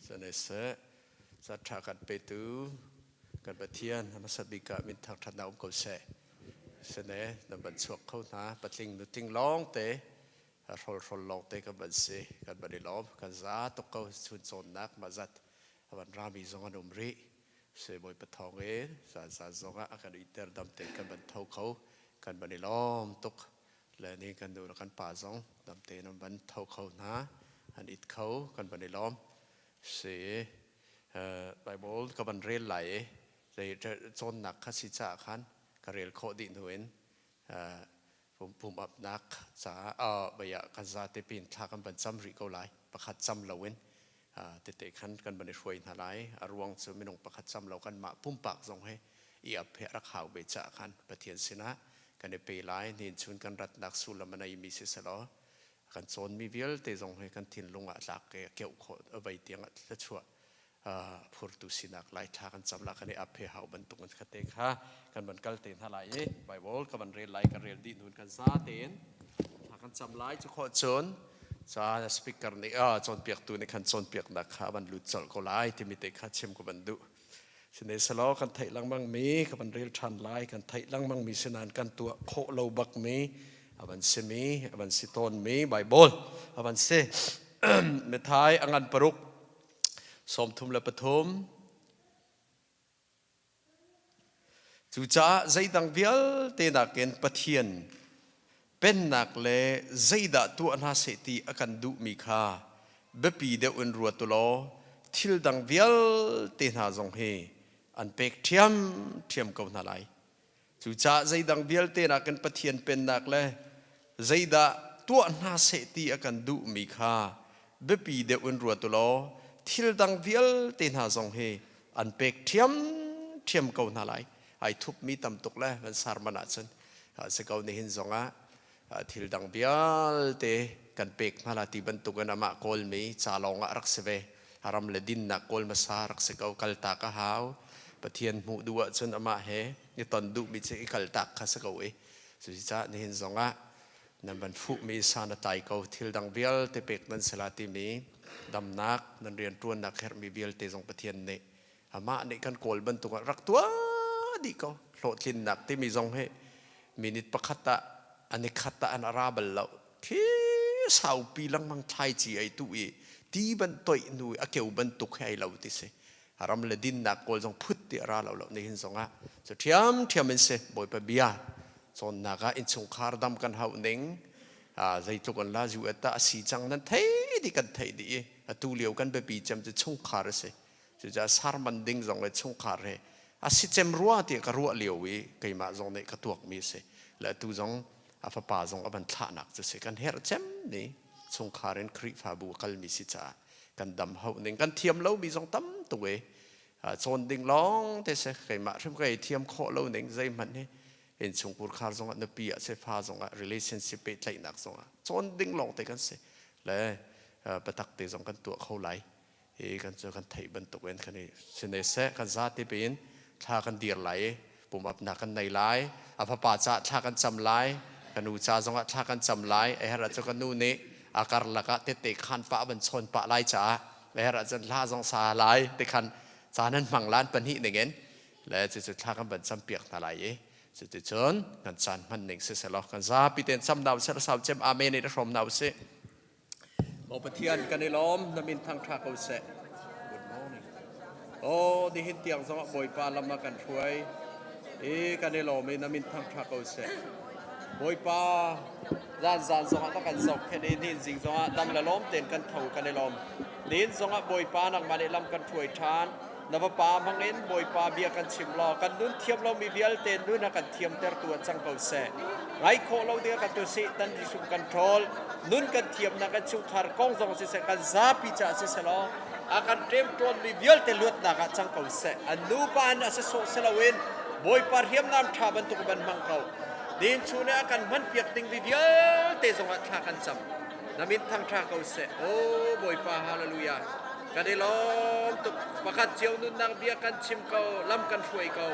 สนเสสัทธากันเปตูกันปะเทียนมาสบิกามินทักทันดาวกเสสนนบันสวกเข้าหน้าปัดลิงนุติงร้องเตะรอลลองเตะกันบันเสกันบันดิลอมกันซาตกเขาชุนโซนนักมาจัดวันรามีซงอนมริเสบอยปะทองซาซงะกันอินเตอร์ดัมเตะกันบันเท่าเขากันบันดิลอมตกและนี่กันดูกันป่าซงดัมเตะนบันเท่าเขาหน้าอันอิดเขากันบันดิลอมเสไบเบิลกับบันเรียนไหลเลยโซนหนักข้าศึกษาขันกเรียนโคดินหวนผมอับนักษาใบยากันซาเตปินทากันบันจำริเกาไหลประคัดจำเราเว้นเตะขันกันบันช่วยหาไหลอารวงสมินงประคัดจำเรากันมาพุ่มปากส่งให้อีอับเพรักข่าวเบจ่าขันประเทียนสินะกันในปีไหลนินชุนกันรัดนักสุลมันในมีเสสลอกันโซนมีเวลเตะส่งให้กันทิ้งลงอัดหลักเกี่ยวขดเอาใบเตียงละชั่วพูดตุสินักไล่ทากันจำละกันในอัพเพหาบรรทุกกันขัดเตะค่ะกันบรรกัลเตนทลายไบเบิลกันบรรเรียนไล่กันเรียนดีนุ่นกันซาเตนทากันจำไล่จะขอจนซาสปิกเกอร์นี่จนเปียกตัวในขันจนเปียกนักขาบรรลุจลก็ไล่ที่มีเตะขัดเชื่อมกับบรรดุสินเนสโลกันไทยลังมังมีกันบรรเรียนทันไล่กันไทยลังมังมีสนานกันตัวโคโลบักมีบันเซมีบันสิตอนมีไบเบิลบันเซเมทายอังันปรุกสมทุมและปฐมจูจ้าใจดังเวียลเตนักเอ็นปะเทียนเป็นนักเล่ใจดาตัวนาเสตีอากันดุมีค่าเบปีเดอุนรัวตุโลทิลดังเวียลเตนาจงเฮอันเป็กเทียมเก่าหน้าไหลจูจ้าใจดังเวียลเตนักเอ็นปะเทียนเป็นนักเล่ใจดาตัวนาเสตีอากันดุมีค่าเบปีเดอุนรัวตุโลทิลดังเวียลเตนหาจงเฮอันเป็กเทียมเก่าหน้าไหลไอทุบมีตำตกแล้วมันสารมันอาจจะสเกาในหินจงทิลดังเวียลเตกันเป็กมาลาติบันตุกันอามาโกลมีจาลองรักเสเวอารมเลดินนักโกลมาสารักเสเกาคัลตากะหาวปะเทียนมูดัวจนอามาเฮนี่ตอนดูมีเจคัลตากะสเกาสุดท้ายในหินจงนั่นบันฟุมีสานตายเกาทิลดังเวียลเตเป็กนั้นสลาติมีดำนักนั่นเรียนตัวนักเฮร์มีเวลเตจงปะเทียนเนี่ยอามาเนี่ยกันโกลบรรทุกรักตัวดีก็โหลดลินนักที่มีจงให้มินิตประคัตตะอันนี้ขัตตะอันอาราบลเราที่สาวปีลังมังไทยจีไอตัวที่บรรทุกนู่นอาเกี่ยวบรรทุกให้เราที่เสอารามเลดินนักโกลจงพุทธิอาราเราในหินจงจะเทียมมันเสบ่อยไปเบียจนนักอินทรงคาร์ดำกันเฮาเน่งใจตุกันลาจูเอตาสีจังนั้นเท่ดีกันเท่ดีตูเลียวกันไปปีจำจะชงคาร์เสจะสารมันดิ้งจงเลยชงคาร์เฮสิเจมรัวที่กรัวเลียววิกิมาจงเนี่ยกระตัวมีเสและตูจงฟ้าป่าจงอันท่านักจะเสกันเฮร์เจมนี่ชงคาร์เรนคริฟาบูกัลมิสิจ้ากันดำเฮาเน่งกันเทียมเล่ามีจงตั้มตัวโซนดิ้งร้องแต่เสกิมาทำไงเทียมโคเล่าเน่งใจมันเนี่ยเห็นชงปูคาร์จงนปีเสฟ้าจงrelationship เป็นไหลนักจงจนดิ้งลองแต่กันเสและประตักเตจงกันตัวเขาไหลกันเจอกันไทยบรรทุกเองกันนี่เสนเสกันซาติเป็นท่ากันเดียร์ไหลปุ่มอับหนักกันในไหลอภปาจะท่ากันจำไหลกันอูจ้าจงท่ากันจำไหลฮะเราจะกันนู่นนี่อาการละก็เตะขันปะบรรชนปะไหลจ้าฮะเราจะท่าจงสาไหลเตะขันจานั้นมังล้านปัญหิหนึ่งเองและจะท่ากันบรรจำเปียกอะไรสุดที่เชิญกันจันมันหนึ่งเสร็จแล้วกันซาปีเต็นซ้ำดาวเสร็จสาวเจมอาเมนในรมดาวเสบอกปะเทียนกันในล้อมน้ำมินทางทาเขาเส Good morning โอ้ดีเห็นเตียงสงบบ่อยปาลำมากันช่วยกันในล้อมน้ำมินทางทาเขาเสบ่อยปาจานสงบต้องกันสอบแค่นี้นี่จริงสงบดำละล้อมเต็นกันเท่ากันในล้อมดินสงบบ่อยปานักมาในลำกันช่วยทานนับปามังเอ็นบอยปาเบียกันชิมลอกันนุ่นเทียมเรามีเบียลเตนนุ่นนักันเทียมเตอร์ตัวจังเกาเสไรโคเราเดียกันตัวเสตันดิสุกันโทรลนุ่นกันเทียมนักันชุกขารกองจงเสกันซาปิจ่าเสลออากันเตรียมตัวมีเบียลเตลุดนักันจังเกาเสอันนูปานอาเสโซเซลเวนบอยปาเทียมน้ำชาบันตุกบันมังเกาดินชูเนอากันมันเปียกติงวิเบียลเตจงอัฐากันจำน้ำมินทางชาเกาเสโอ้บอยปาฮาเลลูยากันได้ล้อมตุกประคัดเจียวนุ่นนักเบียกันชิมเขาล้ำกันช่วยเขา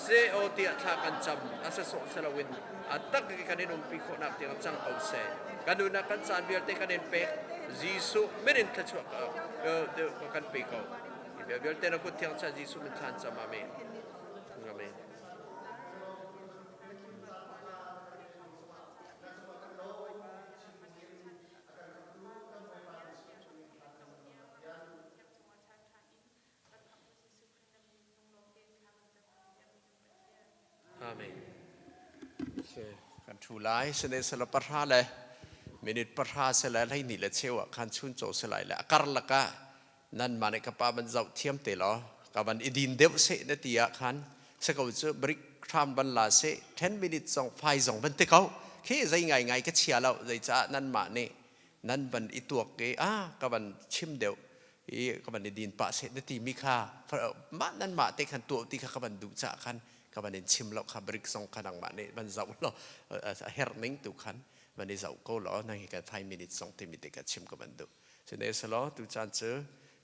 เซโอเตียท่ากันจำอาศัยสงสารวินอัตตักกันได้นุ่มปีโคนักเตียงจังเขาเสกันดูนักกันสานเบียเตกันเดินเป็ก Jisu merin tachwa de kan pe ko biar tena ko tiang cha Jisu men chan cha amen amen amen kan thulai sene sala parha le minute parha sala lai ni le chewa kan chun cho salai la kar laka nan mane ka pa ban zau thiam te lo ka ban idin dev se na tia khan se ko chu brick tham ban la se 10 minutes song phai song ban te kau ke zai ngai ngai ka chia lo zai cha nan ma ne nan ban ituak ke ka ban chim deu ka ban idin pa se na ti mi kha ma nan ma te khan tu ti ka ban du cha khan ka ban chim lo kha brick song khanang ma ne ban zau lo herning tu khan ban zau ko lo nang ka 5 minutes song ti mi te ka chim ka ban du se ne sa lo tu chan chu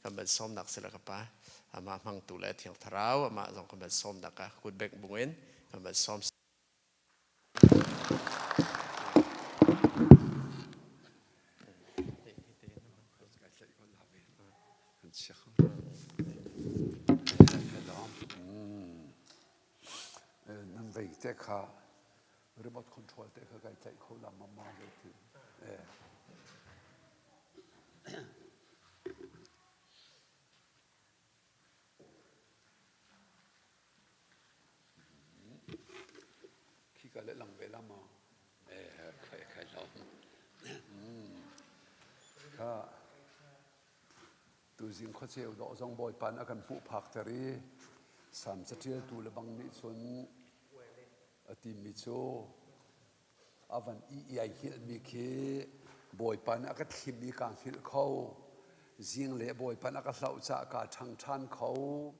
ka ban som nak se la ka pa ama mang tu le thiang tharau ama jong ka ban som nak ka kut bek bungen ka ban somนั่นไปเจ้าข้ารีโมทคอนโทรลเจ้าข้าใจเขาลำมาเลยทีขี้กันเลยหลังเวลามาใครลองข้าตัวจริงเขาเชี่ยวดอกซองบอยปันอาการผู้พักทะเลสามสเตียตัวละบังนิสนติมิโซอาวันอีไอฮิลมีเคบอยปันอาการทิมมีการฮิลเขาจิงเล่บอยปันอาการเล่าจากการทางชันเขา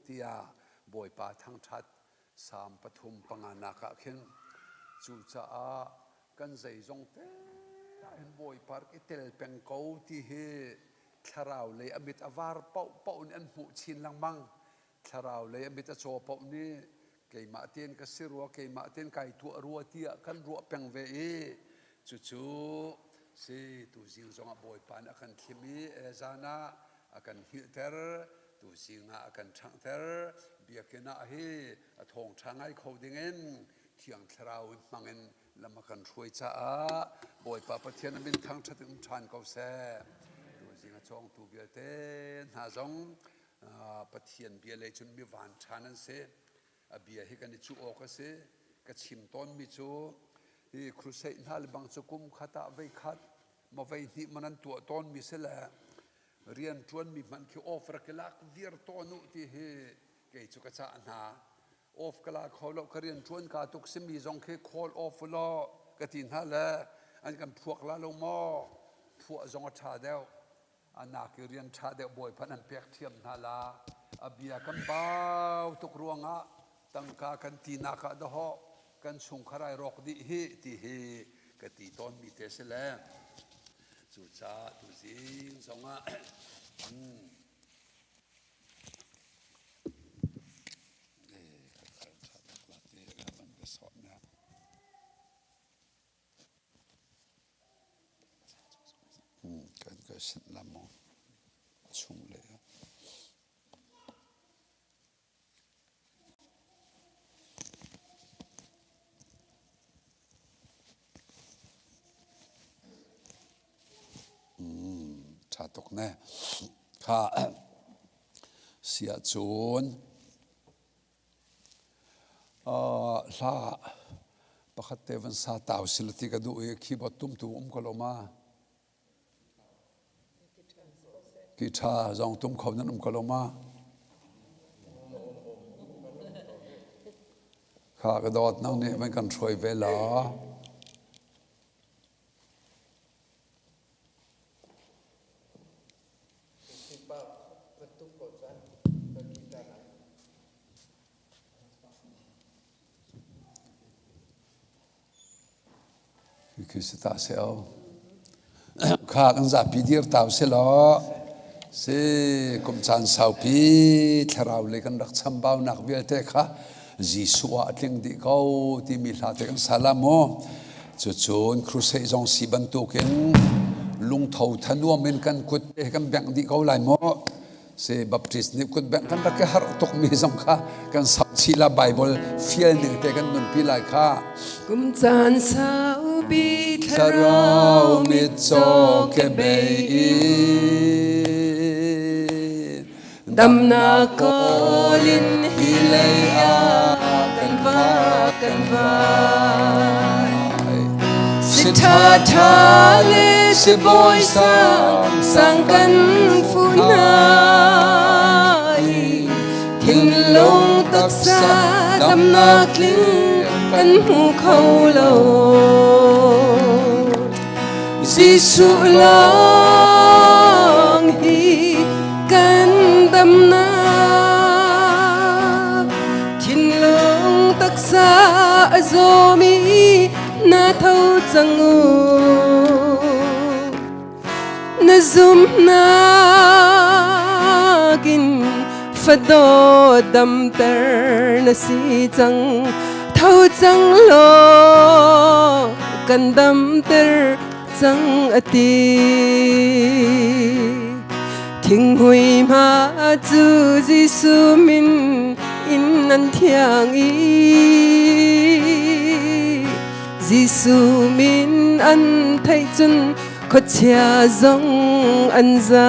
ที่อาบอยป่าทางชัดสามปฐุมปังานักเข็นจูจ่ากันใจจงเตเห็นบอยปาร์กเตลเป็นเขาที่เฮคาราวเลยอมิตอวาร์เป่าอันหูชินลังมังคาราวเลยอมิตโชว์เป่านี่เกี่ยมาเตียนกสิรัวเกี่ยมาเตียนไก่ตัวรัวเตียกันรัวเป็นเวจู่สิตัวจริงจงบอยปานอาการคิมีจานะอาการฮิตเตอร์ตัวจริงอาการช่างเตอร์เบียกินะเฮทองช่างไอเขาดิ่งเงินเที่ยงคาราวมังเงินละมากันช่วยจ้าบอยปาปะเทียนเป็นทางชัดถึงชานเขาแซ่ตัวจริงจงตัวเบียเต้หาจงปะเทียนเบียเลยจนมีหวานชานันเสเบียให้กันจูโอก็เสกชิมต้นมิจูที่ครูเซนฮัลบังสกุมขัดไว้ขัดมาไว้ที่มันนั้นตัวต้นมิเสละเรียนชวนมีมันคือออฟรักลักเวียร์ต้นุที่เฮเกจุกษาหนาออฟกลักเขาเราเรียนชวนกาตุกซิมีจงเคคอลออฟล้อกตินฮัลละอันกันพวกลาลงมอพวกจงชาเดวอันนักเรียนชาเดวบ่อยพันอันเปียกเทียมนาลาเบียกันเบาตุกรวงะตั้งกากันตีนักดะฮอกันส่งขรายรอกดิเฮติเฮกติตอนมีเทสแล้วสุดจ้าตุสิงสองกันก็สิละมอชุ่มเลยชาตกแน่ข้าเสียจนลาปกติวันซาตาวสิลติกดูเอคีบตุ้มตูกลมากีตาร์จงตุ้มเขานั้นกลมาข้ากระโดดนั่งนี่มันกันช่วยเวลาคือสตาเซลข้ากันจะพิจารณาเสลอเสกุมจันสาวพีทราวเลยกันรักสัมบ่าวนักเบียเตค่ะจีสัวทิ้งดิเขาที่มีลาเตกันสลามโมจุดครูเซจงสีบันตุกิน lung thầu thanua men kan kut e kan bang di ko lai mo se baptist ni kut bang kan ka har tok mi zong kha kan sa sila bible fiel ni te kan nun pi lai kha kum chan sao bi sarau mit so ke be dam na kolin hilaya kan va sitha tha le se boy sang kan funai thin long tak sa dam na kling kan hu khâu lo Giêsu lang hi kan dam na thin long tak sa azomi na thâu changu na zum na gin fado dam ter na si chang thâu chang lo kan dam ter chang ati thing hui ma chu Giêsu min in an thiang i Giêsu min an thai chun có chia giống an giam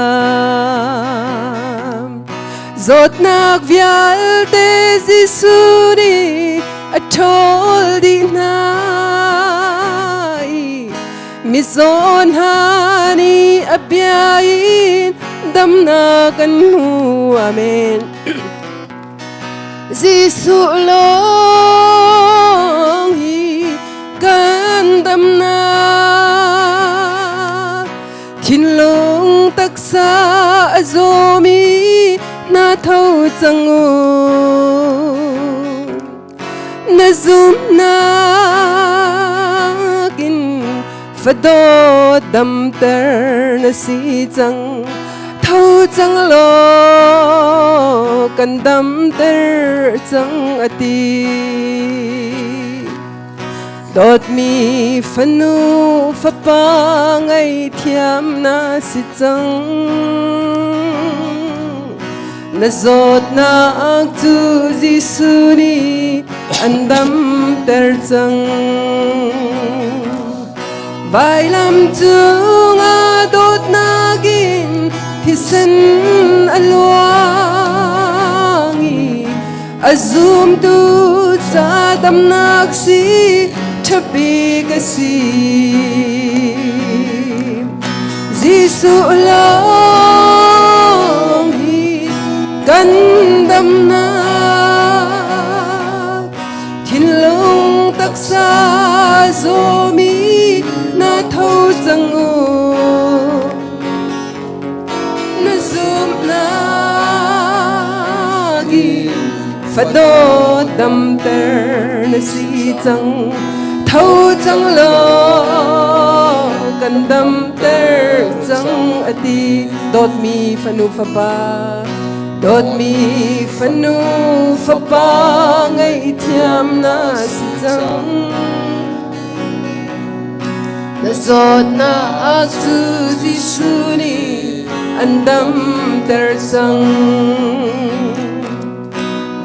giọt nạc vial te Giêsu đi a thol đi nai mi zon hani a biain dam na kan mu amen Giêsu long hi kan dam na Thin long tak sa azomi na thâu changu na zum na gin fado dam ter na si chang thâu chang lo kan dam ter chang ati đột mi phanu pha pa ngày thiam na si chang na zot na ang tu Giêsu ni andam ter chang vai lam chung a đột na gin thì sen alwangi azum tu sa dam nak si Tabi kasi Giêsu lang hi kan dam na thin long tak sa zomi na thâu changu na zum na gi fado dam ter na si chang thâu chang lo kan dam ter chang ati dot mi phanu pha pa dot mi phanu pha pa ngày thiam na si chang na zot na azu Giêsu ni andam ter chang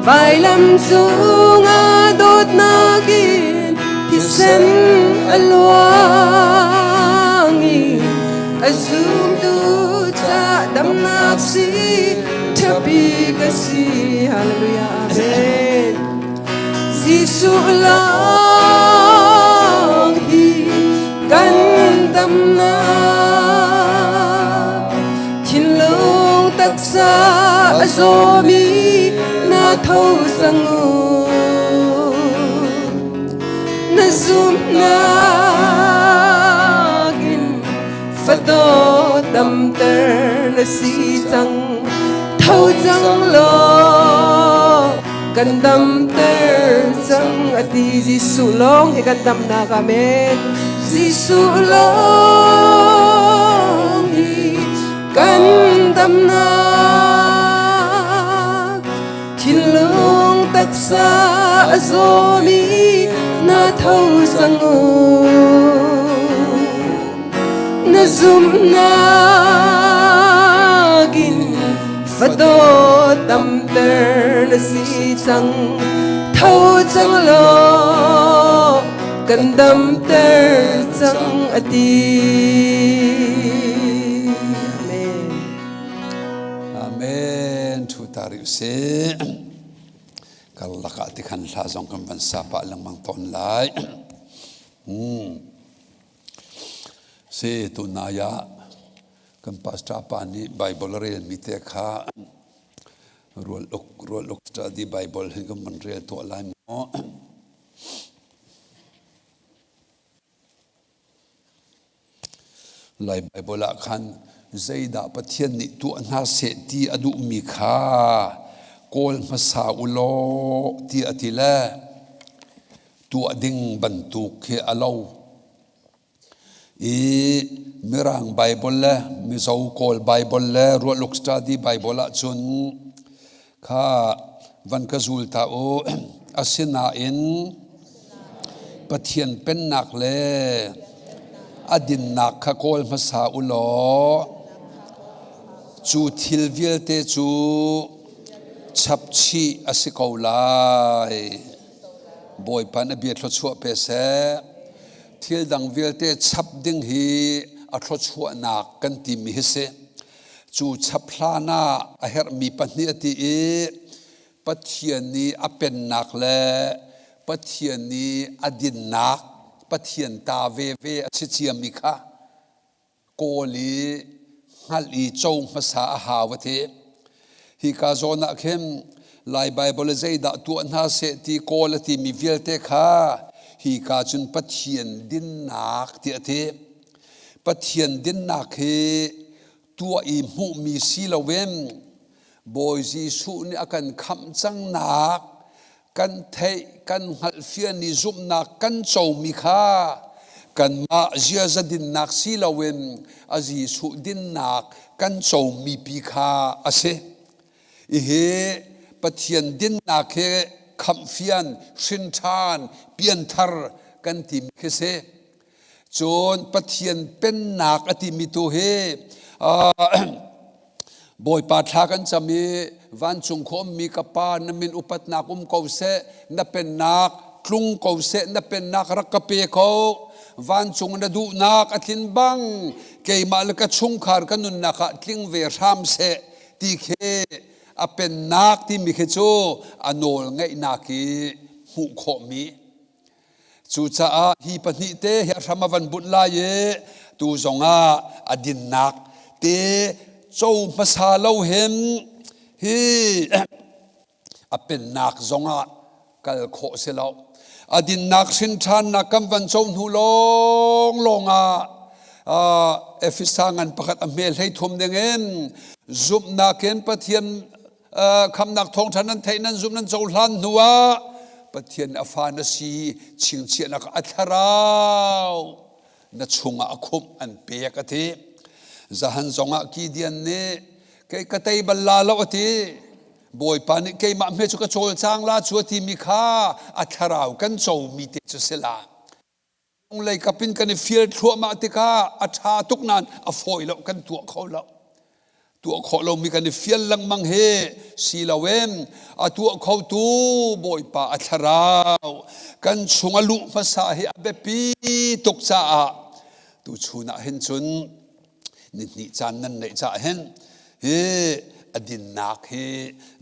vai lam chung a dot na gin thì sen alwangi azum tu cha dam nak si tapi kasi hallelujah amen Giêsu lang hi kan dam na thin long tak sa azomi na thâu sangu na zum na gin fado dam ter na si chang thâu chang lo kan dam ter chang ati Giêsu long hi kan dam na amen Giêsu long hi kan dam na thin long tak sa azomi na thâu sangu na zum nagin fado tam ter na si chang thâu chang lo kan dam ter chang ati amen amen thu tariu se kalaka ti khan hla zong kan van sa pa lang mang ton lai se tu naya kan pastor pa ni bible rel mi te kha roll lok study bible hin kan man rel to lai mo lai bible khan zaida pathian ni tu na se ti adu mi kha kol masa ulo ti atila tu ading bantu ke alo mirang bible le mi zo kol bible le ro lok study bible la chun kha van ka zul ta o asina in pathian pen nak le adin nak kha kol masa ulo chu thil vial te chu chap chi asikaulai boy pan a biat lo chua pe se thil dang vial te chap ding hi a thlo chua nak kan ti mi se chu chap hlana a her mi pahni ati e pathian ni a pen nak le pathian ni adin nak pathian ta ve ve a chi chiam mi kha koli ngal i chong masa a hawate hi ka zona khem lai bible zaida tu na se ti quality mi velte kha hi ka chun pathian din nak ti athe pathian din nak he tu i mu mi si lawem boy ji su ni akan kham chang nak kan thei kan hal fian ni zum nak kan chau mi kha kan ma zia za din nak si lawem azi su din nak kan chau mi pi kha ase he pathian din na khe kham fian shin than pian thar kan tim khe se chon pathian pen nak ati mi tu he boy pa tha kan chami van chung khom mi ka pa na min upat na kum ko se na pen nak tlung ko se na pen nak rak ka pe ko van chung na du nak atlin bang ke mal ka chung khar kanun na ka tling ve ram se ti khe apen nak ti mi khe chu anol ngai naki hu kho mi chu cha a hi pani te hi rama van bun la ye tu zonga adin nak te chou masa lo hem hi apen nak zonga kal kho se lo adin nak sin than na kam van chou nu long longa efisangan pakat amel hei thum dengen zup na ken pathianคำนักทองท่านนั้นไทยนั้นซุมนั้นโจลันนัวปะเทียนอฟานสีชิงเชียนักอัธราวนัชงอาคุมอันเปียกทีจะหันสงอากีเดียนเน่เกยกระไตบัลลาลาวทีบอยปานิเกยมาเมจุกโจลจางลาชัวทีมิข้าอัธราวกันโจมีเตจุเสลาองเลยกับปินกันฟิลทัวมาติกาอัฐาทุกนั้นอฟอยแล้วกันตัวเขาแล้วตัวเขาเรามีกันฟิลลังมังเฮสีลาเวมตัวเขาตูบอยป่าอัชราวกันชงลุภาษาเฮอเบปีตกจ่าตัวชูน่ะเห็นจนนิจานนั้นในจ่าเห็นเฮอดินนักเฮ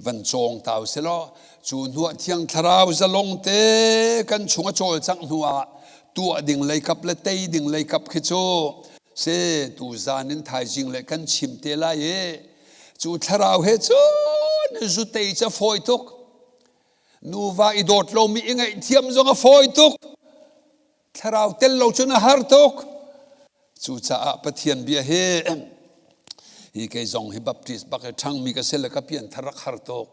วันจงเต่าเสลอจูนหัวเทียงทราวจะลงเตกันชงโจลจังหัวตัวดิ่งเลยกับละเตยดิ่งเลยกับขิโจเสตูจานินทายจิงเลยกันชิมเตลายจูทราวเฮจูนจุเตยจะฟอยตุกนูว่าอีดอดเรามีไงเทียมจงฟอยตุกทราวเตลเราจุนฮาร์ตุกจูจะปะเทียนเบียเฮฮีเกยจงฮิบัพติสบักทั้งมีกระเซลกับเพียนทรักฮาร์ตุก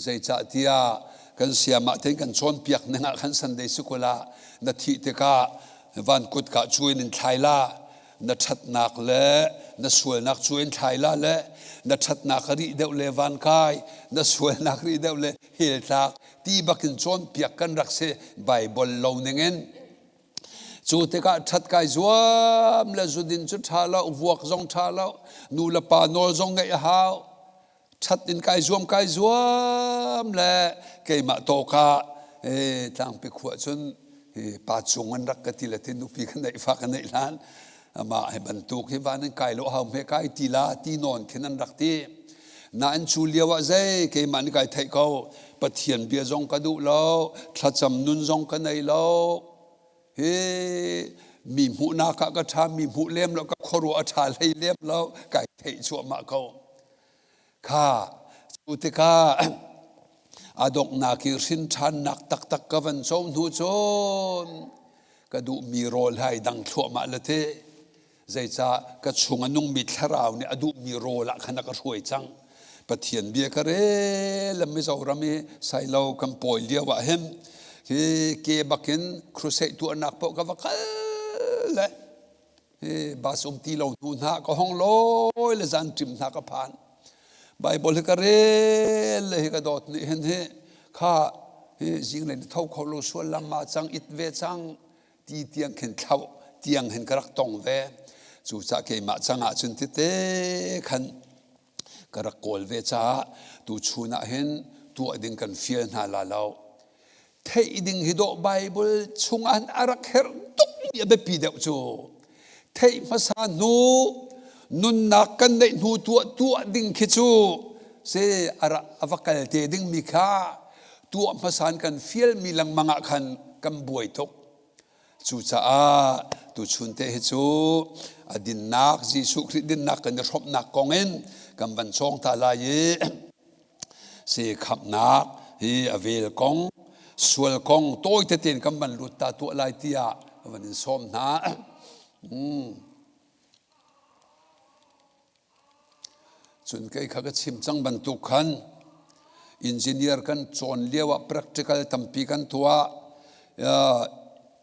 ใจจะเตียกันเสียมาเทนกันชนเปียกนั่งกันสันเดสุกุลานาทีเตกาวันกุดกะช่วยนินไทยละนัดชัดนักเละนัดสวยนักช่วยไทยละเละนัดชัดนักรีเดวเลวันกายนัดสวยนักรีเดวเลเฮลทักที่บักินชนเปียกกันรักเสไบเบิลเราเนงิน จูเตกะชัดกายจวมและจุดินจุดทาลาอุวกจงทาลานูละปานอลจงไงฮาวชัดดินกายจวมและเกยมาโตกะต่างไปขวดจนปาจุงอันรักกติละตินุปีกันในฟ้ากันในล้านมาให้บรรทุกให้บ้านนั้นกายโลหะเมกายตีลาตีนอนแค่นั้นรักตีน่าอันชูเลียวะใจเกยมันกายไทยเขาปะเทียนเบียจงกระดูเราทัดจำนุนจงกันในเรามีหมูนาคก็ทำมีหมูเลี้ยมแล้วก็ขรัวชาเลยเลี้ยมแล้วไก่เทชัวมาเขาข้าสุติกาอดกนาคิรินชันนักตักกวันโจมหูโจนก็ดูมีโรลให้ดังชัวมาละเทใจจะก็ชงนุ่งมิตรเราเนี่ยดูมีโรละขณะก็ช่วยจังปะเทียนเบียกเรลไม่เจ้ารามีใส่เราคำปอยเลียวะเห็นเก็บกินครูเสกตัวนักปกวักเลยบาสมตีเราดูนักก็ห้องลอยเลยจันจิมนักก็ผ่านไบเบิลก็เรเลยก็ดอดนี่เห็นข้าจริงเลยเท่าเขาลูส่วนลำมาจังอิดเวจังตีเตียงเห็นเท่าเตียงเห็นกระตงเวจูจ่าเกมาจังอาจุนติเตขันกระโกลเวจ้าตูชูน่ะเห็นตัวดิ่งกันเฟียนหาลาเราเทดิ่งฮิโดไบเบิลชุงอันอารักเฮรตุกเนี่ยเบปีเดวจูเทภาษานูนุนนักกันได้นูตัวดิ่งคิจูเซอาระอวกาศเตดิ่งมิคาตัวภาษากันเฟียลมีลังมังคันกำบวยทกจูจ้าตูชุนเตฮิจูอดินนักจีสุคริดินนักกันรบนักกองเงินกำบันช่องตาลายเสขับนักฮีอเวลกองสวลกองโต้ยเตียนกำบันลุตตาตัวลายเตียวันนี้ส้มนะจนใกล้ข้าก็ชิมจังบรรทุกขันอินจิเนียร์กันจนเลี้ยว practical ทำปีกันตัว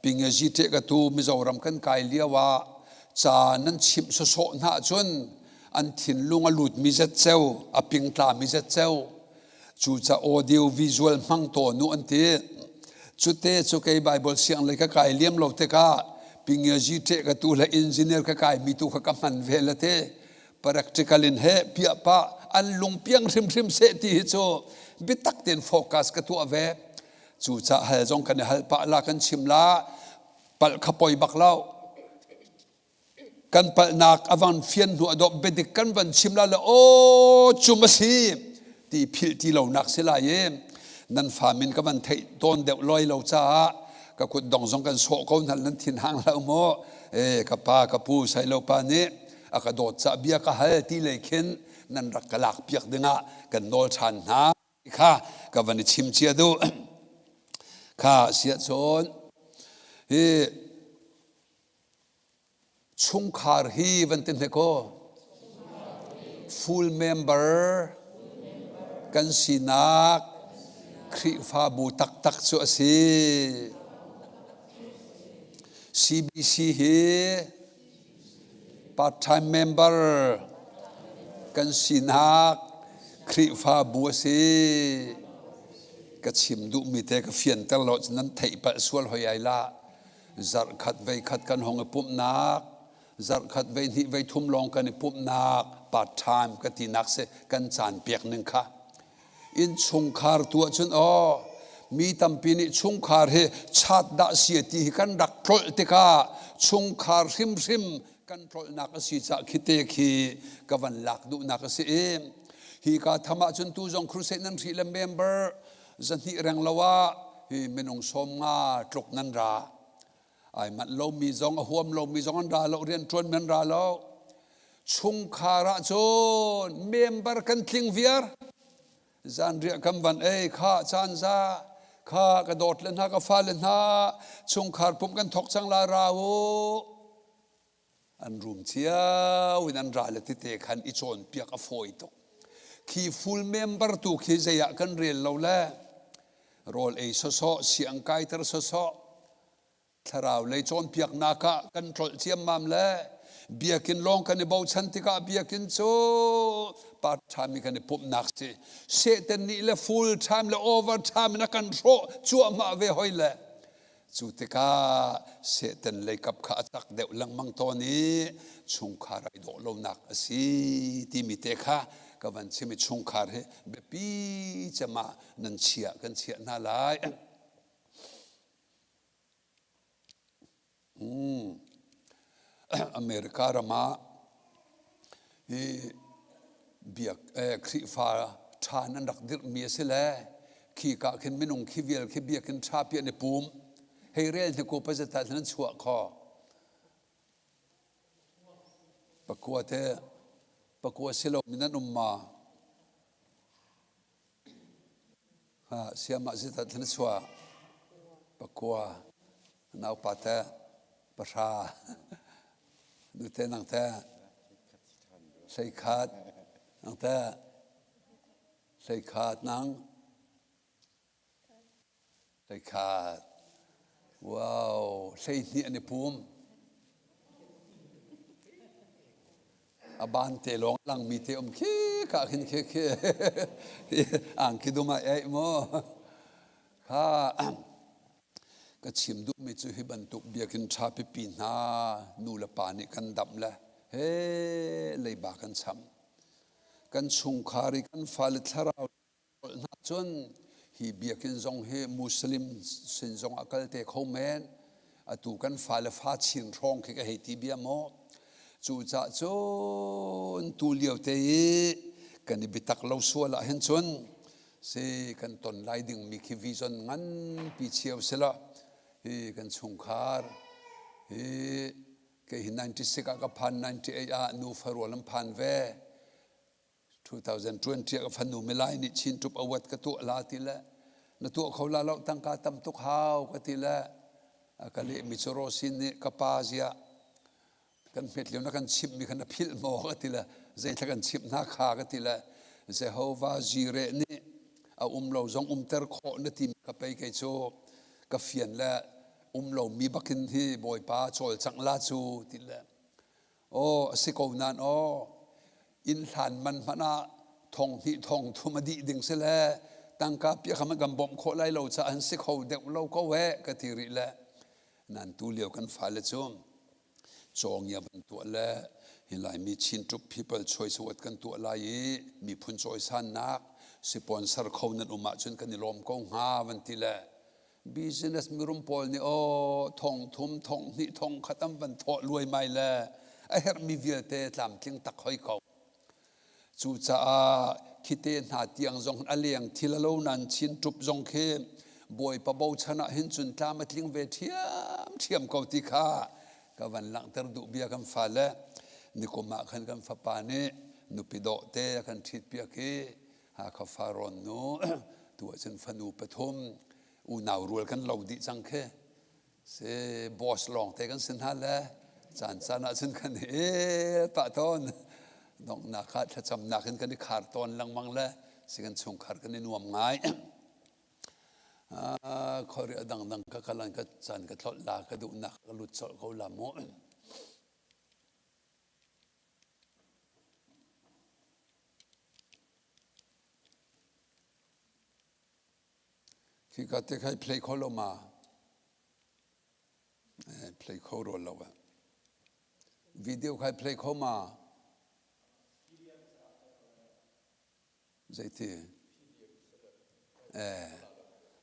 ปิงจีเทกตูมิจารมกันกายเลี้ยวจานั้นชิมโซหน้าจนอันถิ่นลุงอลุดมิจัดเจ้าอปิงตามิจัดเจ้าจูจะ audio visual มังโตนูอันที่จุดเตจุกไอไบเบิลเสียงเลยก็กายเลี้ยมโลกเตกาปิงจีเทกตูและอินจิเนียร์ก็กายมีตัวกำมันเวลเตpractical in he pia pa an lung piang rim se ti cho bitak ten focus ka tu ave chu cha hal jong kan hal pa la kan chimla pal khapoi baklau kan pal nak avan fian nu adop bedik kan van chimla la o chumasi ti phil ti lo nak sela ye nan famin ka van thei ton deu loi lo cha ka kut dong jong kan so ko nan nan thin hang la mo ka pa ka pu sai lo pa niอากาศจะเบียกหายที่เลยเข็นนั่นรักกลักเปียกดึงกันโนลชันฮะข้ากับวันนี้ชิมเชียดูข้าเสียชนชุงคาร์ฮีวันเต็มเลยก็ full member กันสินักคริฟาบูตักสัวซี CBC ฮี part-time member กันสินักคริฟาบัวซีก็ชิมดูมีแต่ก็เฟียนตลอดนั้นไทยปะสวลหอยายละจัดขัดไว้ขัดกันหงปุ่มนักจัดขัดไว้ที่ไว้ทุ่มลองกันปุ่มนัก part-time ก็ตีนักเสกันจานเปียกหนึ่งค่ะอินชงคาร์ตัวจนมีตำปีนี้ชงคาร์เฮชาติดาเสียทีกันดักโปรติกาชงคาร์ริมกันโปรนักสิจะคิดเตคีกับวันหลักดูนักสิฮีกาธรรมะจนตูจงครูเซนันทีละเมมเบอร์จันทีแรงละว่าฮีเมนองสมงาตรกนันราไอ้มันเรามีจงหัวมเรามีจงอันราเราเรียนชวนมันราเราชุงคาระจนเมมเบอร์กันทิ้งเวียร์จันเรียกคำวันข้าจันซาข้ากระโดดเล่นฮะกระฟ้าเล่นฮะชุงคาร์ปุ่มกันทกจังลาราโวอันรุมเชียววินันราเลติเตขันอิจอนเปียกอฟอยตกขีฟูลเมมเบอร์ตุกขีเสียกันเรียนเราแลโรลโซเสียงไกตร์โซถ้าเราเลยจอนเปียกนาคากันโรลเชียมมามแลเบียกินลองกันในบ่าวชันติกาเบียกินโซปาร์ทไทม์กันในปุ่มนักสิเซตันนี่และฟูลไทม์และโอเวอร์ไทม์นักกันโรจั่วมาเวหอยแล จูติกาเสตันเลยกับข้าจักเดวลังมังตอนี้ชุงคาไรโดโลนักสิที่มีเตค่ะกับวันที่มีชุงคาร์เบปีจะมานันเชียกันเชียน่าไลอเมริการามาเบียกคริฟ้าทานันรักดิรมีเสลขี้กะขึ้นไม่นุ่งขี้เวียลขี้เบียกขึ้นชาเปียในปูมให้เรียนที่กูไปจะตัดนั้นชั่วคอปะกัวเตปะกัวสิโลมินันมาเสียมาสิตัดนั้นชั่วปะกัวนาวปาเตปะชาดูเตนังเตใส่ขาดนังเตใส่ขาดนังใส่ขาดว้าวใส่นี่อันนี้ภูมิอบานเตลองลังมีเตอมขี้กะขึ้นขี้อ่างคิดดูมาโมข้าก็ชิมดูไม่จุให้บรรทุกเบียกินชาปิปีนานูละปานี่กันดำละเฮ้เลยบากันซ้ำกันชุงคาริกันฟาลิทาราวนัดจนฮีเบียกินจงเฮมุสลิมสินจงอักลเตเขาแมนอตูกันฟาลฟาชินร้องคือเฮติเบียโมจูจ่าจนตูเลียวเตยกันบิตักเราสัวละเห็นจนเสกันตนไลดึงมีคิวิจนงั้นปีเชียวเสละกันชงคาร์ก็หิน96กับ98นูฟารวลพันเว2020กับฟันนูเมลัยนี่ชินทุบอวัดกตัวลาติละนตัวเขาลาเราตั้งการตำตุกหาวกติละก็เลยมิชโรสินนี่กับปาเซียกันเม็ดเลี้ยวนักกันชิบมีกันพิลโมกติละเจ้ากันชิบนักขากติละเจ้าฮาวาจีเรนี่เอาเราจงเตอร์โคนั่นทีมกับไปไกโจกับเฟียนละเรามีบักกินที่บอยป้าโจลจังลาจูติละโอ้สิโกนันโออินทันมันพนาทองที่ทองทุมาดีดิ่งเสลตั้งกับเปียขมันกำบ่มโคไลเราจะอันสิเขาเด็กเราก็แวะกติริละนั่นตูเลียวกันฟ้าละจงจงยาบันตัวละเฮลัยมีชินทุบ people choice วัดกันตัวละยีมีพุน choice นักสปอนเซอร์เขานั้นอุมาจนกันนิลมก็หาวันที่ละbusiness มีรุมพอลนี่โอ้ทองทุ่มทองนี่ทองขัดตั้มวันทอรวยไม่ละไอ้เฮร์มีเวียเตะตามทิ้งตักห้อยเขาจูจ่าคิดเตนหาเตียงจงอเลียงทีละโลนันชินจุบจงเข้มบอยปะเบาชนะหินจุนตามมาทิ้งเวทียมเขาที่ข้ากับวันหลังตรดุเบียกันฟ้าละนิคมมาขันกันฟ้าปานีนุปิโดเตะกันทิดเปียกีหาข้าฟารอนโนตัวฉันฟันูปฐมอูนาวรัวกันเราดิจังเข้เสบอสลองเตะกันสินหาละจานสานะสินกันปะทอนน้องนักขัดถ้าจำนักกันที่ขาดตอนลังมังละสิกันชงขาดกันในนวมง่ายขอเรียดังก็กำลังก็จันก็ทอดลาก็ดูนักก็หลุดสอดเขาละโมที่ก็จะให้เพลย์เขาลงมาเพลย์เขาโรลแล้ววิดีโอใครเพลย์เขามาใจที่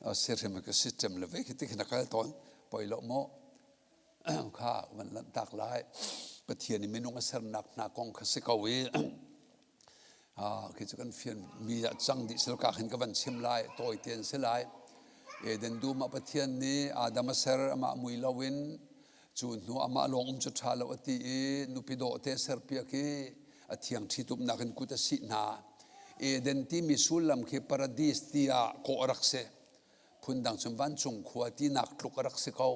เอาเสร็จมันก็ซิสเต็มเลยเว้ยที่ขณะการตอนปล่อยละโมข้ามันลันตักหลายประเทศนี้ไม่นุ่งเสรนักกองข้าศึกเอาไว้คือจะกันเฟียนมีจังดิสลกาเห็นกับวันเชื่อมลายตัวเตียนเสลายเดินดูมาประเทศนี้อาดามาเซอร์มามุยลาวินจูนนูอามาลงจุดชาลวัตีนูปิโดเตเซอร์เปียกีอธิยังที่ตุบนักกุตสินาเดินที่มิสุลัมคือปาราดิสที่โกรักเซพุนดังสมบันจงขวาที่นักลุกรักเซเขา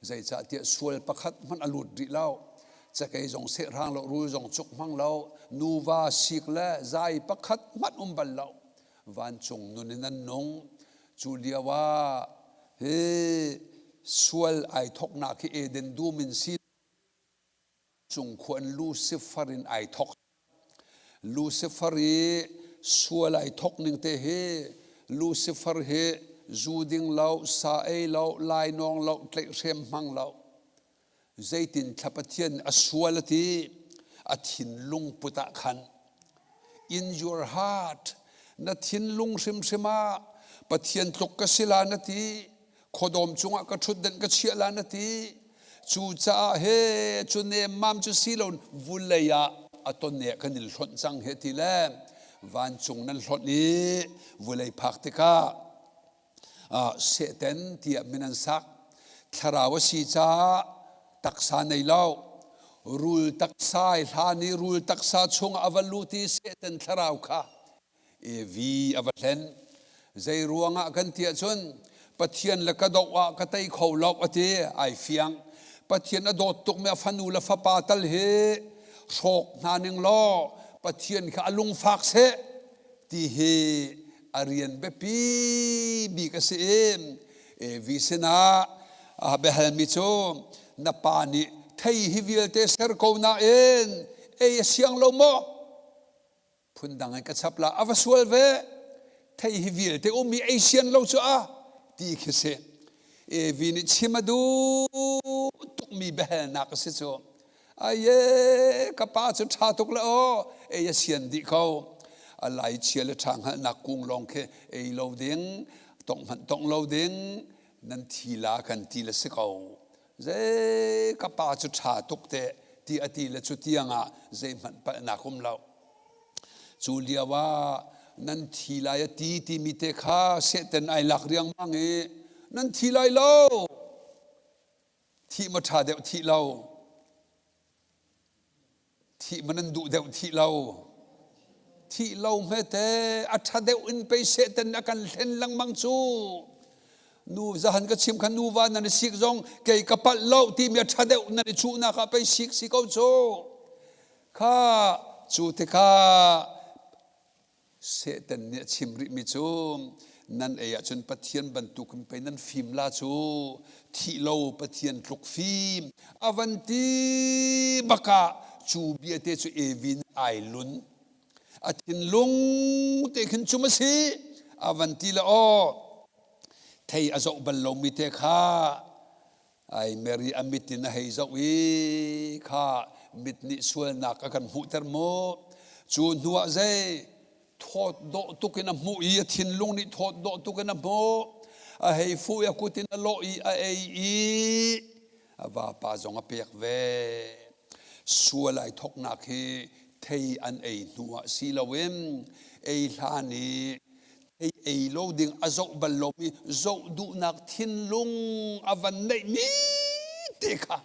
ใจจะที่สวลประคัดมันอลุดดิเล่าจะเกยจงเสรางเรารู้จงจุกมังเรานูวาสิกละใจประคัดมันบัลเราวันจงนุนนันนงจูเลียว่าสวลไอทอกนักเดินดูมินซีจงควรลูซิฟารินไอทอกลูซิฟารีสวลไอทอกหนึ่งเตะลูซิฟาร์ zu ding lo sa ei lo lai nong lo tlei rem mang lo zaitin thapathian aswalati athin lung puta khan in your heart na thin lung sim sima pathian tlok ka sila na ti khodom chunga ka thut den ka chiala na ti chu cha he chu ne mam chu silon vulaya aton ne kanil hlon chang he ti le van chung nan hlot ni vulai phak te ka se ten ti minan sak tharawa si cha taksa nei lo rul taksa hlani rul taksa chung avaluti se ten tharaw kha e vi avalen zai ruanga kan tia chun pathian la ka dowa ka tai kholo ati ai fiang pathian a dot tuk me fanu la fa patal he shok naning lo pathian kha alung fak se ti he arian be pi bi ka se e vi sena a behal mi chu na pani thei hi vil te ser ko na en e siang lo mo phundang ka chapla avasual ve thei hi vil te umi asian lo chu a ti khise e vini chimadu tuk mi behel na ka se chu aye ka pa chu tha tuk la o e asian di ko alai chial thang ha na kung long khe e lo ding tong lo ding nan thila kan ti la se ko ze ka pa chu tha tuk te ti ati la chu tianga ze man pa na kum lo chu liawa nan thila ya ti mi te kha se ten ai lak riang mangi nan thilai lo thi ma tha de thi lo thi manan du de thi lo thi lo me te atha de in pe se ten akan len lang mang chu nu zahan ka chim khan nu wa nan sik jong ke ka pal lo ti mi atha de nan chu na ka pe sik si ko chu kha chu te kha se ten ne chim ri mi chu nan e ya chun pathian ban tu kum pe nan phim la chu thi lo pathian tluk phim avanti baka chu bia te chu evin ai lun atin lung te khin chu ma si avanti la o thei azo bal lo mi te kha ai meri amit na hei zo wi kha mit ni sual na ka kan hu ter mo chu nuwa zai thot do tukena mu I thin lung ni thot do tukena mo a hei fu ya kutin lo I a ei ava pa zong a pek ve sualai thok na khi thei an ei nuwa si lawem ei hlani ei lo ding azo bal lo mi zo du nak thin lung avan nei ni te kha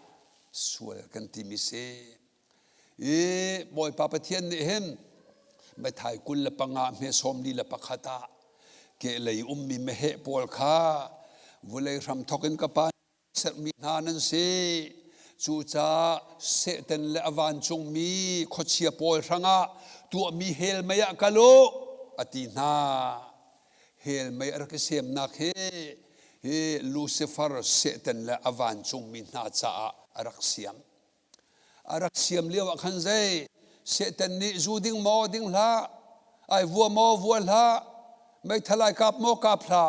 sual kan ti mi se e boy papa thian ni hen mai thai kul la panga me som ni la pakhata ke lei ummi me he pol kha vulei ram thokin ka pa ser mi hanan se chu cha se ten le avan chung mi khochia pol ranga tu mi hel maya kalo ati na hel mai ar ke sem na khe he lucifer se ten le avan chung mi na cha araksiam lewa khan zai se ten ni zu ding mo ding la ai vua mo vua la mai thalai kap mo kap la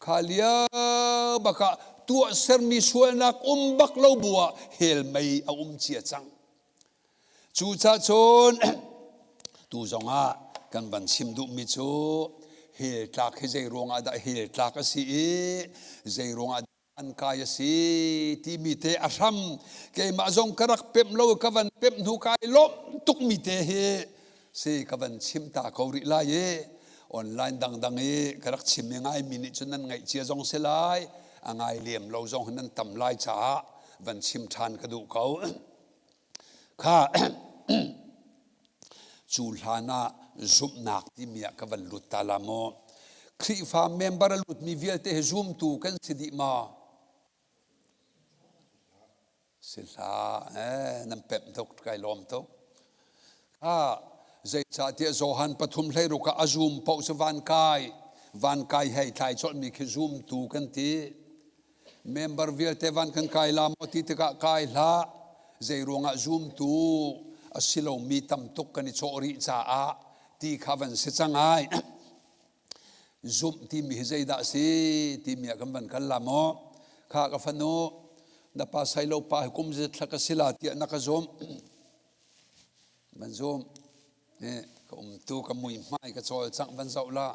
khalia baka tu ser mi suanak bak lo bua hel mai a chia chang chu cha chon tu zonga kan ban sim du mi chu hel tlak he zai ronga da hel tlak a si zai ronga an kaya si ti mi te asam ke ma zong karak pem lo kavan pem nu kai lom tuk mi te he se kavan chim ta ko ri la ye online dang e karak chim ngai minute chunan ngai chia zong se lai angai lem lo zong nan tam lai cha van chim than ka du ko kha chul hana zup nak ti mia kavan lut talamo khri fa member lut mi vial te zoom tu kan sidi ma sila nam pep tok kai lom tok zai cha tia zohan pathum hlei ru ka azum pau se van kai hei thai chol mi khi zoom tu kan ti member vial te van kan kai la mo ti te ka kai la zai ronga zoom tu asilo mi tam tok kan chori cha a ti khavan se changai zoom ti mi zai da si ti mi kan ban kan lamo kha ka fanu na pa sai lo pa kum je thaka sila ti na ka zoom ban zoom ka tu ka mui mai ka chol chang ban zau la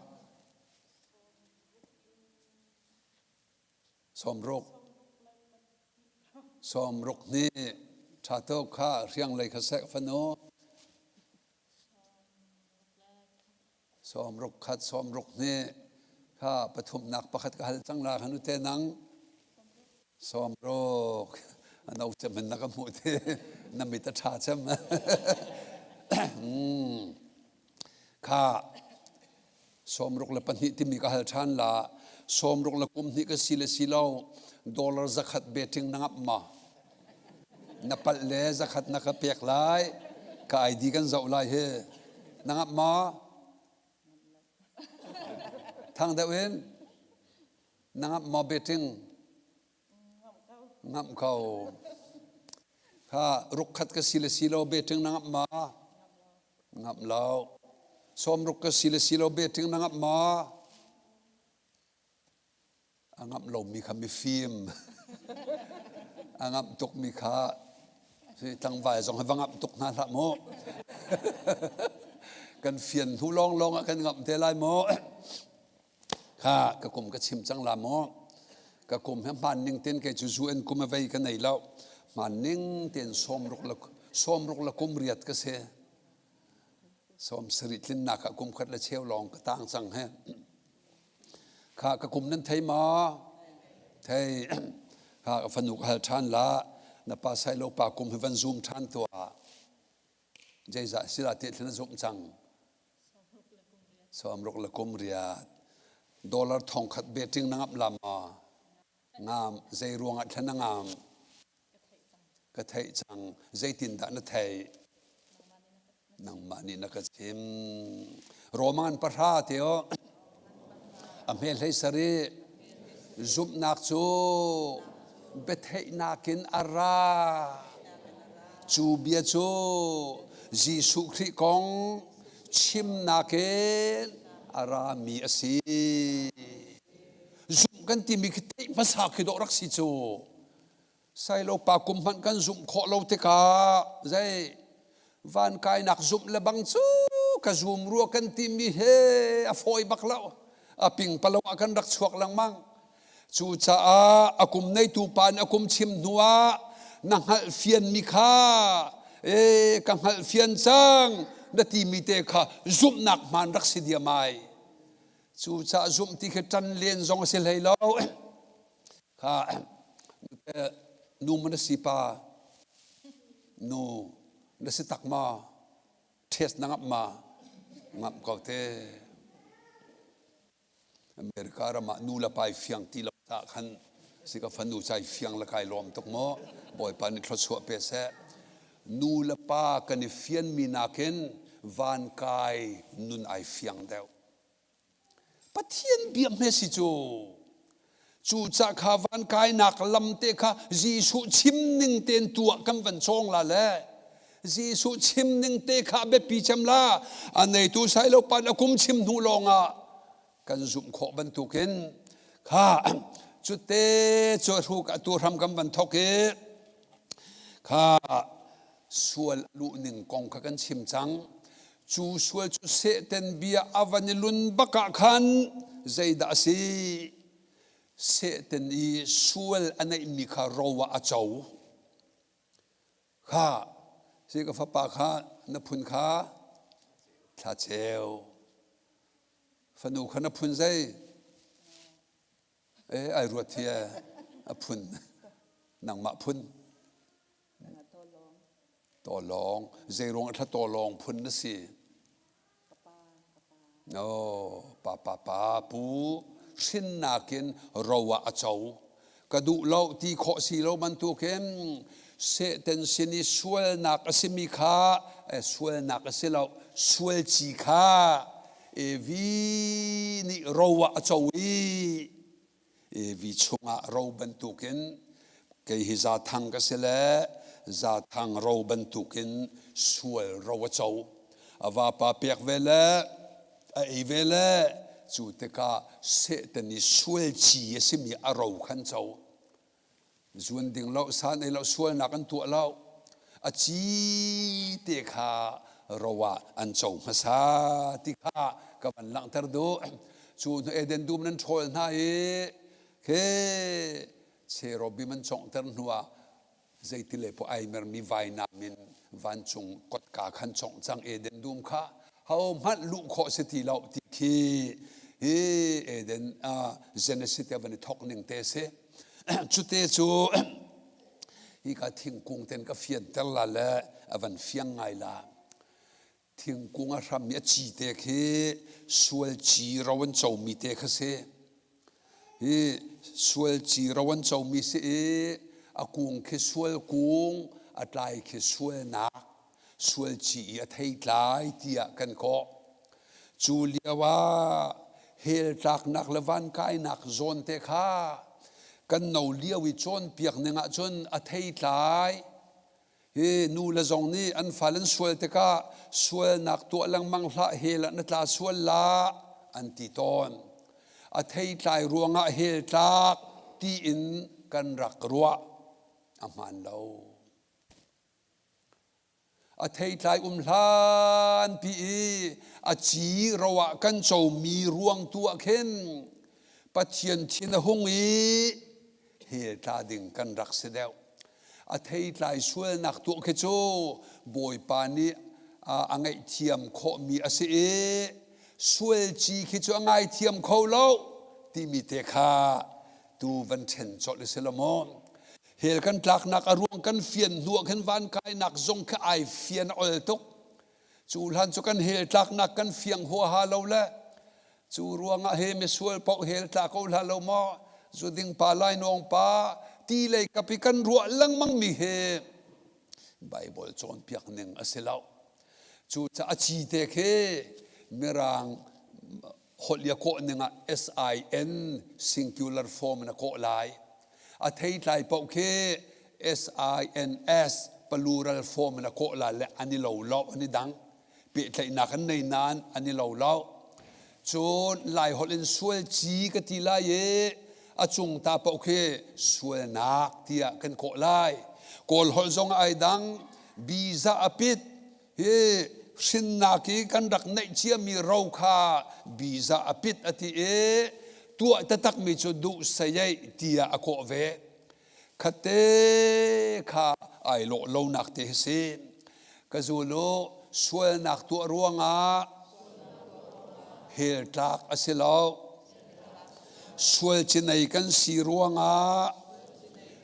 som rok ni tha to kha riang lai kha se fanu som rok khat som rok ni kha pathum nak pakhat ka hal chang la khanu te nang som rok anau chaman na ka mu te namita tha cham kha som rok la pani ti mi ka hal than la som rok la kum ni ka silo dollar zakhat betting nangap ma napal le zakhat na ka pek lai ka id kan zau lai he nangap ma thang da wen nangap ma betting ngam kau kha ruk khat ka silo betting nangap ma ngap lao som ruk ka silo betting nangap ma angap lo mi kha mi film angap tuk mi kha si tang vai zong hawangap tuk na la mo kan phiền thu long kan ngap te lai mo kha ka kum ka chim chang la mo ka kum hem man ning ten ke chu zu en kum avei ka nei lo man ning ten som ruk la kum riat ka se som sri tlin na ka kum khat la cheu long ka tang chang he kha ka kum nan thei ma thei kha ka fanuk hal than la na pa sai lo pa kum hevan zoom than to jai za sira te thlen zoom chang som ruk la kum riat dollar thong khat betting nangap lama ngam zai ruang at thana ngam ka thei chang zai tin da na thei nang mani na ka chim roman parha teo amel hei sari zum nak chu bethei nakin ara chu bia chu jisu khri kong chim nakin ara mi asi zum kan ti mi khitei masa khido rak si chu sai lo pa kum han kan zum kho lo te ka zai van kai nak zum le bang chu ka zum ru kan ti mi he a foi baklau a ping palo akan rak chuak lang mang chu cha a akum nei tu pan akum chim nuwa nang hal fian mi kha kang hal fian chang na ti mi te kha zum nak man rak si dia mai chu cha zum ti khe tan len zong se lei lo kha nu man si pa nu na si tak ma test nangap ma ngap ko te Amerika rama nu la pai fiang ti la ta khan sika fanu chai fiang la kai lom tok mo boy pan thlo chu pe se nu la pa kan fian mi na ken van kai nun ai fiang deu pathian biam me si chu cha kha van kai nak lam te kha jisu chim ning ten tua kam van chong la le jisu chim ning te kha be pi cham la anei tu sai lo pan akum chim nu longa kan zum kho ban tu ken kha chu te chu ru ka tu ram kam ban thoke kha sual lu ning kong kha kan chim chang chu sual chu se ten bia avanilun baka khan zaida si se ten i sual anai mi kha rowa a chau kha si ka fa pa kha na phun kha tha cheu fanu khana phun zai ai ruat thia a phun nang ma phun to long zai rong tha to long phun na si no pa pu sin na ken rowa a chau ka du lo ti kho si lo man tu ken se ten sini sual na ka simi kha sual na ka silo sual chi kha vi ni rowa a chau vi chunga ro ban tu ken ke hi za thang ka sele za thang ro ban tu ken sual ro a chau awa pa pek vele a vele จูเตกาเสตนิสวลจีสิมีอารมณ์ขันเจ้าจวนดิ่งเราสานในเราสวลนักอันตัวเราอาจีเตกาเราว่าอันเจ้ามาซาติกากับอันหลังตรดูจูเอเดนดูมันโชลนาเอเคเชโรบิมันจงตรนัวใจติเลปไอเมอร์มีไวนามินวันจงกดกาขันจงจังเอเดนดูมค่ะเขามัดลุขอสติเราติคีเอเดนเจเนสิตเอวันทอกหนึ่งเตเซจุดเตจูอีกาทิ้งกุ้งเต็นก็เฟียนเตลละและอวันเฟียงไงล่ะทิ้งกุ้งอารามีจีเตเคสวลจีเราวันเจ้ามีเตคเซสวลจีเราวันเจ้ามีเสอากุ้งเคสวลกุ้งอัตไลเคสวลนักสวลจีอัตไฮไลเตียกันก็จูเลียว่าเฮลตักนักละวันกายนักโซนเตคากันนูเลียวิจนเปียกเนงจนอัตไฮไลนูละจงนี้อันฟันสวลเตกาสวลนักตัวลังมังละเฮลนัตลาสวลละอันติตอนอัตไฮไลรวงเฮลตักตีอินกันรักรัวอามันเราอาเทยทายลานปีอาจีเราว่ากันโจมีรวงตัวเข็นปัจเจียนทินหงเฮตาดิ่งกันรักเสดวอาเทยทายสวยนักตัวเขโจบอยปานีอังไอเทียมโคมีอาเสสวยจีเขโจอังไอเทียมเขาเล่าที่มีเตคาตูวันเชนจอดเสลมอนเฮลกันตักนักอารวงกันเฟียนหัวกันวันกายนักจงขไอเฟียนอลตุกจูหันจุกันเฮลตักนักกันเฟียงหัวฮาโลละจูรวงเฮมิสวลปอกเฮลตักเอาฮาโลมาจูดิ่งปาไลนองปาตีเลยกับพิกันรัวลังมังมีเฮไบเบิลจอนเปียกหนึ่งอเสลาจูจะอชีเตเคเมรังฮอลยาโคหนึ่งSIN singular form นะโคไลอาเทยไลปอกเค SINS plural form นะโคลาและอันนี้เราเล่าอันนี้ดังเปิดไลนักในนานอันนี้เราเล่าจนไลฮอลินสวลจีกติลายอาจงตาปอกเคสวลนักเตียกันโคไลกอลฮอลจงไอดังบีซาอปิดสินนักกันรักในเชียมีเราค่ะบีซาอปิดอติตัวตะตักมีจุดดูเสียเตียอโคเวคเตข้าไอโลโลนักเตสิกจูโลสวลนักตัวรวงเฮลตักอสิลาวสวลจินัยกันสีรวง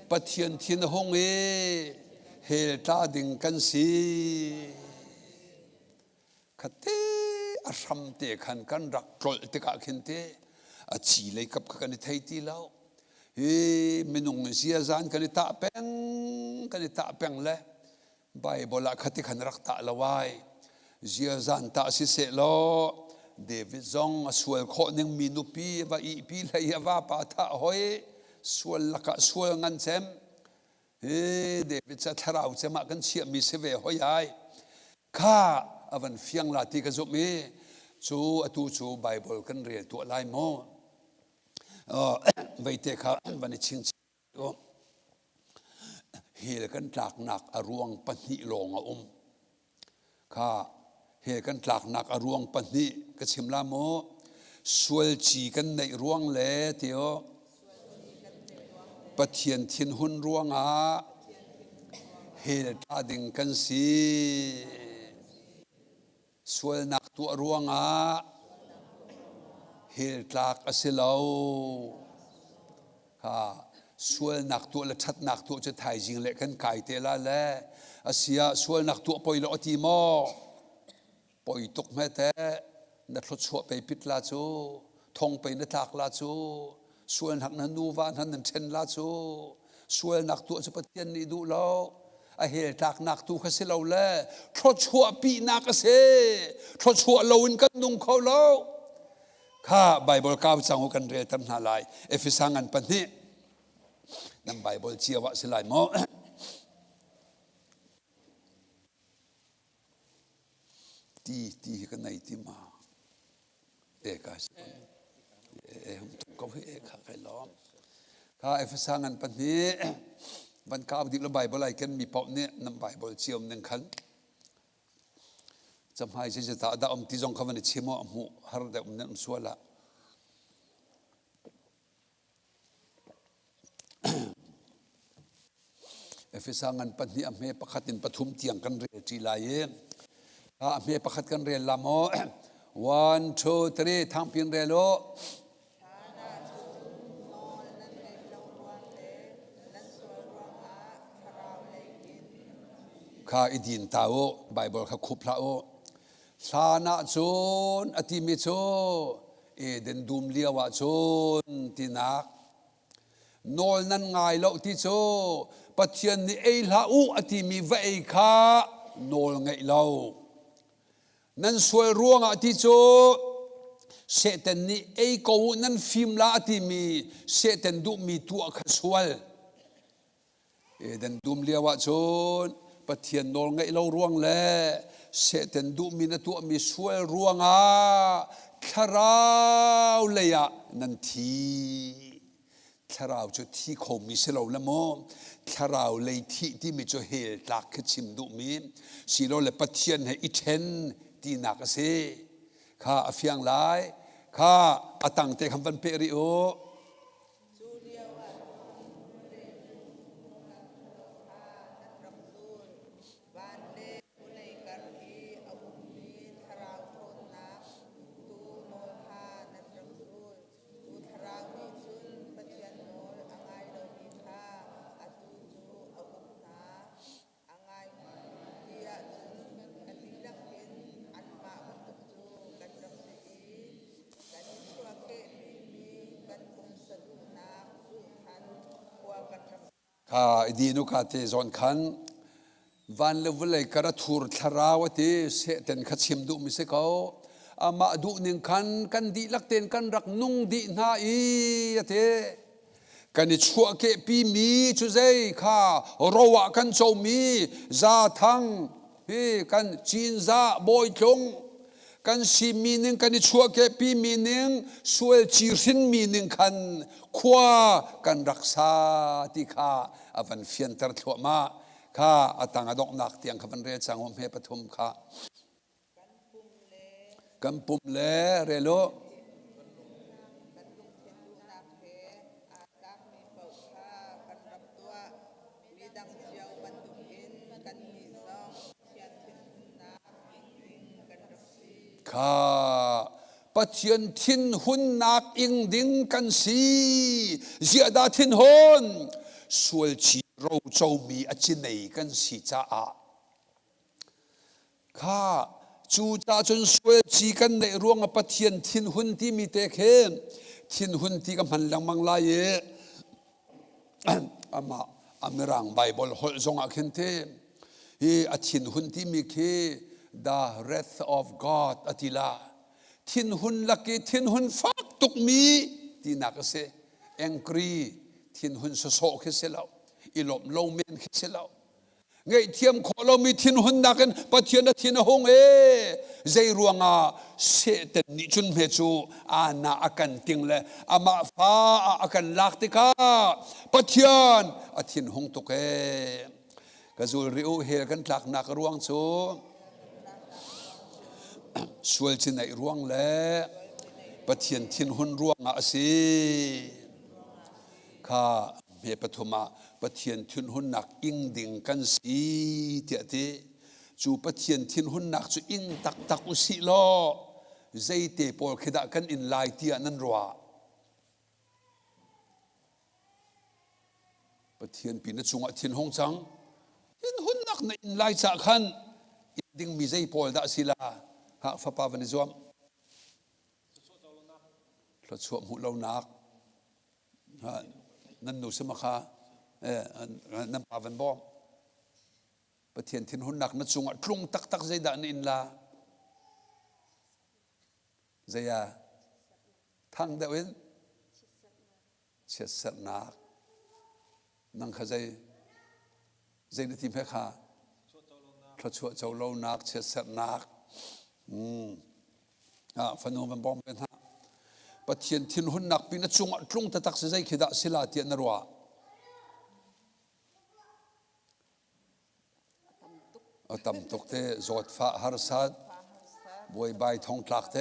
ปัทยันทินหงเฮลตาดิ่งกันสีคเตอารมเตขันกันรักโกรธเตกะขินเตอาชีเลยกับกันไทยที่แล้วมินุงเสียจานกันตาเป็งเลยใบบลาขัดขันรักตาละวายเสียจานตาสิเสลเดวิดซองสวลโคนึงมินุปีว่าอีปีเลยว่าปาตาหอยสวลละกะสวลงันเซมเดวิดจะทราวจะมากันเชียมีเสวหอยายข้าอวันเฟียงลาติกจุมีจูอตูจูไบเบิลกันเรียนตัวลายโมไปเตะข้าวันนี้ชิงเฮลกันตากหนักอรวงปนิลงข้าเฮลกันตากหนักอรวงปนิกชิมลาโมสวลจีกันในรวงเล่เตียวปะเทียนทินหุนรวงเฮลตาดิ่งกันสีสวลนักตัวรวงเฮลตักอสิลาวค่ะสวลนักตัวละชัดนักตัวจะถ่ายจริงเละกันไก่เตล่าเละอาเซียสวลนักตัวปล่อยละอติมอปล่อยตกแม่แต่นัดรถชัวไปปิดลาจูทงไปนัดทักลาจูสวลนักนั้นนูวานนั้นเชนลาจูสวลนักตัวจะปฏิญาณดูแล้วเฮลตักนักตัวเขาเสียเราแล้วทศชัวปีนักเสียทศชัวเราอินกันนุ่งเขาแล้วข้าไบเบิลก้าวจังหูกันเรียนตั้งนาลายเอฟิสังันปันนี้นั่งไบเบิลเชียวว่าสิลายโมตีกันในที่มาเอกาส ก็ให้ข้าใครล้อมข้าไอ้ภาษางันปัจนี้วันก้าวดิลใบบอะไรกันมีปอบเนี่ยนำใบบอลเชียวหนึ่งขันจำให้จะตาดาวที่จงคำวันเชี่ยมอมูฮาร์ดเนี่ยมันสวละไอ้ภาษางันปัจนี้อเมปะขัดอินปฐุมเตียงกันเรียจีลายอเมปะขัดกันเรียลาม one two three ทางพินเรโลข้าอิดินตาโอไบเบิลข้าคุปลาโอสานาจูนอติมิโชเอเดนดุมเลียวจูนตินักนอลนั้นไงโลติโชปัจจัยนี้เอลาอูอติมีเวข้านอลไงเล่านั้นสวยร่วงอติโชเสตันนี้เอโกนั้นฟิมลาอติมีเสตันดุมีตัวขสวลเอเดนดุมเลียวจูนปะเทียนนอลไงเราร่วงแลเสตันดูมีนตัวมีสวยร่วงทาราวเลยนันทีทาราวจุดที่เขามีเสลาละโมทาราวเลยที่มีจุดเหตุหลักขึ้นชิมดูมีสิโลเลยปะเทียนให้อิเทนที่นักเสข้าอฟยังไลข้าอตังเตคำวันเปริโอข้าดีนุข้าเตจอนขันวันเลวเลยกระทูร์ทาราวตีเสตันขัดชิมดูมิเสเขาอามาดูหนึ่งขันกันดีลักเตนกันรักนุ่งดีนาอีเตกันชัวเกปีมีชุเซข้ารวะกันโจมีซาทังกันจีนซาบอยจงกันสีมีหนึ่งกันชัวเกปีมีหนึ่งสวยจีรินมีหนึ่งขันขวากันรักษาที่ข้าอวันเฟียนตรทั่วมาข้าอตังอดอกนักเตียงขบันเรียจังหวมเฮปฐุมข้ากันปุ่มเล่เรโลข้าปะเทียนทินหุ่นนักอิงดิ่งกันสีเสียดาทินหนสวยจีเราเจ้ามีอจินเนกันสีจ้าข้าจูจ้าจนสวยจีกันในร่วงปะเทียนทินหุ่นที่มีเตเคนทินหุ่นที่กำมันลังมังลายอามาอเมรังไบเบิลฮอลจงอาเคนเทอทินหุ่นที่มีเค the wrath of God อติลาทินหุ่นลักกี้ทินหุ่นฟักตุกมีที่นักเสแองกรีทินหุ่นโซโซเคเสลาอิลบโลเมนเคเสลาไงเทียมขอเรามีทินหุ่นนักกันปะเทียนทินหงใจรวงเสตนิจุนเมจูอาณาอากันติงเลยอามาฟ้าอากันลักติกาปะเทียนอทินหงตุกกระจุลริโอเฮกันหลักนักรวงจูสวยที่ไหนร่วงแล้วปะเทียนทินหุ่นร่วงสิข้าเมียปฐมาปะเทียนทินหุ่นหนักอิงดิ่งกันสีเตี้ยที่จูปะเทียนทินหุ่นหนักจูอิงตักตักอุสิโลใจเตปอลขดากันอินไลเตียนันรัวปะเทียนปีนจุงทินหงจังทินหุ่นหนักในอินไลจากขันอินดิ่งมีใจปอลดาสิลาหากฟ้าป่าวันนี้จวมเราชวมหูเราหนักนั่นหนูสมคานั่นป่าวันบ้องประเทียนทินหุ่นหนักนั่นจุงกลุ่งตักตักใจด่านอินลาใจทั้งเดวินเช็ดสันนักนั่งข้าใจในทีมเพคาเราชวเจ้าเราหนักเช็ดสันนักฟันโนมันบอมเป็นฮะป ปะเทียนทินหุ่นหนักปีนจุงจุงตะตักเสยขิดะศิลาเตียนนรัวตำตุกเตจอดฟ้าฮาร์ซัดบวยใบทองตลักเต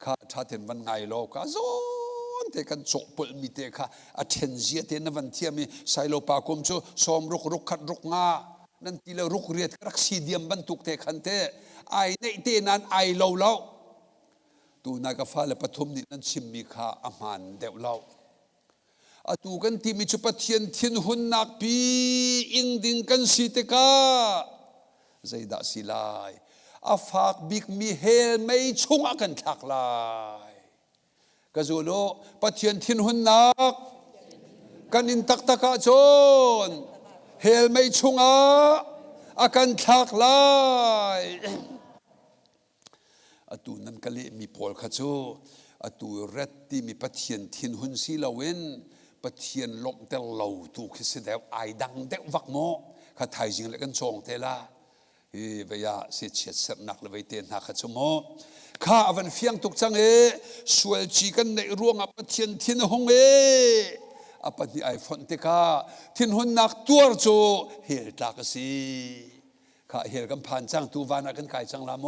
ข้าชาติวันไงโลกาโซนเตกันโจปลมีเตข้าอเทนเซียเตนวันเทียมีไซโลปากุมจูสอมรุกขัดรุกงานั่นทีละรุกเรียดรักสีเดียมบรรทุกเตคันเตไอในเตนั้นไอโลเล่าตูนากาฟ้าและปฐมนี่นั้นชิมมีข้าอามันเดวเล่าตูกันที่มีจุปเทียนทินหุ่นนักปีอิงดิงกันสีเตกาใจดัสิลายอาฟากบิกมีเฮลไม่ชุ่งกันทักลายกะจูโลปะเทียนทินหุ่นนักกันอินตักตะกะจนเฮลไม่ชุ่งอากันทักลายตูนั้นก็เลยมีพอลขจูตูเรตที่มีปะเทียนทินหุ่นสีลาเวนปะเทียนลมเตลเหลาตูคิดเดวไอดังเดววักโมข้าไทยจริงเลยกันชงเทล่าเวียเสียเฉียดเสนักเลยเตียนหักขจโมข้าวันเฟียงตุกจังสวยจีกันในร่วงปะเทียนทินหงปะที่ไอฟอนติกาทินหุ่นนักตัวจูเฮลตากสีข้าเฮลกันผ่านจังตูวานักันไก่จังละโม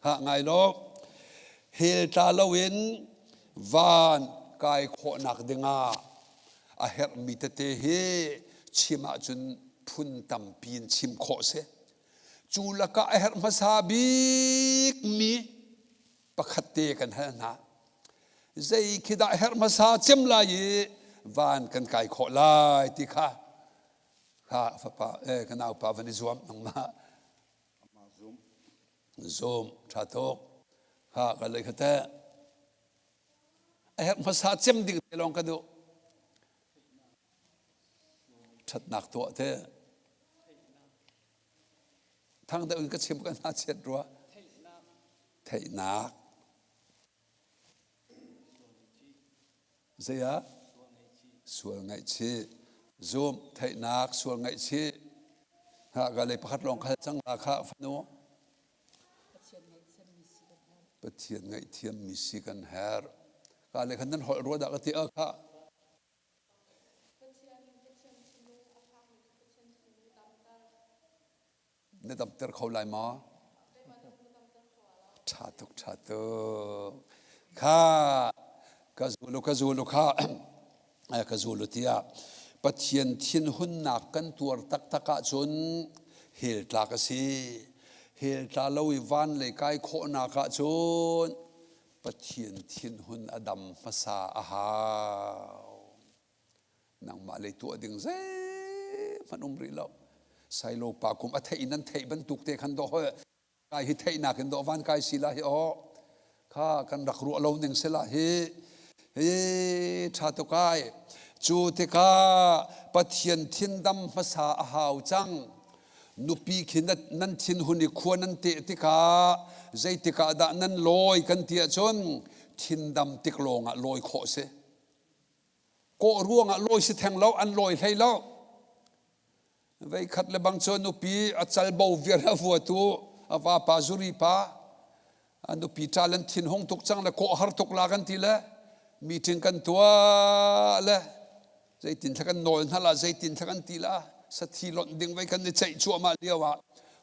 ข้าไงลบเฮลตาลาวินวานกายโคนักดึงอาเฮรมิตเตเฮชิมาจุนพุนตัมปีนชิมโคเซจูลกะอาเฮรมาซาบิกมีปะขัดเตกันฮะนะใจคิดอาเฮรมาซาเจมลายวานกันกายโคลายที่ข้าฟ้าป่ากันเอาป่าวันนี้zoomนังมาzoomชาโตข้าก็เลยขัดเตอาเฮรมาซาเจมดิ่งลองกันดูชัดหนักตัวเธอทั้งแต่อื่นก็ชิมกันน่าเช็ดรัวเทนักเสียส่วนไงชีซูมเทนักส่วนไงชีหากอะไรพัดลองขัดจังราคาฟนูปะเทียนไงเทียมมิสิกันแฮร์ก็อะไรขันนั้นหอยรัวดักที่ค่ะในดำเตอร์เขาไล่มาชาตุกข้ากะจูลุข้ากะจูลุที่ปะเทียนทินหุ่นนักกันตัวตักจนเฮลตากสีเฮลตาลวิวันเลยกายโคนักจนปะเทียนทินหุ่นอดัมมาซาอาหานางมาเลยตัวดึงเซ่มันริแล้วไซโลปากุมอัฐอินันเทบันตุกเตขันโดเฮกายฮิเทนักขันโดวันกายศิลาฮิโอข้ากันรักรัวเราหนึ่งเสละเฮชาตุกายจูติกาปะเทียนทินดำภาษาอาหาวจังนุปีขินนันทินหุนิควนันเตติกาใจติกาดานันลอยกันเตียจนทินดำติกลงลอยโคเสโกร่วงลอยสิแทงเราอันลอยให้เราไว้ขัดle bang chon nupi achal bo viera vuatu awa pa zuri pa nupi talan thin hong tuk chang la ko har tuk la kan ti la meeting kan tua la zaitin thakan nol hala zaitin thakan ti la sa thi lon ding vai kan ni chai chu ma liawa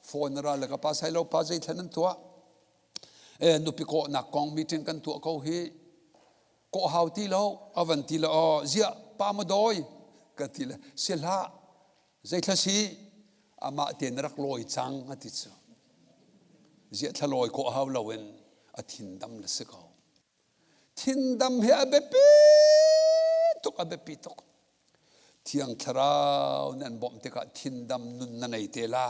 phone ra la ka pa sai lo pa zai thanan tua nupi ko na kong meeting kan tua ko hi ko hau ti lo avan ti la o zia pa ma doi ka ti la silaใจทศีอามาเตียนรักลอยจังอาทิตย์เสียทลอยก็เอาเราเองอาทินดำละสิเขาทินดำเฮียเบปีตุกเบปีตุกเที่ยงทราวนั่นบ่มเตกะทินดำนุนนันไอเตล่า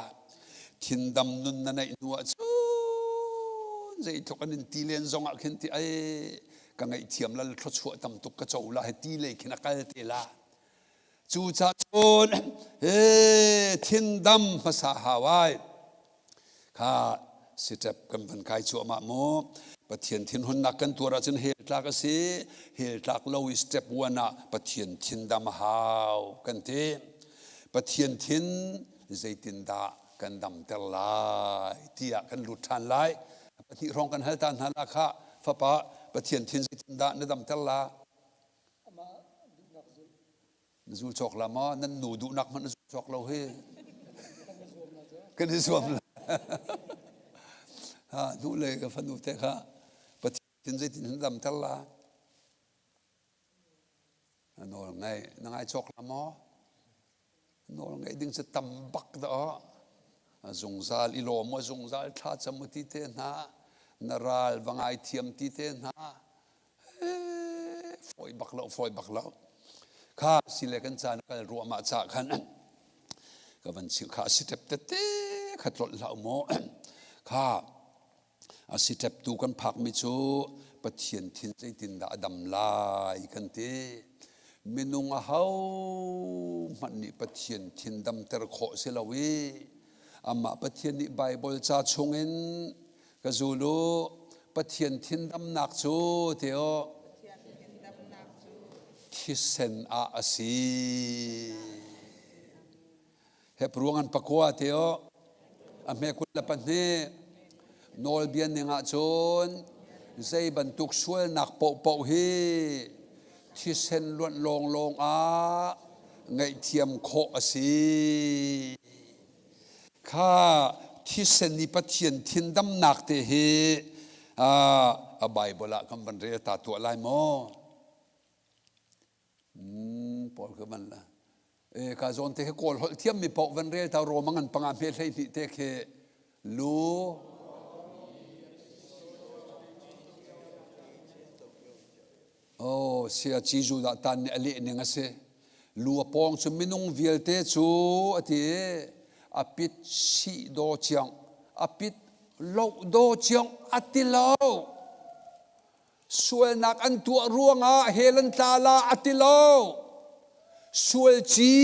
ทินดำนุนนันไอนัวจูใจตุกอันตีเลนซงอ่ะขึ้นที่ไอ้กังไอเทียมละทศวดำตุกกระโจละให้ตีเลยขึ้นนักเตล่าจูจ่าชนทินดำภาษาฮาวายข้าสิจับกันพันกายชัวมาโมปะเทียนทินหุ่นนักกันตัวเราจนเฮลตากสีเฮลตากเราอิสเต็ปวันน่ะปะเทียนทินดำฮาวกันเตปะเทียนทินใจตินดากันดำเตลายที่อยากกันหลุดทันไลปะที่ร้องกันให้ตานฮัลละข้า ฟ้าป้าปะเทียนทินสินดาในดำเตลลาจูชกละมอนั่นหนูดูนักมันจูชกเราเฮ้กันที่สวมละฮะดูเลยกับฟันดูเตะค่ะปะเทียนสินดำเตลลานอนไงนางไอชกละมอนอนไงดึงจะตำบักดอจงซาลอิโลมจงซาลท่าจมุติเตนะนาราลวังไอเทียมติเตนะฟอยบักแล้วข้าสิเลกันจานกันรัวมาจากขันก็วันสิข้าสิเทปเตขัดรถเหล่าโมข้าสิเทปตูกันพักมิจูปะเทียนทินใจตินดาดำลายกันเตเมนุงเฮามันนี่ปะเทียนทินดำเตอร์โคเซลวีอามาปะเทียนนี่ไบเบิลจ่าชงเงินกะจูลูปะเทียนทินดำนักจูเทียวทิเซนอาซีเฮปรวงันปะกัวเทียวอเมกุลละปันเนนอลเบียนเนงะจนใจบรรทุกช่วยนักเป่าเฮที่เส้นล้วนลงไงเทียมโคอสีข้าที่เส้นนิปเทียนทินดำหนักเตเฮใบบละคำบรรเรตาตัวลายโมปอลคือมันละกาจนเตะโกลเทียมมีปอกบรรเรตาโรมังกันปังอาเพลให้เตะเคลูโอ้เสียจีจูดาตันเนี่ยเละเนี่ยงเสลัวปองจุมินุงวิลเตจูอธิอปิดสีโดเจียงอปิดโลโดเจียงอติโลส่วนนักอันตัวร่วงเฮลันตาลาอติโลส่วนจี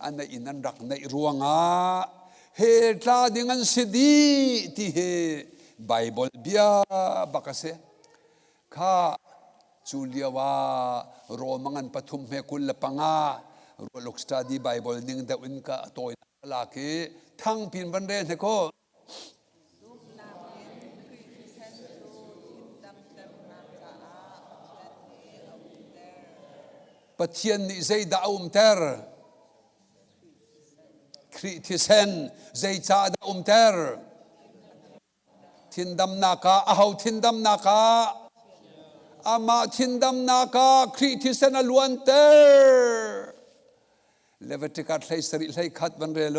อันในอินันรักในร่วงเฮตาดิงันสิดีที่เฮไบเบิลเบียบักเสข้าจูเลียว่าโรมังอันปฐุมเมกุลละปังรัวลูกสตาดีไบเบิลนิ่งเดวินกะตัวนักลากีทั้งพินวันเรนเฮโคปะเทียนนิใจดาวเตอร์คริติเซนใจจ่าดาวเตอร์ทินดำนาคาอาหูทินดำนาคาอามาทินดำนาคาคริติเซนอลวนเตอร์เลเวติกัดไลสริไลขัดบันเรโล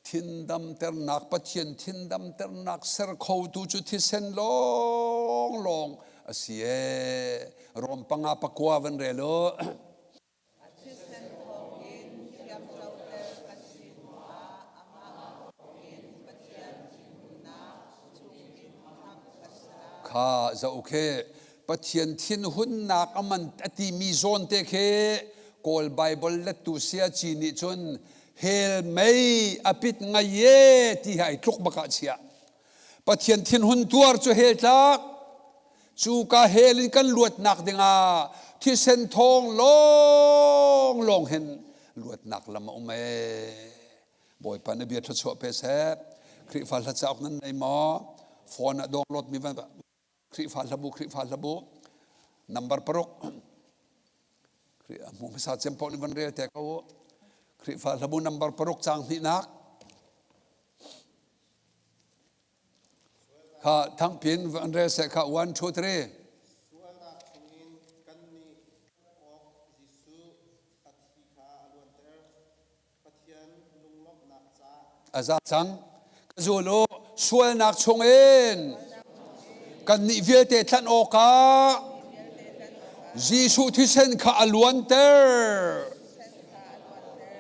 ทินดำเตอร์นักปะเทียนทินดำเตอร์นักเซอร์โคตูจุทิเซนลงเสียรวมปังอาปะกัวบันเรโลข้าจะโอเคปะเทียนทินหุ่นนักมันตีมีโซนเตเคกอลไบเบิลเลตุเสียจีนิจนเฮลไม่อภิตไงเยที่ให้ทุกบักเชียปะเทียนทินหุ่นตัวจูเฮลทักจูกาเฮลินกันลวดหนักดิงาที่เส้นทองลงเห็นลวดหนักละมาเมบ่อยปันเบียทศเปเซคริฟัลละจากนั้นในหมอฟอนดองรถมีวันคริฟัลละบุนัมเบอร์ปรกคริมุมศาสตร์เซมปอนิวันเรียแต่เขาคริฟัลละบุนัมเบอร์ปรกจางที่นักข้าทั้งพินวันเรียเสข้าวันชูทรีอาจารย์สังกจูโลช่วยนักชงเองกันนิเวศทันโอกาจีสุที่เส้นข้าล้วนเตอร์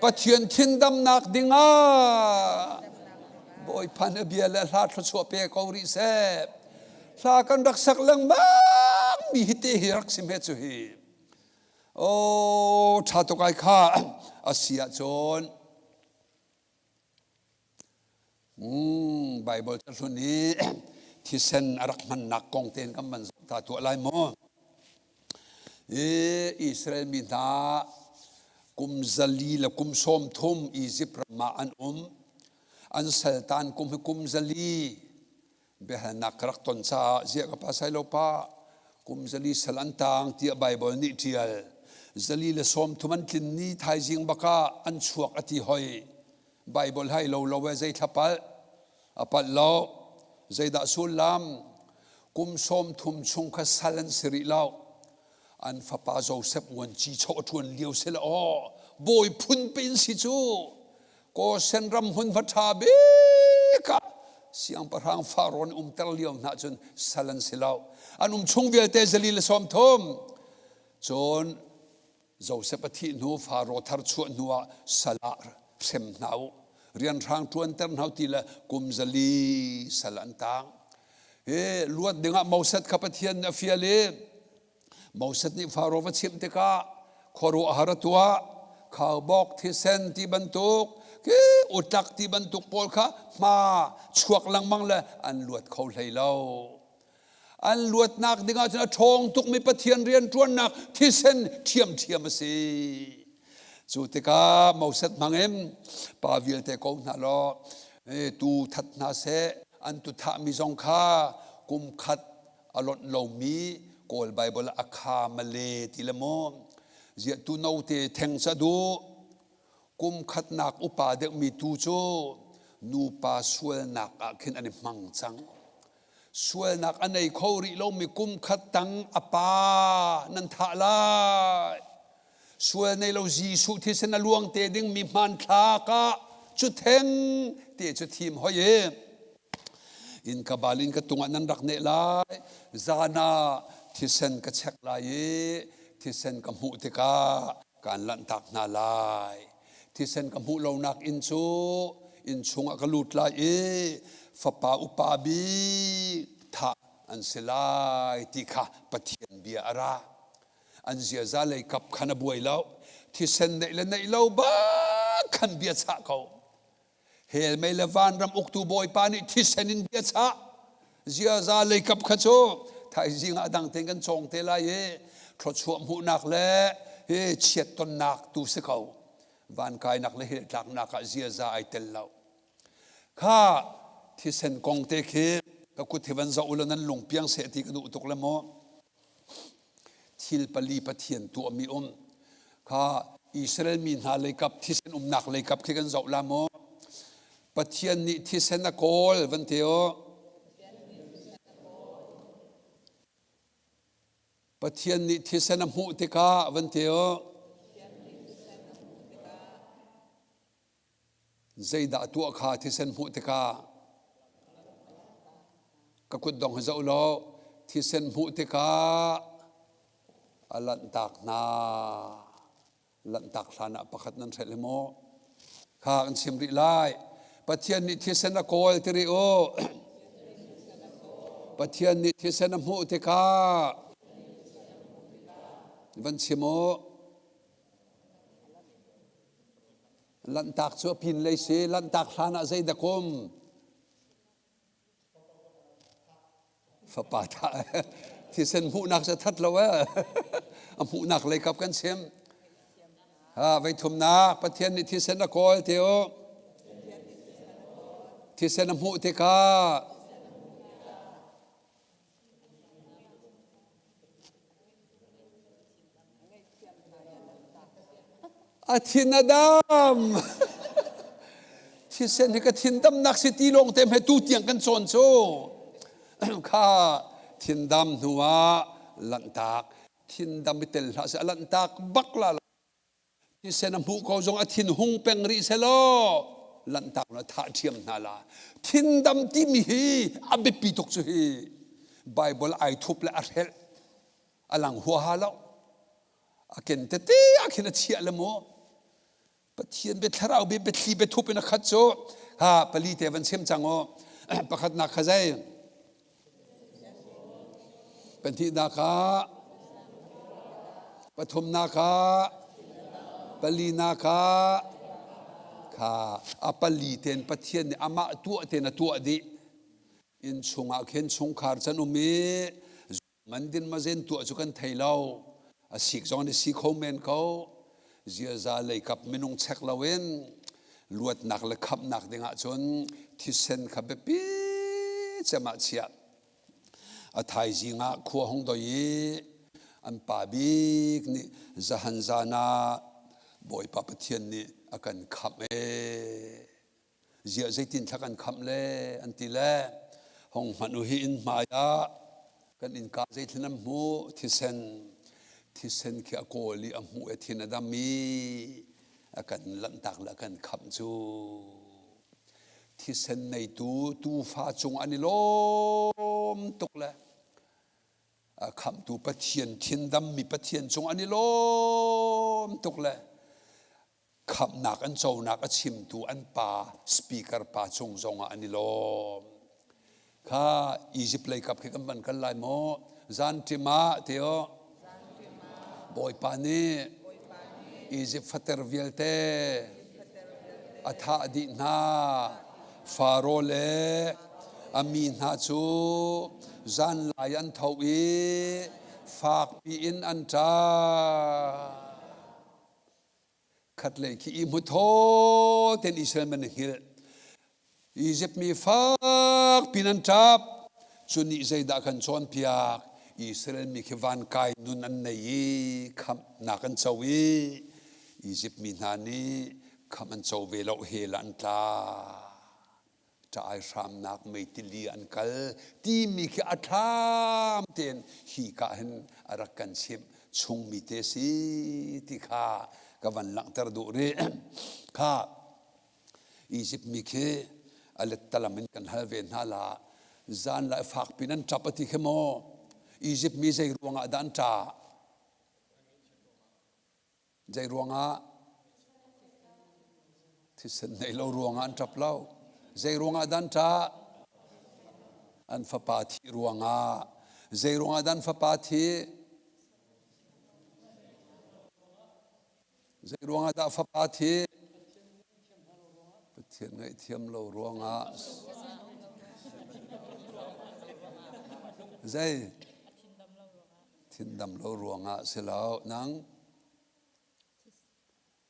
ปะเทียนทินดำนักดิงาบ่อยพันเบียและลาดทศวเปกอริเซลากันรักสักลังบ้างมีหิตฮิรักสิเมจุฮีโอ้ชาตุกายข้าอาเซียจนไบเบิลจะสุนีที่เซนรักมันนักกองเตนกับมันตาตัวลายโม อิสราเอลมีนากุมซาลีและกุมสมทุมอียิปต์มาอันสัลตานกุมซาลีเบหนักรักตนซาเสียกับภาษาโลปากุมซาลีสลันตางที่ไบเบิลนิเทียลซาลีและสมทุมันกินนี้ไทยจิงบักาอันชวกอธิหอยไบเบิลให้เราเวใจทับปัลอปัลเราใจดาสุลลามกุมสมทุมชงคสัลันสิริเราอันฟ้าป่าโจเซฟวันจีโชทวนเลียวเสลอบอยพุนเป็นสิจูก็เซนรำหุนพัทาเบกะเสียงประหางฟาโรนเตลเลียวน่าจนสัลันสิลาวอันชงเวลเตซลีลสอมทมจนโจเซฟที่นูฟาโรทาร์ชวนนัวสลาร์เซมนาวเรียนทางทวนเตอร์นาวทีละกุมซาลีสลันตังลวดดึงอ่ะมอสัตขับเทียนอฟิอาเลมอสัตนี่ฟาโรวัชิมเตกะขอรู้อาหารตัวข่าวบอกที่เซนที่บรรทุกอุตักที่บรรทุกปอลค่ะมาชวกลังมังเลยอันลวดเขาเลยเล่าอันลวดนักดึงอาจจะทองทุกมีปะเทียนเรียนทวนนักที่เซนเทียมสิสุดที่กามอสัตมังเอ็มปาวิลเตกองนาลอตูทัดนาเซอันตุทามิจงคากุมขัดอรรถเหล่ามีโกลไบเบิลอาคามาเลติละโมเจตุนเอาเตเทงสะดูกุมขัดนักอุปาเดกมีตูโจนูปาสวลนักอาคินอันนี้มังจังสวลนักอันไหนเขาริโลมีกุมขัดตังอปานันทาลายสวลในเราจีสุที่เสนลวงเตดิงมีมันทากะจุดเทงเตจุดทีมหอยอินกบาลินกตุงนันรักเนลายจานาที่เซนกเช็คลายที่เซนกมุติกาการลันตักนาลายที่เซนกมุเรานักอินชูงกลุดลายฟปาอุปาบีทาอันเสลายติคาปะเทียนเบียราอันเสียซาเลยกับขนบวยแล้วที่เซนในและในเราบ้าขันเบียชะเขาเฮลไม่ละวานรำอุกตูบอยปานิที่เซนินเบียชะเสียซาเลยกับขโจถ้าจริงอ่ะดังเต็งกันจงเตลายทรชวมหูนักและเฉียดต้นนักตูสเขาวันกายนักและเหตุหลักนักเสียซาไอเตลเราข้าที่เซนกงเตเคก็กุฏิวันจะอุลนันหลงเพียงเสติกระดูตุกละโมทิลปลีปะเทียนตัวมีข้าอิสราเอลมีนาเลยกับที่เซนนักเลยกับที่กันจะอุลโมปะเทียนนี่ที่เซนนักโกลวันเทียวปะเทียนนี่ที่เซนมุติกาวันเทียวใจด่าตัวข้าที่เซนมุติกาก็คุดดองให้เจ้าโลที่เซนมุติกาอลันตักนาลันตักลานะประคัดนั้นเสร็จแล้วโมข้าอันสิมริไลปะเทียนนี่ที่เซนโกลติริโอปะเทียนนี่ที่เซนมุติกาวันชิโมลันตักชัวพินเลยสิลันตักลานะใจดะกุมฝาปาตาที่เส้นผู้นักจะทัดเราว่าผู้นักเลยกับกันเสียมไว้ทุมนักประเทศนี้ที่เส้นนักโกลเทียวที่เส้นน้ำหูเทกาอาทินดามที่เส้นนี้ก็ทินดำนักสิตีลงเต็มให้ตู้เตียงกันโซนโซข้าทินดำหัวลันตากทินดำมิเตลหาเสลันตากบักลาที่เส้นน้ำหูเขาจงอาทินหงเป็งริเซโลลันตากนะท่าเทียมนาลาทินดำที่มีอับเบปีตกสุฮีไบเบิลไอทุบและอัลเฮลอลังหัวฮาลอาเกนเตเตอาเกนเชียละโมปะเทียนเบทราเบทลีเบทุบเป็นขัดโซปลีเทวันเชื่อมจังโอประคัดนักขจายเป็นที่นาคาปฐมนาคาปลีนาคาข้าอปลีเทนปะเทียนอามาตัวเทนตัวดีอินชงอาเข็นชงขาร์จันอุเมมันดินมาเซนตัวจุกันไทยเรา สิกจงนี่สิกเขาเมนเขาเจียซาเลยกับมินุงเช็คลาเวนลวดหนักเลยขับหนักดิ่งจนที่เซนขับปีจะมาเชียไทยจิงะขัวหงโดยอันป่าบิกนี่จะหันจานาบ่อยปะปะเทียนนี่อากันขับเจียใจตินทักกันขับเลยอันที่แลหงมันอุหินมายากันอินกาใจทินน้ำมูที่เซนเขียโกลีอัมหูเอทินดามีอากันลันตักและกันขับจูที่เซนในตูฟ้าจงอันนี้ลมตกเลยคำตูปะเทียนทินดำมีปะเทียนจงอันนี้ลมตกเลยคำหนักอันโจหนักอันชิมตูอันป่าสปีกเกอร์ป่าจงอันนี้ลมข้าอียิปต์เลยกับที่กำบันกันลายโมจันทิมาเทียวบอยปานีอียิปต์ฟัตเตอร์วิลเตอัฐาดินาฟาโรเลอามีนาจูจันลายันทวีฝากปีอินอันจาขัดเลยขี้มุทโธเทนอิสราเอลมันหิลอียิปต์มีฝากปีนันจับจุนิใจดักันชนพิยากอิสราเอลมีขี้วันกายนุนันในคำนักันเจวีอียิปต์มีนานีคำอันเจวีเราเฮลันตาจะไอรามนักไม่ติลีอันกัลที่มีขี้อัฐามเต็นฮีกะเห็นอารักกันชิมชงมีเตสีที่ข้ากวันหลังตรดูเรข้าอียิปต์มีขี้อัลตลามินกันฮัลเวนฮาลาจานละฝากปีนั้นจับปฏิขโมอียิปต์มีใจรวงอาดันจ่าใจรวงอาที่เสนในเรารวงอันจับเล่าใจรวงอาดันจ่าอันฟปาทีรวงอาใจรวงอาดันฟปาทีใจรวงอาดันฟปาทีเทียนไงเทียมเรารวงอาใจทินดำเรารวงอาเสลาวนัง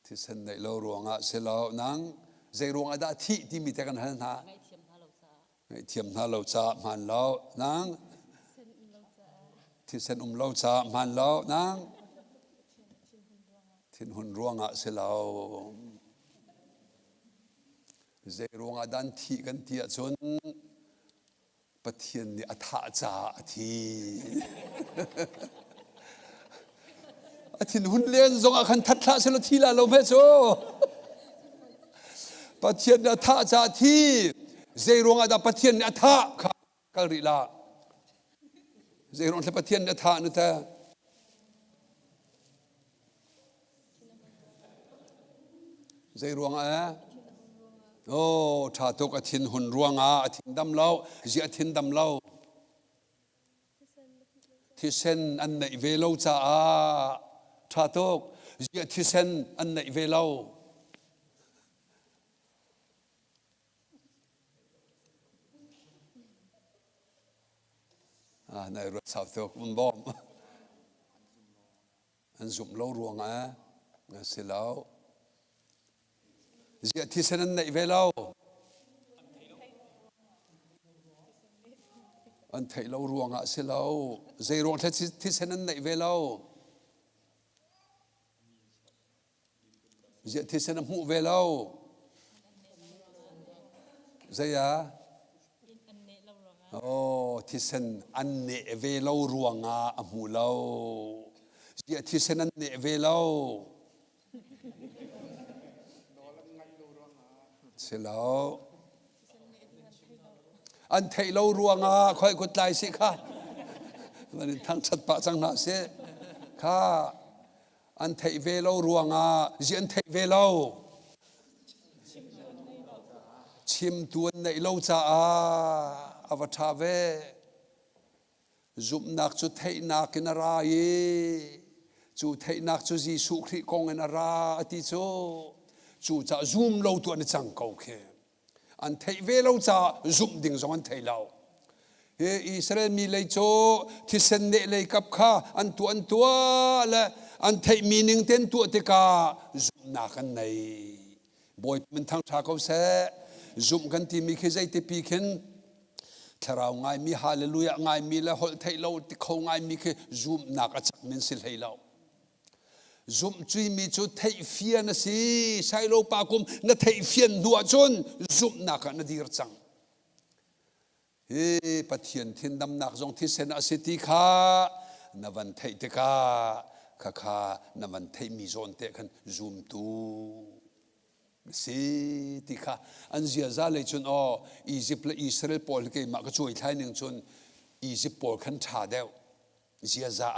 ที่เส้นในเรารวงอาเสลาวนังใจรวงอาดาที่มีแต่กันหันหาไงเทียมท่าเราจะมันเรานังที่เส้นเราจะมันเรานังทินหุ่นรวงอาเสลาวใจรวงอาดันที่กันเตียจนปะเทียนนี่อัฐาจ่าทีอาทินหุ่นเลี้ยงทรงอาคันทัดทะเสลทีละเราเพโซปะเทียนอัฐาจ่าทีเจรวงอาดาปะเทียนอัฐากัลริลาเจรวงปะเทียนอัฐานุตาเจรวงโอ้ชาตุกอธินหุ่นรวงอาอธินดำเล่าจีอธินดำเล่าที่เส้นอันในเวลาจ้าชาตุกจีที่เส้นอันในเวลาในรถสาวตุกมันบอกอันสุ่มเล่ารวงอาเสร็จแล้วจีที่เส้นอันในเวลาอันไทยเรารวงอ่ะเสลาใจรวงที่เส้นอันในเวลาจีที่เส้นหูเวลาใจอ่ะโอ้ที่เส้นอันในเวลารวงอ่ะหูเราจีที่เส้นอันในเวลาเสร็จแล้วอันไทยเรารวงอ่ะคอยกดไลค์สิค่ะมันทั้งชัดปะจังนะเสียค่ะอันไทยเวลารวงอ่ะจีอันไทยเวลาชิมตัวในเราจะอวตารเวจุบนักจุดไทยนักกินอะไรจุดไทยนักจุดจีสุขริกงกินอะไรอติโจจู่จะซูมเราตัวนี้จังเขาแค่อันไทยเวลาจะซูมดิ่งสองอันไทยเรา อิสราเอลมีเลยโจที่เสนเนเลยกับข้าอันตัวและอันไทยมีหนึ่งเต้นตัวติกาจุ่มหนักกันในบอยมันทั้งชาเขาเสจุ่มกันที่มีขี้ใจที่ปีขึ้นถ้าเราไงมีฮาเลลูยาไงมีละหดไทยเราที่เขาไงมีขี้จุ่มหนักจักมินสิให้เราจุ่มจุยมีจุดไทยเฟียนสิใช้โลปากุมนั่นไทยเฟียนหัวจนจุ่มหนักนั่นดีรจังปะเทียนทินดำหนักจงที่เซนอสิติข้านวันไทยเตกาข้านวันไทยมีจนเตกันจุ่มตูสิติข้าอันเสียซาเลยจนอียิปต์และอิสราเอลปอลเกยมาก็ช่วยไทยหนึ่งจนอียิปต์ปอลขันชาเดียวเสียซา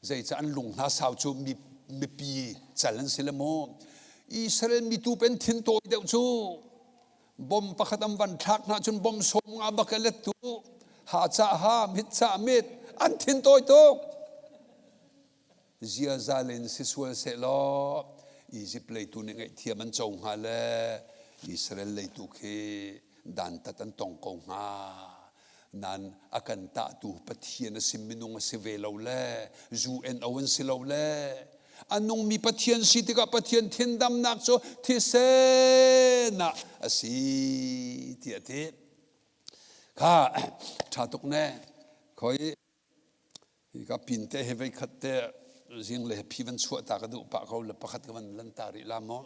ใจจะอันลุงนาสาวจูมีปีจัลลันสิลโมอิสราเอลมีตูเป็นทินโตเดียวจูบอมประคตวันทักนะจนบอมสมอาบักเล็ตูหาจ่าหามิดจ่ามิดอันทินโตโตเสียซาเลนสิสวลเซลอียิปต์เลยตูนึงไอเทียมันจงหาเลอิสราเอลเลยตูเคดันตันตงกงหานั้นอาการตาตูปะเทียนสิมินุงสิเวลาเลจูเอ็นเอาวันสิลาเลอันนงมีปะเทียนสิติกาปะเทียนทินดำนักโซที่เซนะสิที่อาทิตย์ข้าชาตุกเน่คอยกับปินเตเฮวิขัดเตจิงเลยพิวันชัวตากระดูปะเขาเลยประคัดกันลันตาริลามอ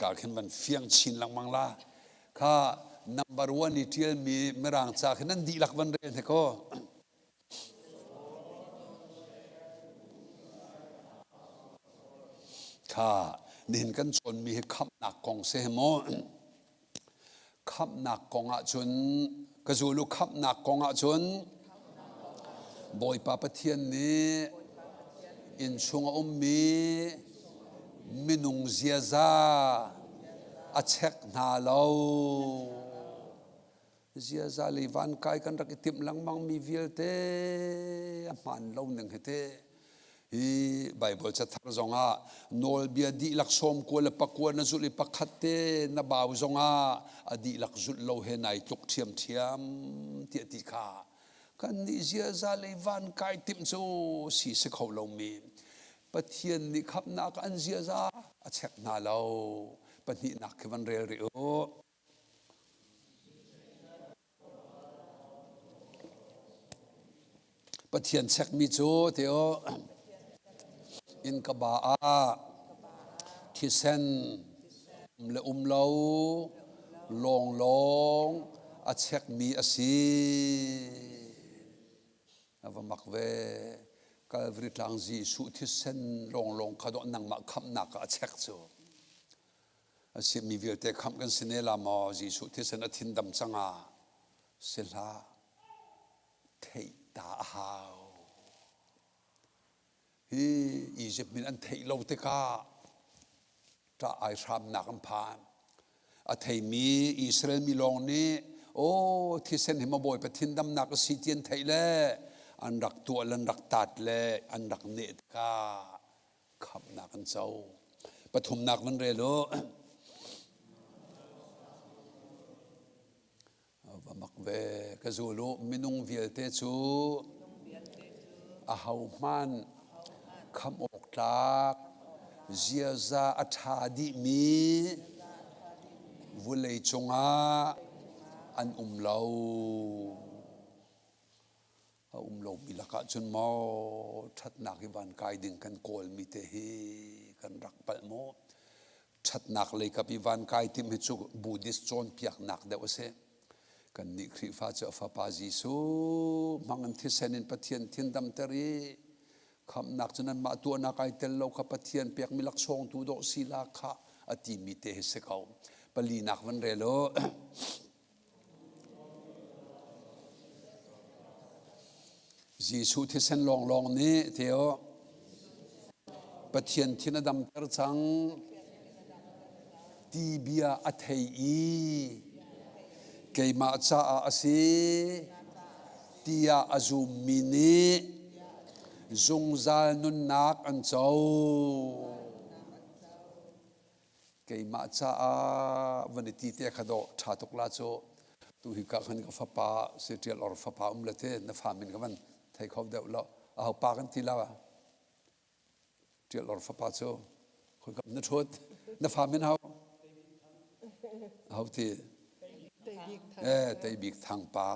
กาขึ้นมันเฟียงชินลังมังลาข้านับวันนี้ที่มีเมื่อร่างจากนั้นดีหลักวันเรียนเถอะก็ข้าเดินกันจนมีขับหนักกองเสมอขับหนักกองอาจนกระจูลูกขับหนักกองอาจนบอยปาปเทียนนี้อินชงมีมินุงเซียซาอาเช็คนาโลเซียซาลีวันกายกันรักติมลังมังมีวิลเตมันเล่าหนึ่งเหตุฮีไบเบิลจะทักจงอาโนลเบียดีลักสมกวลปักวนจุลิปักขัดเตนบ่าวจงอาอดีลักจุลโลเฮนัยตุกเทียมเตียติกากันดิเซียซาลีวันกายติมโซสีสเขาลงมีปะเทียนนี่ขับนักอันเสียซาอาเช็คนาเราปะนี่นักวันเรียริโอปะเทียนเช็คมิโจเทียวอินกบาอาที่เซนเลเลาลงอาเช็คมีอาศีอาวมักเวกาลวริตลังจีสุที่เส้นลงขดนังมาคำนักอาเช็คโซอาศัยมีวิลเตคำกันสิเนลามอจีสุที่เส้นอธินดำจังอาเสลาเทตาฮาวฮีอียิปต์มีอันเทโลติกาจะไอรามนักอัมพานอาเทมีอิสราเอลมีลองนี้โอ้ที่เส้นหิมะบอยปะทินดำนักสิเตียนไทยเล่อันรักตัวอันรักตัดเล่อันรักเนตกาขับนักกันเจ้าปฐมนักมันเรโลว่ามักเวกจูโลมินุงเวียเตจูอาหาวมันคำอกจากเจียซาอัฐาดิมีวุเลจงอาอันเลาโลมีลักษณ์จนมอชัดนักวันกายดึงกันโกลมีเตหีกันรักปัลโมชัดนักเลยกับวันกายที่มิจุบูดิสจอนเปียกนักเดวเสกันนิคริฟ้าเจ้าฟ้าปาจิสูมังอันที่เซนินปะเทียนทินดำเตรีคำนักจนนั้นมาตัวนักไอเตลโลขับปะเทียนเปียกมีลักษณ์ตูโดศิลาคะอติมีเตหิเสเขาปลีนักวันเรโลจีสุที่เส้นลองนี้เที่ยวปะเทียนที่นดำเตอร์จังตีเบียอัฐยีเกยมาจ้าอาศีตียาอาจูมินีจงซาลนุนนักอันเจ้าเก cái mà cha vấn đề ti te khado tha tok la cho tu hi ka khan ka fa pa se tial or fa pa la te na fa min ka man thai khop deuh lo a pa kan ti la tial or fa pa cho khoi ka na thot na fa min hau ti tay big thang pa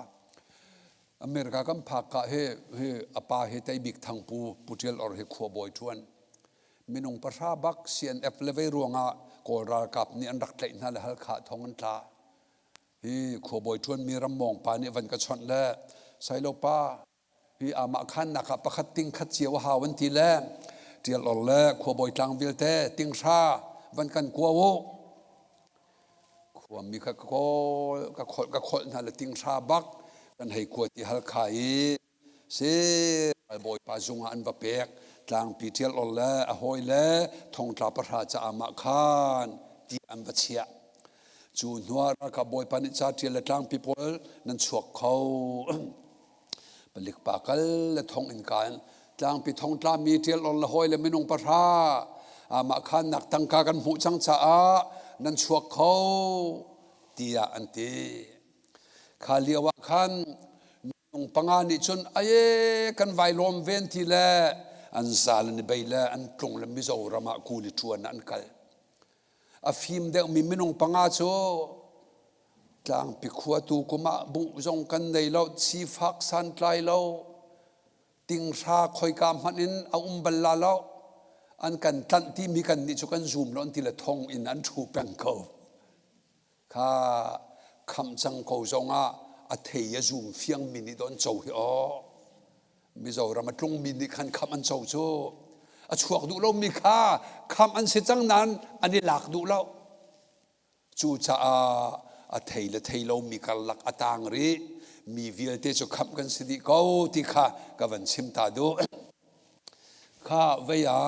America kam phak ka he apa he tay big thang pu tial or he kho boy thuan minung pasha bak sian ep leve ruanga kolra kap ni an rak tlai na la hal kha thong an tla hi kho boy thuan mi ram mong pa ni van ka chon le sai lo pa hi ama khan na ka pakhat ting khat chiaw hawan ti le tial ol le kho boy tlang bil te ting sha van kan kwa wo khwa mi ka khol na la ting sha bak kan hei kwa ti hal khai se boy pa zunga an va pek tlang pi tial ol le a hoi le thong tla pa ra cha ama khan ti an ba chia chu nuar ka boy pa ni cha tial le tlang people nan chuak khau balik pa kal le thong in kan tlang pi thong tla mi tial ol le hoi le minung pa ra ama khan nak tang ka kan mu chang cha a nan chuak khau tia an ti khaliawa khan nung pangani chun aye kan vai lom ven ti le an zal ni beila an tlung le mi zo rama kuli chuan an kal a phim de mi minung panga cho tlang pi khua tu kuma bu zong kan nei lo chi phak san tlai lo ting ra khoi kam hanin a bal la lo an kan tan ti mi kan ni chu kan zoom lo an ti le thong in an thu pang ko kha kham chang ko zonga a thei a zoom fiang mini don chau hi o mi zo ram tlung mi ni khan kham an chau chu a chuak du lo mi kha kham an se chang nan ani lak du lo chu cha a thei lo mi kal lak atang ri mi vil te chu kham kan sidi ko ti kha ka van sim ta du kha ve ya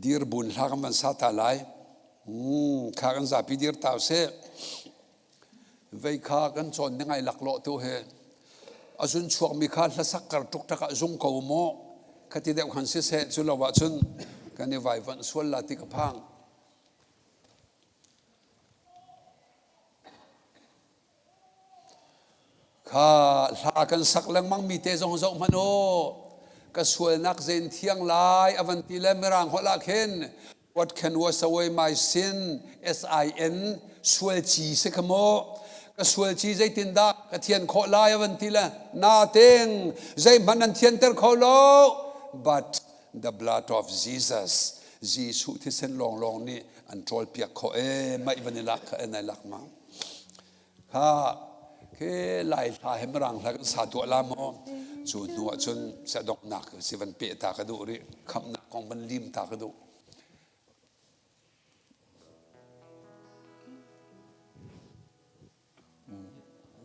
dir bun hlak man sa ta lai kha kan za pi dir taw se ve kha kan chon ni ngai lak lo tu he azun chuak mi kha la sak kar tuk taka zung ko mo khati deuh khan se se chu lo wa chun kan ni vai van sual la ti ka phang kha la kan sak lang mang mi te zong zong mano ka sual nak zen thiang lai avanti le merang hola khen what can wash away my sin sin sual chi se kamo ka sual chi zai tin da ka thian kho lai avanti la na teng zai manan thian ter kho lo but the blood of Jesus Jisu thi sen long long ni an trol piak kho mai vanila kha nai lak ma kha ke lai tha hem rang la sa tu la mo chu nu chun sa dok nak si van pe ta ka du ri kham na kong ban lim ta ka du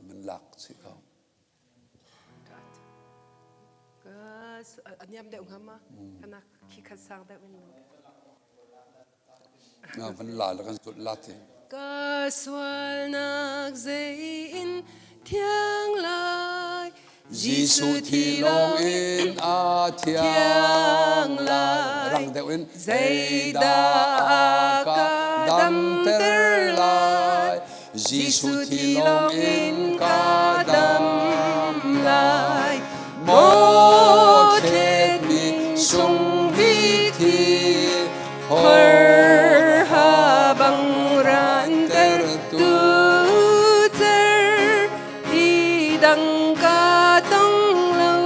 man lak si kaอันนี้เดี๋ยวงั้นมาขณะขี้ขัดสร้างได้ไม่รู้ van la la kan su la teก็สวรรค์ใจอินเทียงลาย Jisu thi long in a thiang lai rang deuh in Zaida ka dam ter lai Jisu thi long in ka dam lai mo khet mi sung vi thi Har ha bang ran ter tu ter di dang ka tong lâu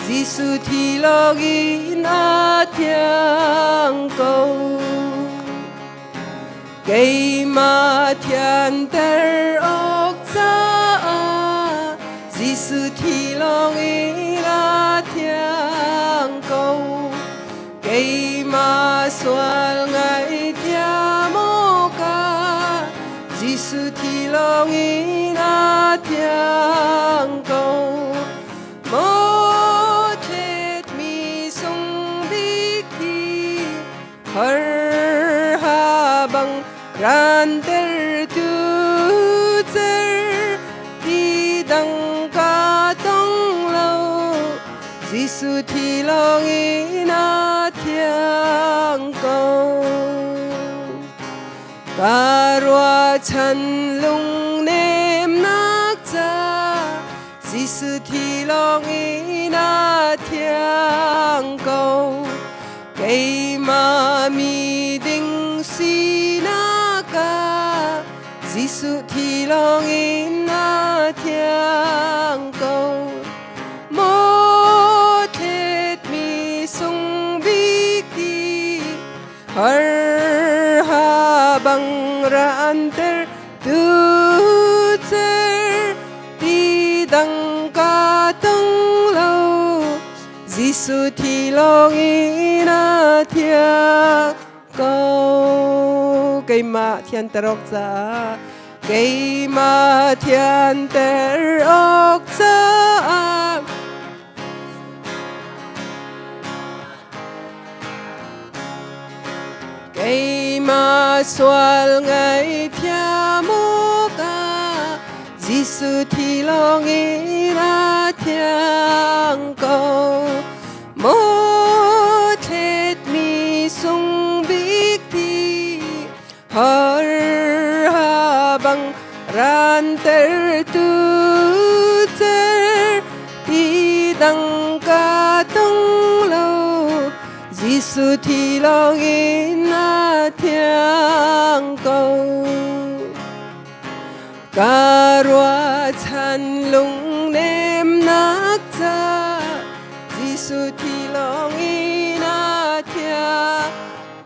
Giêsu thi lo in a thiang cầu cây ma thian ter ok cha Giêsu thi lo in a thiang cầu cây ma xoal ngày thia mô ca Giêsu thi lo in a thiang cầu mô chết mi sung bi khi har ha bang ran ter tu ter đi đăng ca tông lâu Giêsu thi lo in a thiang cầu Karwa chan lung nem nak cha di sư thi long ina thiang cầu cây ma mi đinh si na ca di sư thi long ina thiang cầu một hết mi sung bi ki har ha bang ran ter tu ter đi đăng ca tông lâu Giêsu thì long ina thiêng câu cây ma thiên ter ốc za cây ma thiên ter ốc za cây ma xoal ngày thia mô ca Giêsu thì long ina thiêng cầu một hết mi sung bích thi har ha bang ran ter tu ter đi đăng ca tông lâu Giêsu thì long ina thiêng cầu Karwa chan lung nem nak cha Giêsu thì long ina thiêng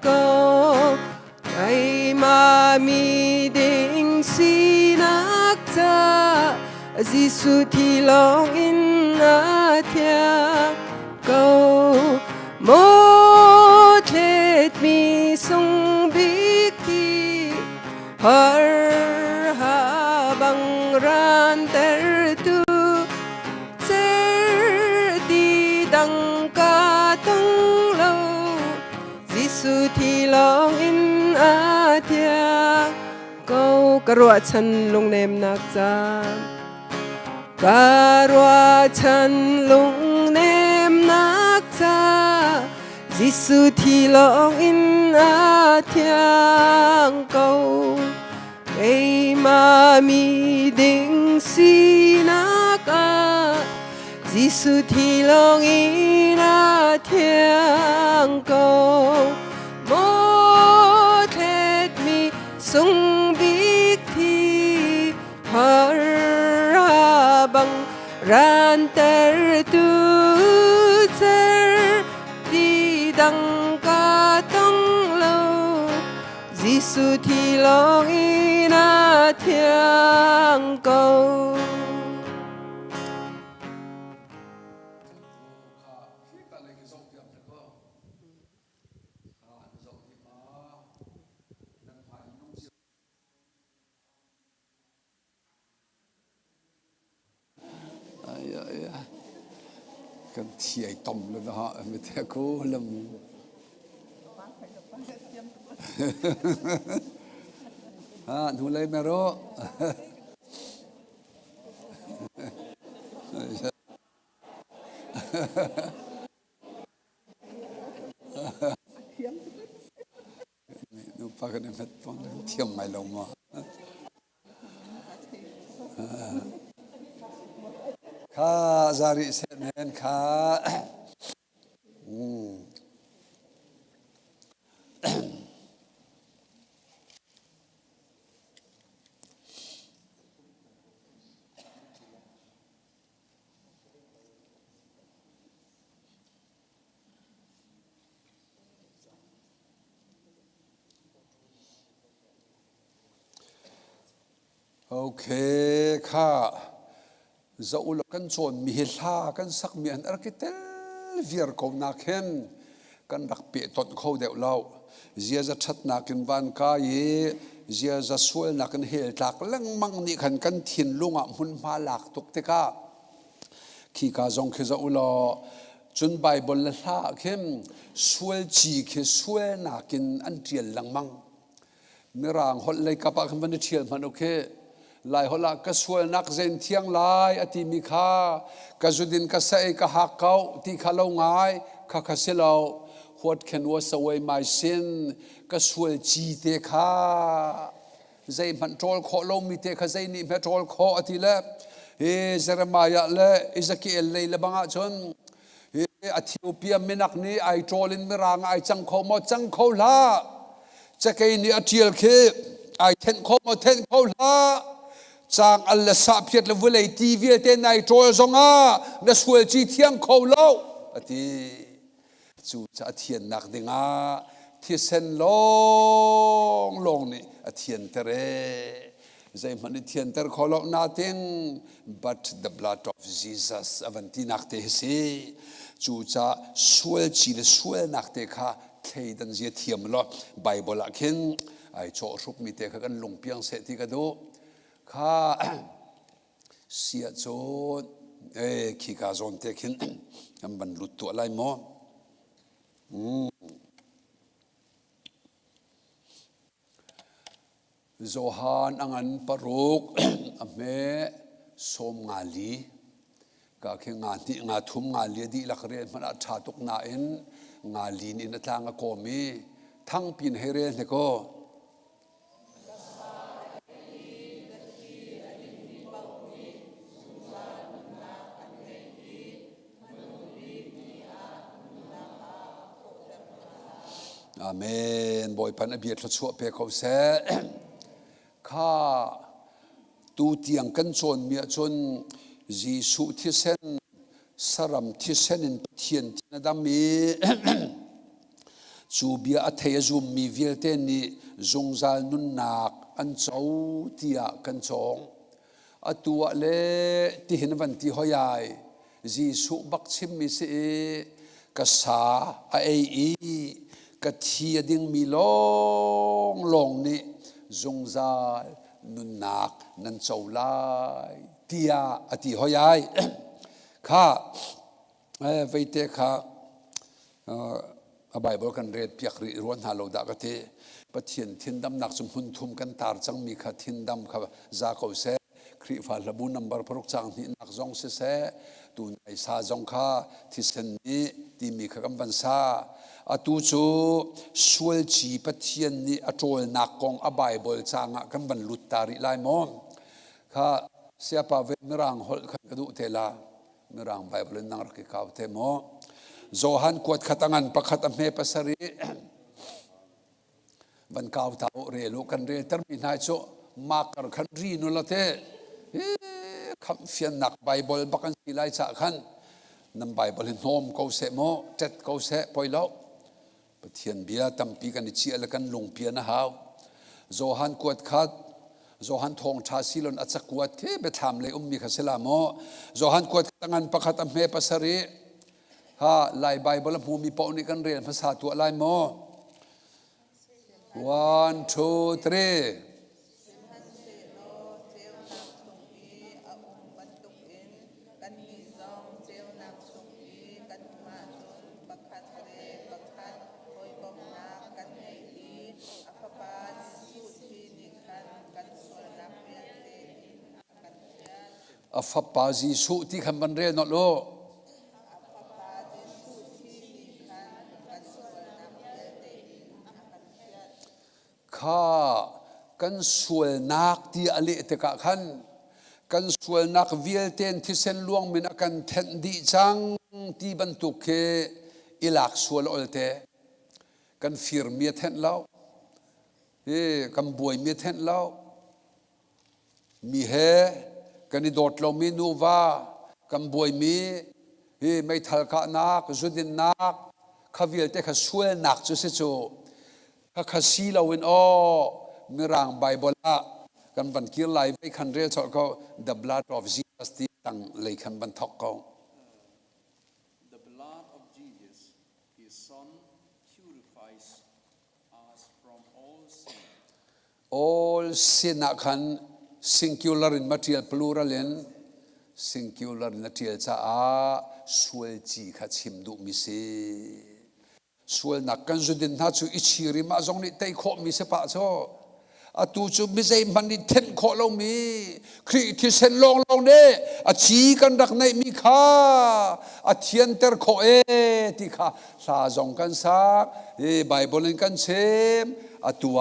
cầu ngày ma mi đinh si nak cha Giêsu thì long ina thiêng cầu một hết mi sung bích thi har ha bang ran ter tu ter đi đăng ca tông lâu Giêsu thì long ina thiêng câu karwa chan lung nem nak cha Karwa chan lung nem nak cha Giêsu thì long ina thiêng cầu cây ma mi đinh si na ca Giêsu thì long ina thiêng cầu một hết mi sung bích thi har ha bang ran ter tu ter đi đăng ca tông lâu Giêsu thì long ina thiêng cầu kan thiai tom le ha me te ko lam ha nu le me ro nu pa kan met pon thiam mai lo ma kha zari se nen kha okay kha dẫu là căn chồn mi la căn sắc miền arkitel vier câu na khen căn đặc biệt tuần khâu đều lâu zia za chat na kin van ka ye zia za suel na kan hel tak lang mang ni khan kan thin lunga mun ma lak tuk te ka khi ka zong khe dẫu lo chun bible la la khem suel chi khe suel na kin an trial lang mang mirang hol lai ka pa khan ban thial man okay lai hola ka sual nak zen thiang lai ati mi kha ka zudin ka sai ka hakau ti khalo ngai kha kha selo what can wash away my sin ka sual chi te kha zai man trol kho lo mi te kha zai ni me trol kho ati le e Jeremiah le Ezekiel le banga chon Ethiopia minak ni ai trolin mirang ai chang kho mo chang kho la chakai ni atiel khe ai then kho mo then kho la chang alla sa phiat le vulei tv te nai trol zonga na sual chi thiang kho lo ati chu cha thian nak dinga thi sen long long ni athian tere zai mani thian ter kholo nothing but the blood of Jesus avanti nakte se chu cha sual chi le sual nakte kha thei dan je thiam lo bible a khen ai cho rup mi te kha kan lung piang se ti ka do kha sia cho khi ka zon te khin am ban lut to lai mo Zohan angan paruk ame som ngali ka khe nga thum ngali di lakre mana thatuk na en ngali ni na tanga ko mi thang pin here ne ko Amen boy pan abiat lo chu pe ko se kha tu tiang kan chon mi chon Jisu thi sen saram thi sen in thian na dam mi chu bia a thei zum mi vil te ni zungzal nun nak an chau tia kan chong atua le ti hin van ti hoyai Jisu bak chim mi se ka sa a ei ka thia ding mi long long ni zungzal nun nak nan chau lai tia ati hoyai kha veite kha a bible kan red piak ri ron halo da ka te pathian thindam nak chum hun thum kan tar chang mi kha thindam kha za ko se khri fa labu number paruk chang ni nak jong se tu nai sa jong kha thisen ni ti mi kha kam ban sa atu chu sual chi pathian ni atol nak kong a bible changa kan ban lut tari lai mo kha sia pa ve mirang hol khan kadu tela mirang bible nang rak ka te mo zohan kwat khatangan pakhat a me pasari ban kaw tau re lo kan re termi nai cho makar khan ri no la te kham fian nak bible bakan silai cha khan nam bible nom ko se mo tet ko se poilo pathian bia tampi kan chi ala kan lung pia na haw zohan kwat khat zohan thong tha silon achak kwat ke be tham le ummi khasela mo zohan kwat tangan pakhat am me pasari ha lai bible mu mi pau ni kan rel phasa tu lai mo 1 2 3อฟปาจีสุที่คำบันเรนอโลข้ากันสวยนักที่อเลตกะขันกันสวยนักวิลเทนที่เส้นลวงมินกันเทนดีจังที่บรรทุกเคอิลักสวยอลเตกันฟิร์มีเทนเล่ากันบวยมีเทนเล่ามีเฮกันนี่โดดลงมีนูวากันบวยมีไม่ทัลกะนักจุดินนักข้าวิลเตข้าสวยนักจุสิจูข้าข้าซีลาวินอ้อมีร่างไบเบิลละกันบันคิดไลฟ์ไปคันเรียกเขา the blood of Jesus ที่ตั้งเลยคันบันทอกเขา The blood of Jesus His Son purifies us from all sin all sin นักขันsingular in material plural in singular in material จ้าส่วนจีขัดชิมดูมิเสส่วนนักกันจุดินท่าจูอิชิริมาจงนี่เตยโคมิเสปะโซ อาตูจูมิใจมันนี่เทนโคเรามีคริที่เซนลองเราเนี่ยอาชีกันรักในมีค่าอาเทียนเตอร์โคที่ค่าสาจงกันซักไบเบิลกันเชมอาตัว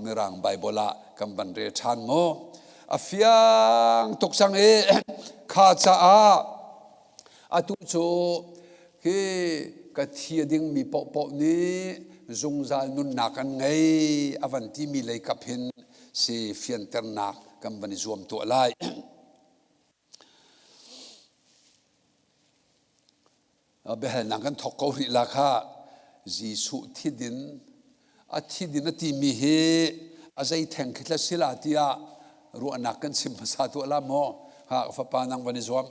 มีรังไบเบิลกัมบันเรชันโมอาฟิยังตกสังข้าจะอาตูจูคือกะเทียดิงมีปอนี้จงจานุนนักกันไงอวันที่มีเลยกับเห็นสิเฟียนเตอร์นักกันบันรวมตัวไล่เบลนักกันทอกเขาหริลาคาจีสุที่ดินอาทิดินที่มีเฮอาใจแทงคิดละสิลาติยารู้นักกันสิมาสาตัวละโมฮะฟ้าปานังบันรวม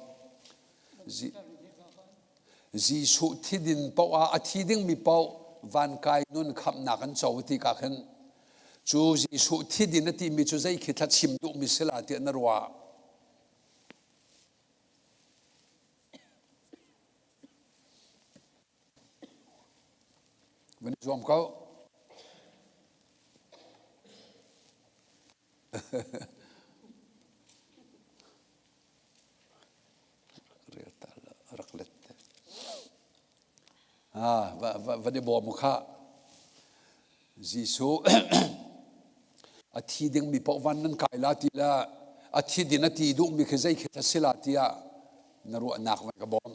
จีสุที่ดินเป้าอาทิดินมีเป้าวันกายนุ่นขับนักกันโจวที่กันจูจีสุที่ดินที่มีจูใจคิดทัดชิมดุมิสลาเตียนรัววันนี้รวมเขาเรียกตาละรักเล็ดวันนี้บอกมุขะจีสุอาทิตย์ยังมีปวันนั้นกายลาติละอาทิตย์นั้นที่ดูมีแค่ใจแค่สิลาติยานรัวนักวันกบอม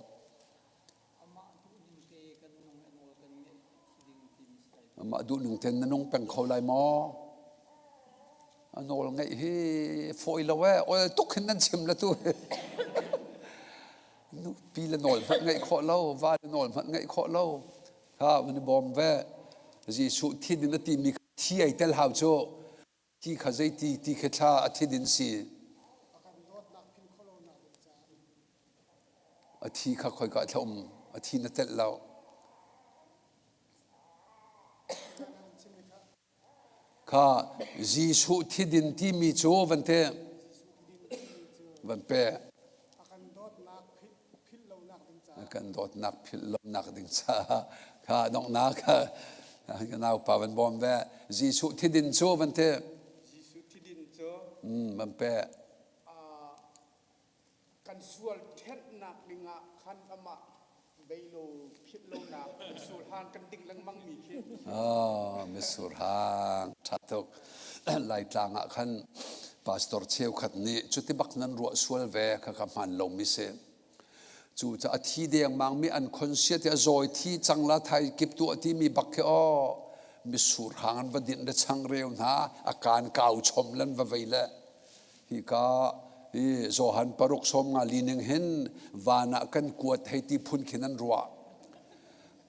มาดูหนึ่งเทนนั่นงเป็นเขาไล่มออันนั้นไงเฮ้ฝอยละเว้ยโอ้ยตุกขึ้นนั่นชิมละตัวนูปีละหน่อยมันไงขอเล่าวาละหน่อยมันไงขอเล่าฮะวันนี้บอมเว้จีสุที่ดินที่มีที่ไอเตลหาวโจที่ข้าใจที่ข้าชาที่ดินสีที่ข้าคอยกัดลมที่นั่นเตลเราข้าจีสุที่ดินที่มีโจวันเตวันเปกันโดดนักพิลลนักดิ่งซาข้าน้องนักก็น่าป่าวันบอมแวจีสุที่ดินโจวันเตมันเปะกันส่วนเท็ดนักดิงะขันอมะเบโลพิโลนักสูรหานกันดิ่งลังมังมีขึ้นมิสุรหางชัดทุกไล่ตางะขันพาสตอร์เชียวขัดนี้จุดที่บักนั้นรัวสวลเวข้ามันลงมิเซจู่จะอธิเดียงมังมีอันคอนเชียที่จอยที่จังละไทยกิบตัวที่มีบักเกอมิสุรหางบัดดินเดชังเร็วนะอาการเก่าชมเล่นว่าไว้ละฮิกาโซฮันปรุกสมงาลีนึงเห็นวานากันกวดให้ที่พุนขินันรัว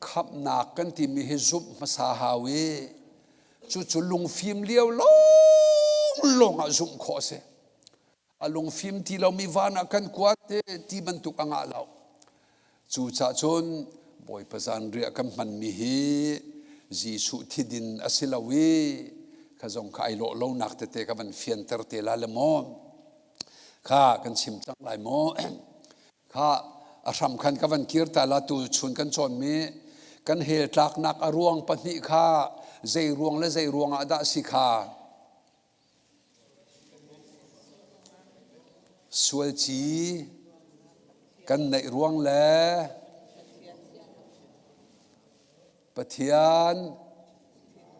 ขับนักกันที่มีให้ซุบมาสาฮาวีจู่ลุงฟิล์มเลี้ยวลงอาซุมขอเสลุงฟิล์มที่เรามีวานากันกวดที่บรรทุกอ่างเราจู่จ่าชนบอยประสานเรียกมันมีเฮจีสุที่ดินอสิลาวีข้าจงขายโลนักเตะกับมันเฟียนเตอร์เตลาเลมอนข้ากันชิมจังไรโมข้าสำคัญกับวันกีร์ตาลาตูชุนกันจนมีกันเหตุลักนักอรวงปนิข้าใจรวงและใจรวงอาดาสิข้าสวลจีกันในรวงและปะเทียน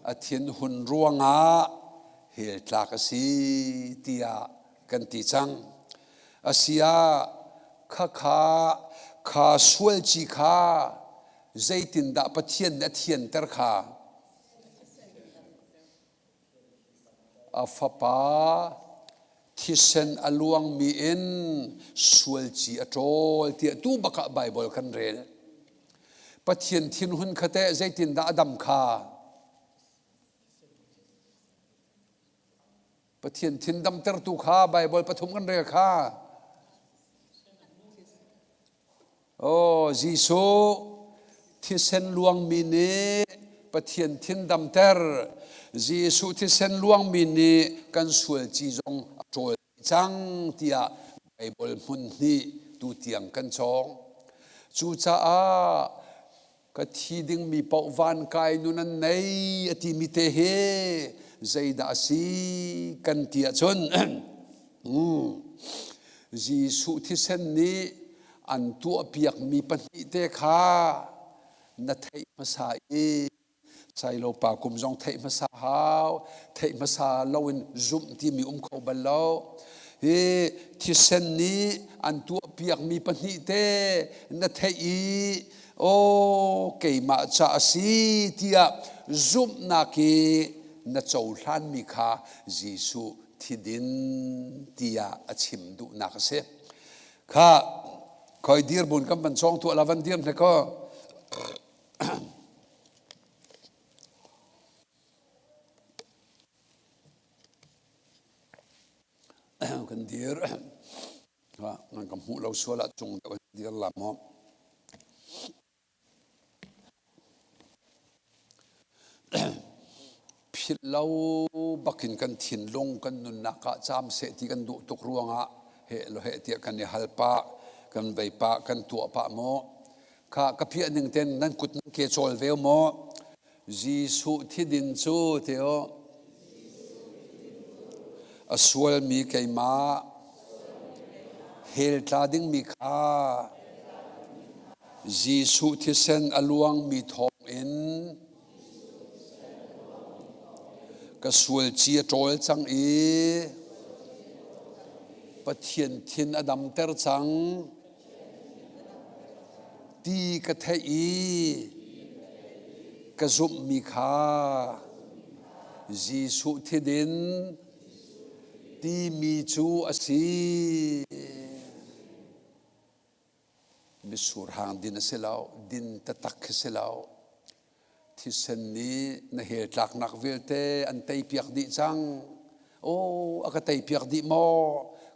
อาทินหุ่นรวงเหตุลักสีเตียกันติจังอาเซียข้าสวลจีข้าใจตินดาปะเทียนและเทียนเตอร์ข้าอาฟปาที่เซนอลวงมีเอ็นสวลจีอัตโตเตียตู้บักไบเบิลกันเรลปะเทียนทินหุ่นคเตใจตินดาดำข้าปะเทียนทินดำเตอร์ตูข้าไบเบิลปฐุมกันเรลข้าโอ้จีซูที่เซนลวงมีเนปะเทียนทินดำเตอร์จีซูที่เซนลวงมีเนกันสวลจีจงโจลจังเตียไบเบิลมุนนี่ตูเตียงกันชองจูจ้า ka thi ding mi pau van kai nu nan nei ati mi te he zaida si kan tia chon Jisu thi sen ni an tu piak mi pani te kha na thei ma sa e sai lo pa kum jong thei ma sa hao thei ma sa lo in zum ti mi kho bal lo he thi sen ni an tu piak mi pani te na thei o ke ma cha si tia zum na ki na chou hlan mi kha Jisu thidin tia achim du na ka se kha khoi dir bun kam ban chong tu alavan diam ne ko kan dir ha nang kam hu lo suala chung da dir la mo phil lo bakin kan thin long kan nun na ka cham se ti kan du tuk ruanga he lo he ti kan ni halpa kan bei pa kan tu pa mo kha ka phia ning ten nan kut nang ke chol ve mo Jisu thidin chu teo aswal mi keima hel tlading mi kha Jisu thisen aluang mi thong in ka sual chia trol chang e pathian thin adam ter chang ti ka thei ka zum mi kha Jisu thidin ti mi chu asi misur hang din selao din tatak selao thi sen ni na he tlak nak velte an tei piak di chang o aka tei piak di mo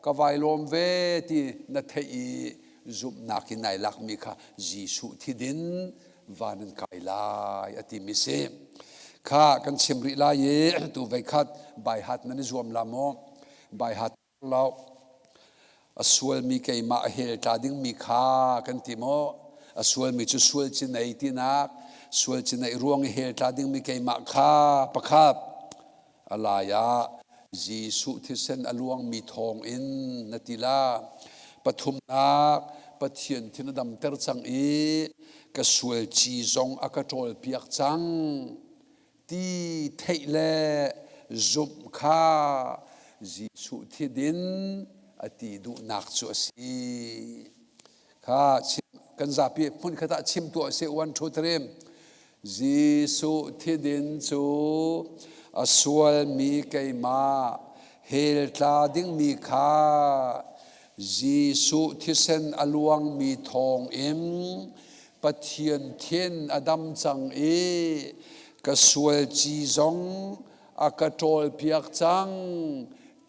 ka vai lom ve ti na thei zum nak nai lak mi kha Jisu thidin vanin kai lai ati mi se kha kan chimri la ye tu vai khat bai hat mani zuam la mo bai hat lao aswal mi ke ma hel tading mi kha kan ti mo aswal mi chu swal chi nei ti nak swal chi nei ruang hel tading mi ke ma kha pakhat alaya Jisu thisen aluang mi thong in natila pathum nak pathian thinadam ter chang e ka swal chi zong akatol piak chang ti theile zum kha Jisu thidin ati du nak chu si kha kan zapi phun khata chim tu se 1 2 3 Jisu thidin chu aswal mi keima hel tlading mi kha Jisu thisen aluang mi thong im pathian thiên adam chang e ka sual chi zong akatol piak chang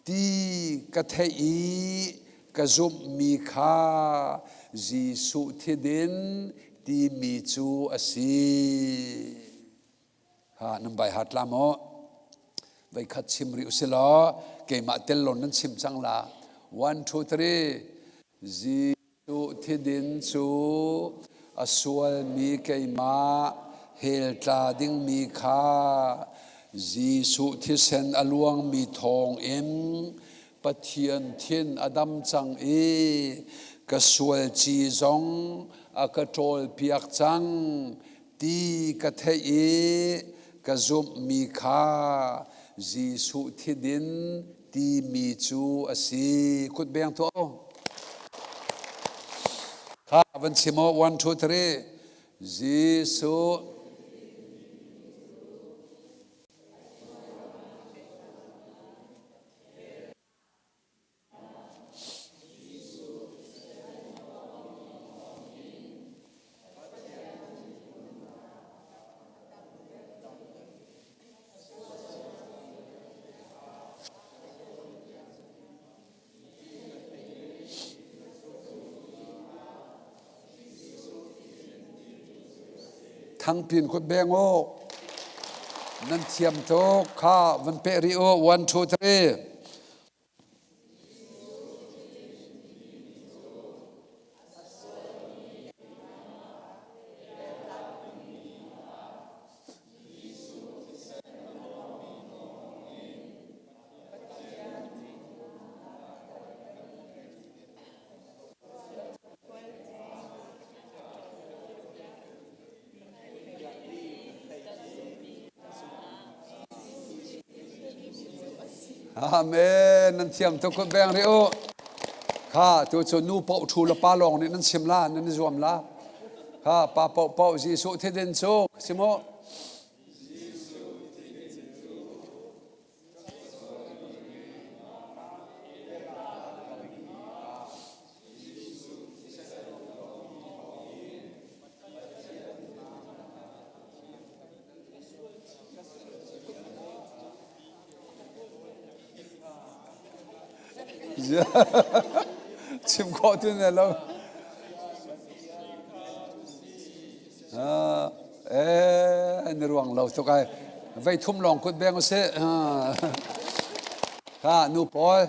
ti ka thei ka zum mi kha Jisu thidin ti mi chu asi ha nambai hat la mo vai khat chimri usilo ke ma tel lon nan chim chang la 1 2 3 Jisu thidin chu aswal mi ke ma hel tlading mi kha Jisu thisen aluang mi thong em pathian thiên adam chang e ka sual chi zong akatol piak chang ti ka thei ka zum mi kha Jisu thidin ti mi chu asi kut beng to kha van simo 1 2 3 Jisu thang pin kut beng o nan thiam to kha van pe ri o 1 2 3 mi อาเมนนั่นเทียมตุกแบงเรโอข้าตัวชนูเป่าชูละปาลองนี่นั่นเสียมลานั่นรวมละข้าปาเป่าจีสุเทเดนโซสิโมชิมข้อที่นี่แล้วในระหว่างเราทุกคนไปทุ่มลองคุดแบงก์เสียข้านูปอย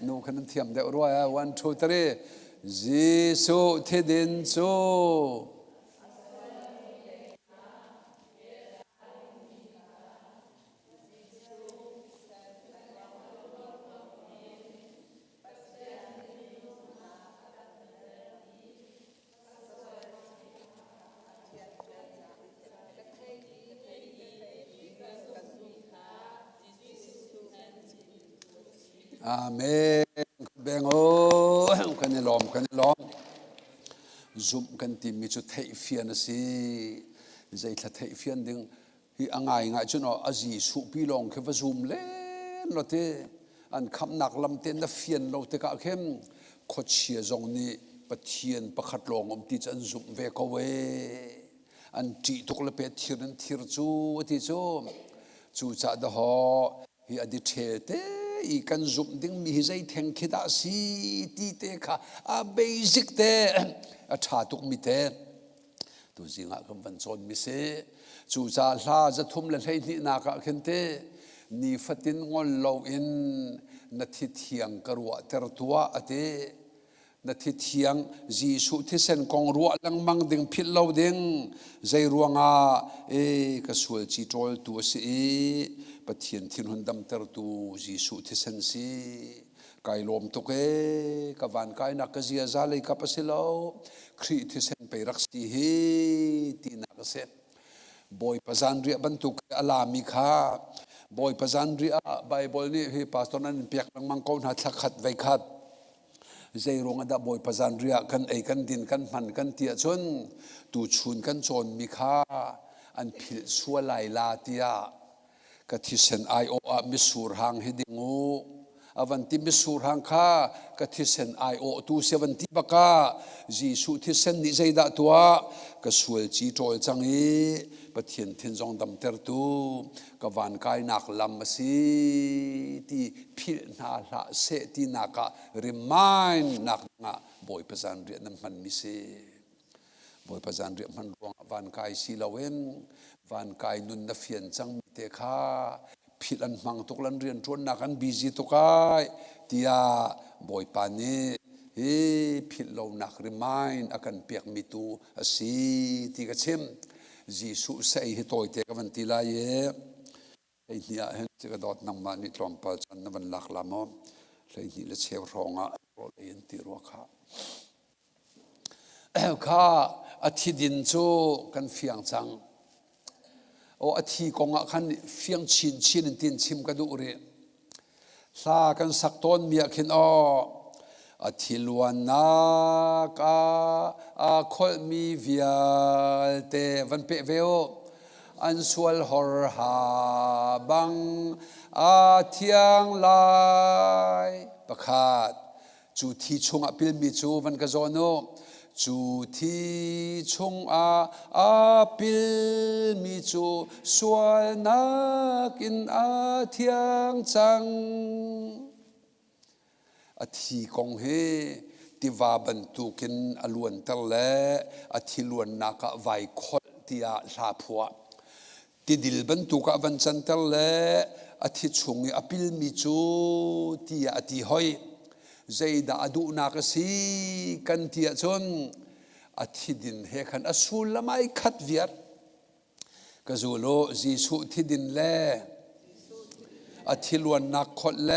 นูขนาดเทียมเดี๋ยวรวย1 2 3จีสุเทดินซูอาเมนแบงโอกันนี่ล้อมกันนี่ล้อมซุ่มกันทีมีจุดเทียเฟียนสิใจทัดเทียเฟียนดึงที่อ่างง่ายจนอาจีสุปีลองแค่ว่าซุ่มเล่นเราเตอันคำหนักลำเต้นนับเฟียนเราเตกะเข้มโคเชียจงนี้ปะเทียนปะขัดลองตีจันซุ่มเวกเวอันจีตุกละเป็ดทีนั้นทีรจูที่จูจัดหอที่อดีตเตอีกันซุ่มดึงมีใจแทงคิดาสีตีเตค่ะเบสิกเตชาตุกมิเตตัวจริงอะคำวันโซนมิเซจูจ่าลาจะทุ่มเลยให้นี่นักเข็นเตนี่ฟัดินงอนเราอินนัทิเทียงกรัวเตรตัวอเตนัทิเทียงจีสุที่เส้นกองรัวลังมังดึงพิลเราดึงใจรัวงากระสวยจีโจลตัวสีปะเทียนทินหุนดำเตรตูจีสุที่เส้นสีกายลมตุกกับวันกายนักกษีอาเลยกับสิลาวครีที่เส้นไปรักสีเฮตีนักเสบอยพันเรียบันทุกอลามิคาบอยพันเรียไบเบิลนี่ที่พาสตอนั้นเปียกลังมังกรหัดขัดไว้ขัดใจรงอดาบอยพันเรียกันกันดินกันมันกันเตียชนตูชุนกันโจนมิคาอันผิดสัวไหลลาเตียกที่เส้นไอโอมิสูรหางเฮดิงูอวันที่มิสูรหางข้ากที่เส้นไอโอตูเสวันที่บักาจีสุที่เส้นนิใจดาตัวกสวยจีโจลจังอีปะเทียนทินจงดำเตอร์ตูกวันกายนักลำสีที่พิลนาละเสที่นักริมายนักงะบอยประจันเรียนมันมิเซบอยประจันเรียนมันรวงวันกายสีลาเวนวันกายนุนนัฟเฟียนจังมิเตคาพิลันมังตุกลันเรียนชวนนักันบิจิตุกายที่อาบอยปานีพิลเรานักริมายอากันเปียกมิตูสีที่กระเชมจีสุใส่ให้ตัวเตกันทีละเย่ไอ้เนี่ยเห็นจะกระโดดน้ำมันนี่ตรอมปัลจันน้ำมันหลักละมั้งเลยนี่ละเชี่ยวรองอ่ะโรเลียนตีรัวข้าข้าอาทิตย์ดินจูกันเฟียงจังโอ้อาทิตย์กงอ่ะคันเฟียงชินตินชิมกระดูเรลากันสักต้นเมียขินอ้ออาทิลวนนักคนมีวิญเตวันเปเวโออันสวลฮอร์ฮาบังเทียงลายประคาดจูที่ชงปิลมิจูวันกะโจโนจูที่ชงปิลมิจูสวลนักอินเทียงจังอาทิกงเฮที่ว่าบรรทุกินอลวนตะเลอาทิลวนนักไวคอลที่อาลาพัวที่ดิลบรรทุกวันจันตะเลอาทิชงอปิลมิจูที่อาทิหอยใจดาดูนักสีกันที่จนอาทิดินเฮขันอสูลละไม่ขัดเวียดก็จูโลจีสุที่ดินเลอาทิลวนนักคอลเล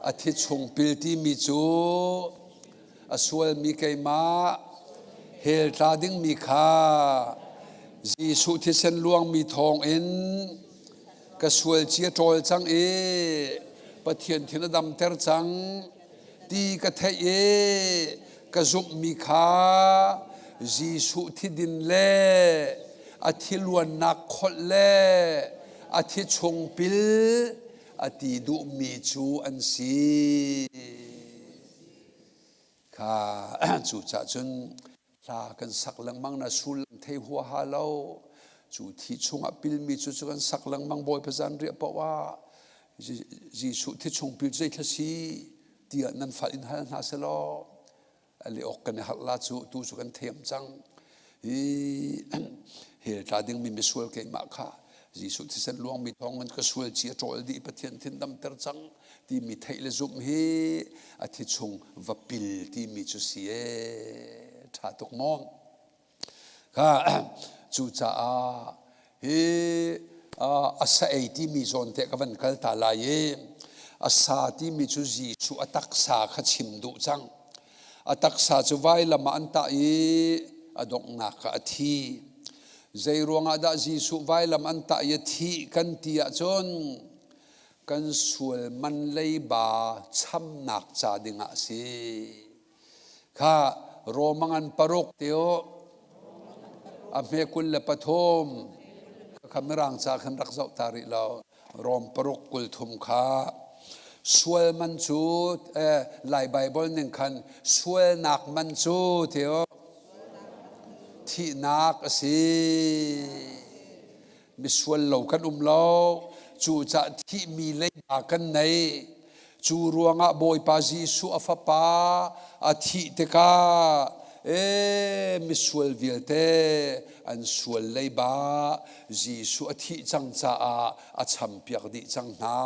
อาทิตย์ชงปิลที่มิจูอสวลมีไกมาเฮลตาดิ้งมีคาจีสุที่เส้นลวงมีทองเอ็น กระสวยเชียโจลจังปะเทียนทินดำเตอร์จังตีกระเทกระจุบมีขาจีสุที่ดินเล่อาทิลวนนักขดเล่อาทิชงปิลอาทิดุมีจูอันซีข้าจูจ่าจนลากันสักลังมังนาสุลเทหัวฮาเลาจูที่ชงอปิลมีจูกันสักลังมังบอยพระจันเรียบว่าจีสุที่ชงปิลใจทศีเดียนันฝันหันหาเสลออะไรออกกันหักลาจูตูจูกันเทียมจังเฮลตาดึงมีมิสวลเกมาค่ะจีสุที่เส้นลวงมีทองมันก็สวลเชียโจลดีปะเทียนทินดำเตอร์จังที่มีไทยเลซุมเฮอาทิชงวับปิลที่มีจุเสียถ้าตกมองค่ะจูจ่าอาศัยที่มีโซนเทกวันกัลตาลายอาสาที่มีจุจีสุอัตักษาขชิมดุจังอัตักษาจะไว้ละมาอันตาอดกนักอธิใจรวงอาดาจีสุไว้ละมาอันตายทีกันตีอาจนกันสวลมันเลยบาช้ำหนักจาดิงอาศีข้าโรมังอันปรกเตียวอเมกุลเลปฐมคำร่างจากขันรักษาตาริลารอมปรกกุลทุมข้าสวลมันจูหลายไบเบิลหนึ่งคันสวลหนักมันจูเตียวที่นักสิมีสวลเหล่ากันเลาจูจะที่มีเล่บากันในจูรวงะบอยปาจีสุอฟปาอาทิเตกามิสวลวิลเตอันสวลเล่บาจีสุอาทิจังจ้าอาชัมเปียกดิจังนา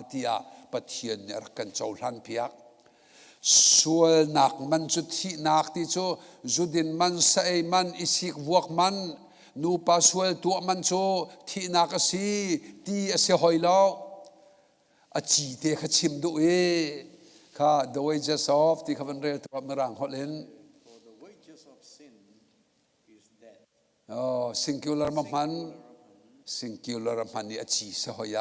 ที่อาปะเทียนรักกันเจ้าหลันเปียกสวลนักมันจุดที่นักที่จูจุดินมันใส่มันอิสิกวกมันนูปาสวลตัวมันจูที่นักสีที่เสียหอยแล้วอาจีเตขชิมดูข้า the wages of ที่เขาเป็นเรื่องตัวมรังเขาเล่น For the wages of sin is death. อ๋อ singular มัน singular มันนี่อาจีเสียหอย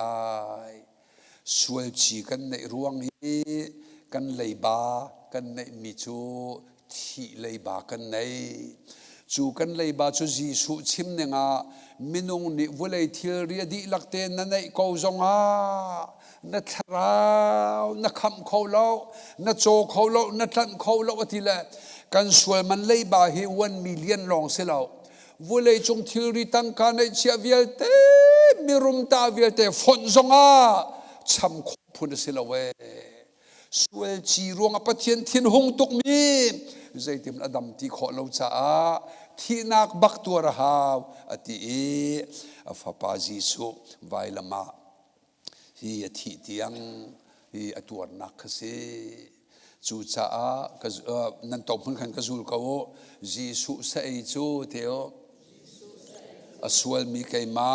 สวลจีกันในรวงกันเลยบากันในมิจูที่เลยบากันในจูกันเลยบาจูจีสุชิมเนี่ยงามินุงนี่วุเลยทิลเรียดีลักเตนนั่นในกาวจงอานัทราวนักคำเขาเล่านักโจเขาเล่านักทันเขาเล่าทีละกันสวยมันเลยบาเฮ1,000,000ลองเสียแล้ววุเลยจงทิลริตันกันในเชียวิลเตมิรุมตาวิลเตฝนจงอาช้ำขบุญเสียแล้วเวสวยจีรวงอปะเทียนทินหงตุกมีใจเต็มอดัมที่ขอเราจ้าที่นักบักตัวระหาวอติอฟปาจีสุไวลมาฮีอธิเตียงฮีอตัวนักเสจูจ้าก็นั่นตบมันกันก็จูลเขาจีสุเสยจูเทียวอสวลมีไกมา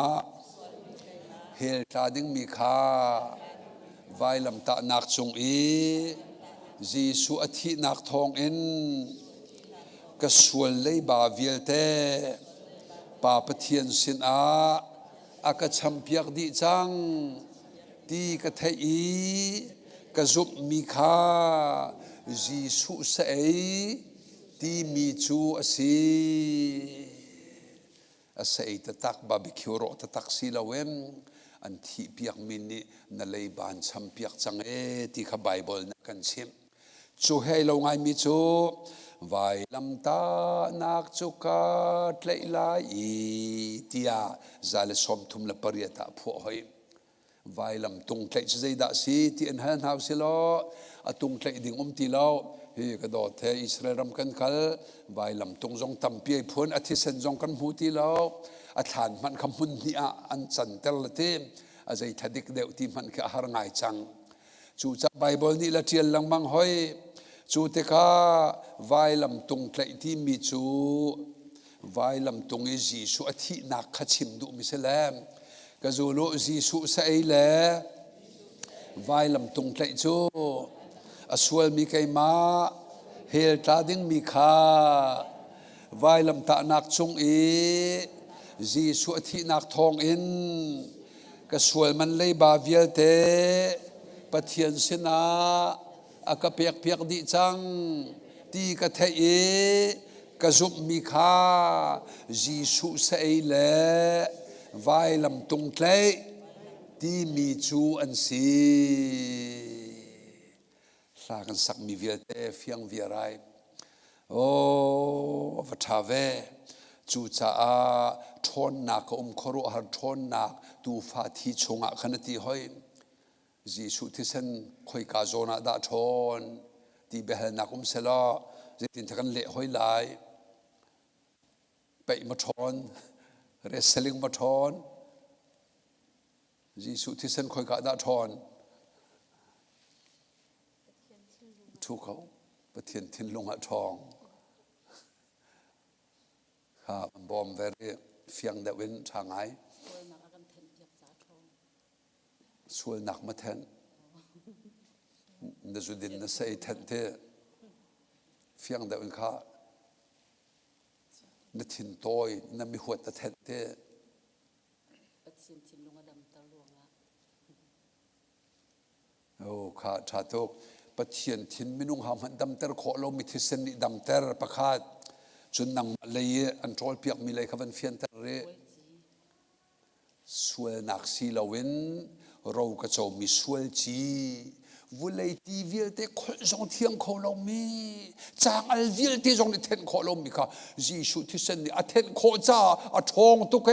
เฮลตาดิงมีข้าไวลำตานักจงจีสุอธินักทองก็สวลเลยบาวิลเตปาปะเทียนสินอากระชัมเปียกดีจังตีกระเทยกระจุบมีข้าจีสุเสยตีมีจูอสีอาศัยตะตักบาบิคิวโรตะตักสีลาเวมอันที่เปียกมินินั่นเลยบานชัมเปียกจังที่ข้าไบเบิลนักกันชิมจูให้เราไงมีจูไว้ลำตานักจุกาดเลยลายที่อาจะเลสอมทุมละปริยตาพวกให้ไว้ลำตุงเตยจะได้สิที่อันหันหาวสิโลอตุงเตยดิ่งตีโลเฮกระโดดเทอิสราเอลรำกันคัลไว้ลำตุงจงตั้มเปียพ้นอาทิตย์เซนจงกันหูตีโลอาฐานมันคำมุนนี่อันจันเตลเตมอาศัยทัดิกเดวที่มันก็หาง่ายจังจูจากไบเบิลนี่ละเทียนลังมังหอยจูเตกาไวลำตุงเตยที่มีจูไวลำตุงจีสุอธินักขชิมดุมิเสลมกะจูโลจีสุเสยเลไวลำตุงเตยจูอสวลมีไกมาเฮลตาดิงมีข้าไวลำตานักจงจีสุอธินักทอง กระสวยมันเลยบาเวียเตปะเทียนเสนาอากะเปียกเปียกดิจังตีกะเทเอกะจุบมีคาจีสุเสยเลไว้ลำตุงเตยที่มีจูอันสีสากันสักมีเวียเตเฟียงเวียไรโอ้วัชาเวจูจ้าทนนักครุหารทนนักตูฟาที่ชงะขณะที่ห้อยจีสุที่เส้นคอยกาโจนาดาทนที่เบลนักเสลาจิตินทักันเละห้อยลายไปมาทนเรสลิงมาทนจีสุที่เส้นคอยกาดาทนทุกเขาประเทียนทินลงหะทองครับบอมเวรีเฟียงเดวินทางไงสวยหนักมาแทนนสุดินนเสยแทนเตเฟียงเดวินข้านทินโตยนมีหัวตะแทนเตโอ้ข้าชาตุกปะเทียนทินมินุงหามหันดำเตอร์ขอเรามิทิเซนิดำเตอร์ประคาดจนนังเลยอันโทรเปียกมีเลยขบันเฟียนเตอร์เรสวยนักสีลาวินเราก็จะมีสวยจีวุเลยตีวิลเตคนจงเทียงเขาเรามีจางอัลวิลเตจงเทนเขาเรามีค่ะจีสุที่เซนิอัเทนเขาจ้าอัทองตุกเอ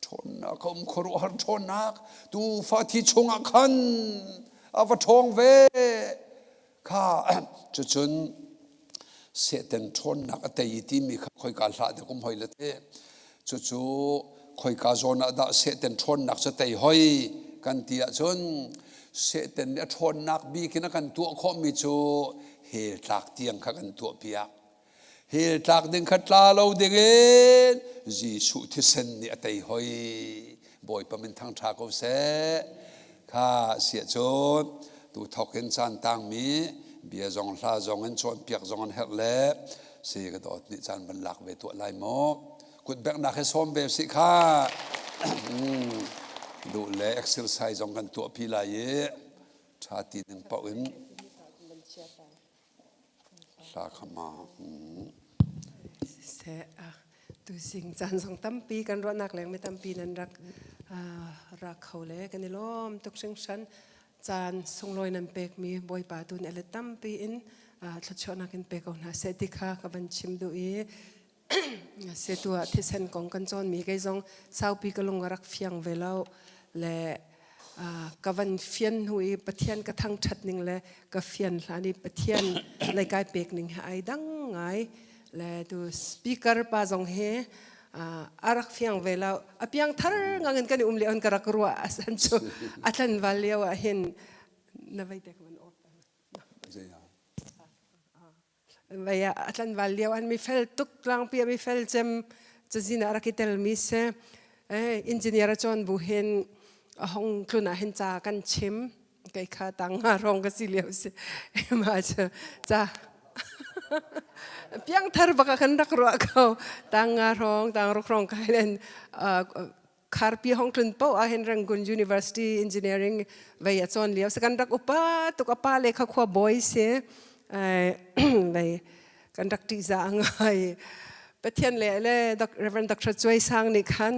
ทนนักครุหารทนนักตูฟาที่ชงอักันอาวัทองเวข้าจะจนเสด็จทนนักแต่ยีที่มีคอยการละเด็กกุมหอยละเตจู่ๆคอยการโจนดาเสด็จทนนักจะแต่หอยกันเตียจนเสด็จทนนักบีกินกันตัวข้อมิจูเฮลักเตียงกันตัวเปียกเฮลักดึงขัดลาเราดึงเองจีสุที่เซนนี่แต่หอยบ่อยประมินทางทากเสข้าเสียจนตูทอกเห็นจานต่างมีเบียจงลาจงเงินชนเปียกจงเงินเฮเล่เสียกระโดดนิจานบรรลักเวตัวลายมกกุดแบกนักให้ส้มเบบสิข้าดูแลเอ็กซ์ไซส์จงกันตัวพิลายชาติหนึ่งปะอินสาขมาเสตุสิงจันทร์สองตั้มปีกันรอนักแรงไม่ตั้มปีนั้นรักเขาเลยกันในล้อมตกเชิงชันจานทรงลอยนันเปกมีบอยป่าตุนเอลตั้มปีอินทัดชนักอินเปกเอาหน้าเสติค่ะกับบัญชิมดูเสตัวที่เซนกองกันจอนมีไกจงสาวปีก็ลงรักเฟียงเวลาและกับวันเฟียนหุยปะเทียนกระทั่งชัดหนึ่งและกับเฟียนอันนี้ปะเทียนรายการเปกหนึ่งไอ้ดังไงและดูสปีกเกอร์ป้าจงเฮอารักเฟียงเวลาอภิยังทาร์งันกันอุ้มเลี้ยงกระกรัวอาสันจูอัตลันวาลียวเห็นนวัยเด็กมันออกไปอัตลันวาลียวอันมีเฟลตุกกลางปีมีเฟลเจมจะจินารักเตลมิเซอินจิเนียร์จอนบุเห็นห้องคลุน่าเห็นจากกันชิมไก่ข้าตังหารองก็สิเลียวเสมาจ้าเพียงทาร์บักกันรักรัวเขาตังรองตังรกรองกันเล่นคาร์ปีห้องคลุนเป้าเห็นรังกุน University Engineering ไว้จอนเลียวสกันรักอุปาตุกอุปาเลขาขวบอยเสไว้กันรักที่จะง่ายเปเทียนเล่Reverend Dr. ช่วยสร้างนี่คัน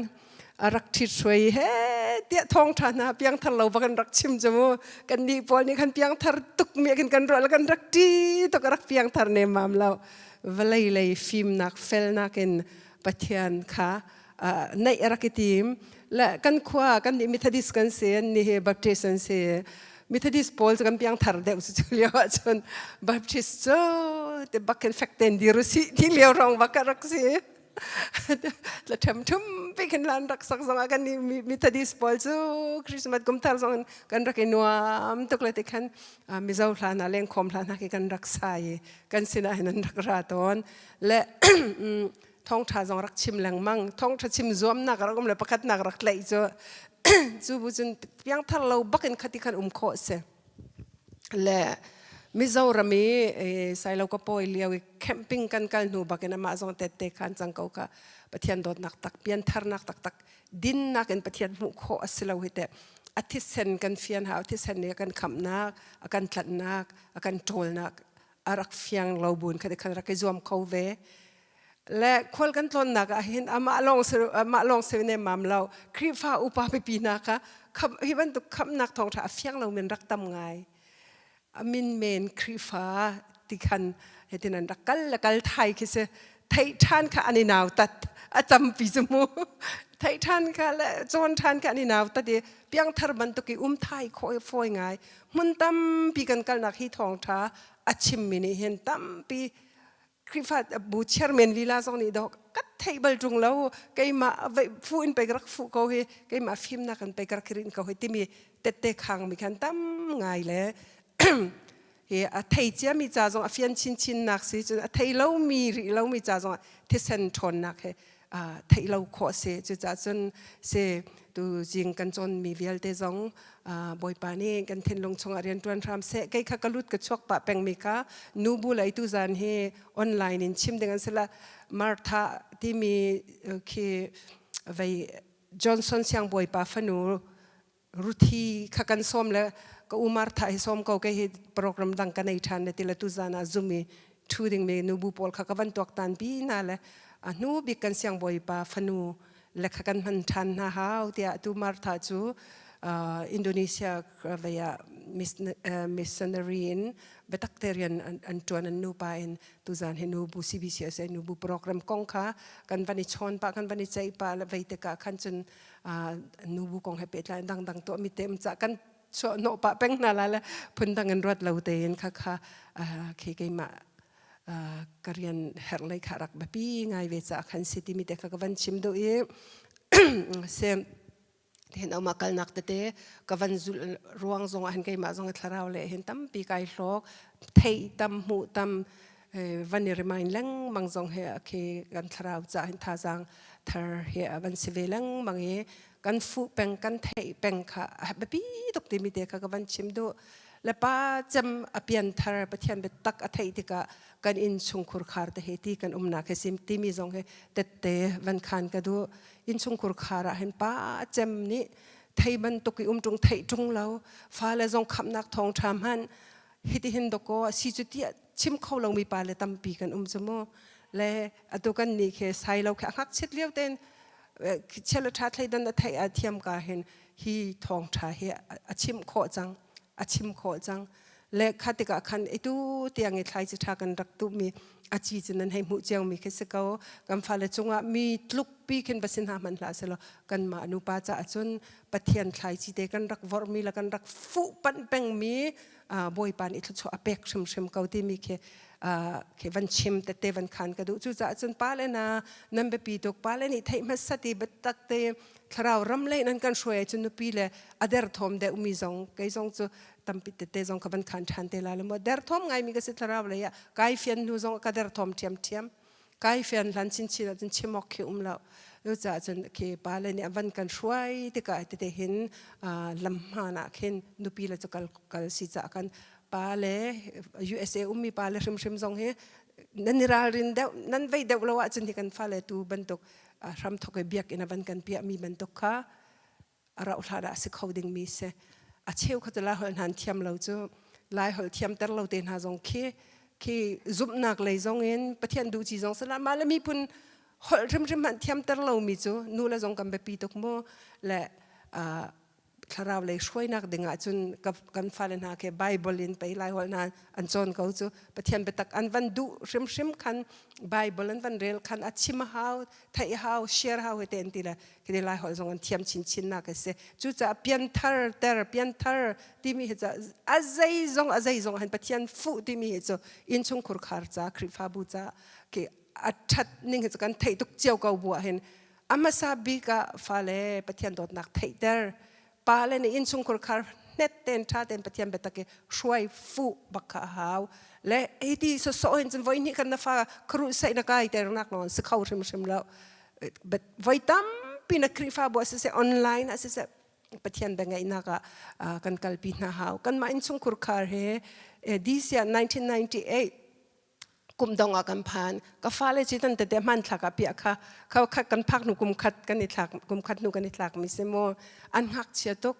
รักที่ช่วยเฮ้เตี้ยทองฐานะเพียงทาร์เราบักกันรักชิมจมูกกันดีพอนี่คันเพียงทาร์ตุกเมียกันรัวแล้วกันรักที่ตุกรักเพียงทาร์เนมามเราเวลัยเลยฟิล์มนักเฟลนักin ปัทยานค่ะในรักทีมและกันขวากันมิทดิสกันเสียนี่เหบัพติสต์เสียมิทดิสพอลส์กันเพียงทาร์เดอุสจุลียวจนบัพติสต์เตบักเอนเฟกเตนดีรุสิที่เลี้ยวรองบักรักเสียแล้วทำทุ่มไปกันลานรักสักสองกันนี่มิทดิสพอลส์คริสต์มาสกุมทาร์สองกันรักนัวตุกเลติกันมิจาวลานาเลงคอมลานากันรักษากันสินะนันรักราตอนและท้องชาจงรักชิมแรงมั่งท้องชาชิมรวมนักรักก็เลยประคัดนักรักเลยจูบุญเพียงทาร์เราบักเอนขัดกันโคเสและ มิโซรามีใส่เราก็ปล่อยเลี้ยวแคมปิ้งกันกันหนูบักกันมาส่งเตะขันจังเขาค่ะประเทศโดดนักตักเปลี่ยนทาร์นักตักดินนักกันประเทศมุขอสิเราเหตุอาทิตย์เซนกันเฟียนหาอาทิตย์เซนเนี่ยกันขำนักกันตัดนักกันโจลนักอารักเฟียงเราบุญคันคันรักจวมเขาเวและคนกันต้นนักเห็นมาลองเสวเนมามเราครีฟ้าอุปาไปปีนักค่ะคำที่มันตุกคำนักทองถ้าเฟียงเราเหมือนรักตำไงมินเมนครีฟ้าที่คันเหตุนั้นรักกันและกันไทยคือไทยท่านค่ะอันนี้หนาวตัดอาจำปีจมูไทยท่านค่ะและโจนท่านค่ะอันนี้หนาวตัดเดียเปียงทารบันตุกีไทยคอยฟอยไงมุนตั้มปีกันกันนักที่ทองท้าอาชิมมินิเห็นตั้มปีครีฟ้าบูเชอร์เมนวิลาส่งนี้ดอกกัดไทยบอลจงแล้วก็มาฟูอินไปกรักฟูเขาเฮก็มาฟิล์มนักกันไปกรักครินเขาเฮที่มีเตะขังมีกันตั้มไงเลยเฮ้ไทยเจ้ามีจ่าจงฟินชินนักสิจนไทยเรามีจ่าจงที่เซนทอนนักเฮไทยเราขอเสียจะจ่าจนเสียดูจริงกันจนมีเวลเตจงบอยปานี่กันเทนลงชงอารียนตวนรำเสกไก่ขกลุดกระชกปะแปงมิกานูบุไลตุจานเฮออนไลน์นินชิมเดังนั้นสละมาร์ธาที่มีคือไปจอห์นสันเซียงบอยปาฟนูรุทีขกันซ้อมแล้วก็อุมาร์ธาให้ซ้อมเขาแค่โปรแกรมดังกันในทันในที่ละตุจานาซุมีทูดิงเมนูบุปอลขกวันตัวตันปีนั่นแหละนูบิกันเซียงบอยปาฟนูและขกันมันทันนะฮะที่ตุมาร์ธาจูอินโดนีเซียไปมิสซันนารีนเบตักเตอรียนอันจวนอันนูปาอินตุจานเฮนูบุซีบีซีเอสนูบุโปรแกรมกองค่ะกันวันนี้ชอนปะกันวันนี้ใจปะและไปเตะกันขันจนนูบุกองให้เป็ดลายดังตัวมีเต็มจากกันชอนโนปะเป็นนั่นแหละพุ่นดังเงินรถเราเตนค่ะเคยมาการเรียนเฮร์ไลขารักแบบพี่ไงเวจากขันสิติมีเตะกันวันชิมดูอีเซมเห็นเอามากันนักเตะกับวันรวงทรงอันไกมาทรงทาราวเลยเห็นตั้มปีกายโลกไทยตั้มหูตั้มวันนี้รีมายน์ลังบางทรงเฮเคกันทาราวจะเห็นท่าจังทาร์เฮวันสิเวลังบางเฮกันฟูเป็งกันไทยเป็งค่ะแบบพี่ตกตีมีเด็กกับวันชิมดูและป้าจำอภิยันทาร์ประเทศเบตักไทยที่กันอินชงคุรคาร์แต่เฮตีกันนักเฮซิมตีมีทรงเฮเตะวันคานกันดูอินชงคุรคาร์เห็นป้าจำนี้ไทยมันตกจงไทยจงเราฟ้าและทรงคำนักทองทำหันเฮติเห็นดอกก็สิจุดที่ชิมเข้าเรามีป้าและตั้มปีกันจมูกและตัวกันนี่เคใส่เราแค่หักเช็ดเลี้ยวเต้นเชลทัดเลยดันไทยอาเทียมกาเห็นฮีทองชาเฮอาชิมโคจังอาชิมโคจังและขัดกับขันไอตู้เตียงไอไทยจะทากันรักตุมีอาชีพนั้นให้หมู่เจียงมีแค่สกาวกันฟ้าและจงว่ามีลุกปีขึ้นไปสินหามันลาเสลกันมาอนุปาจะจนปะเทียนไทยจีเตกันรักวอร์มีและกันรักฟุปันเป็งมีบอยปานอิทธิชอเปกชิมเกาที่มีแค่วันชิมแต่วันขันกระดูจุจะจนป้าเลยนะนั่นไปปีตกป้าเลยนี่ไทยมัสติบัตตักเตคราวรำเลยนั่นกันช่วยจนปีเลยอเดอร์ทอมเดอุมิซงไกซงจะตั้มปิดเตะซงกับวันขันชันเตลาเลยมาเดอร์ทอมไงมีก็สิคราวเลยไกเฟียนนูซงกับเดอร์ทอมเทียมไกเฟียนลันชินจนชิมอกเขียวแล้วรู้จักจนเคป้าเลยเนี่ยวันกันช่วยที่ก็เตเห็นลำหานักเห็นนูปีเลยจะกัลสิจักกันป้าเล่ USA มีป้าเล่ชิมซงเฮนั่นนิรารินเดวนั่นไว้เดวเราว่าจนที่กันฟ้าเล่ตูบรรทุกรำทกเบียกอินาบันกันเปียมีบรรทุกค่ะเราหลาดสิเขาดึงมีเสอาเชี่ยวเขาจะลาหัวหันเทียมเราจะลายหัวเทียมแต่เราเดินหาซงเคจุบนักเลยซงเงินประเทศดูจีซงสละมาแล้วมีปุ่นหัวริมหันเทียมแต่เรามีจูนู่นละซงกันไปปีตกโมและคราวเลยช่วยนักดึงจนกับกันฟ้าเลนหาแค่ไบเบิลลินไปไล่หัวนั้นอันจนเขาจูประเทศไปตักอันวันดูชิมคันไบเบิลอันวันเรลคันอัดชิมฮาวไทยฮาวเชียร์ฮาวเฮเตนตีละคือได้ไล่หัวซงอันเทียมชินนักเสจูจะเปลี่ยนเทอร์ที่มีเหตุอาใจซงหันประเทศฟูที่มีเหตุอินชงคุรคาร์จ้าคริฟาบูจ้าคืออัดชัดนิ่งเหตุกันไทยตุกเจียวเกาบัวเห็นอามาซาบิกะฟ้าเลประเทศโดดนักไทยเดอร์ป้าเลยในอินซุงคุรคาร์เน็ตเต็นชาเต็นปะเทียมเบตะเกช่วยฟูบักขาวและไอ้ที่สอเห็นจนวันนี้กันนะฟ้าครูใส่นักไอแต่นักนอนสึกเขาชิมแล้วเบ็ดไว้ตั้มปีนักครีฟ้าบัวเสียออนไลน์เสียปะเทียมเป็นไงนักกันกัลปีน่าหาวกันมาอินซุงคุรคาร์เฮ this year 1998กุมดองอากันพานก็ฟ้าเลยจิตันแต่มันหลักเปียค่ะเขาคัดกันพักหนูกุมคัดกันในหลักกุมคัดหนูกันในหลักมิเซโมอันหักเชียตุก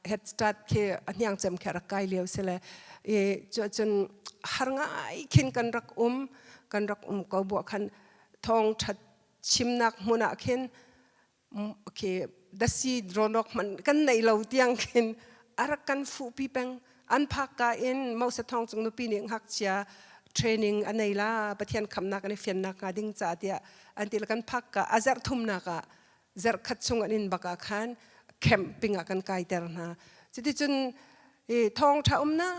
เฮดสตาร์ทเคอันยังจำแค่รักไกลเลี้ยวเสียเลยจนหาง่ายขึ้นกันรักก็บวกกันทองชัดชิมนักมุนักขึ้นโอเคดัชซีดรอนอกมันกันในเราเตียงขึ้นอารักกันฟูปีเป็งอันพักกันมาสะทองจงนุปีนึงหักเชียtraining อันไหนล่ะประเทศคำนักอันนี้เฟียนนักดิ้งจ่าเดียอันที่ละกันพักกะอาจจะทุ่มนักจะขัดชงอันนี้บักขันแคมปิ้งกันไกลเตอร์นะจุดจนทองชานัก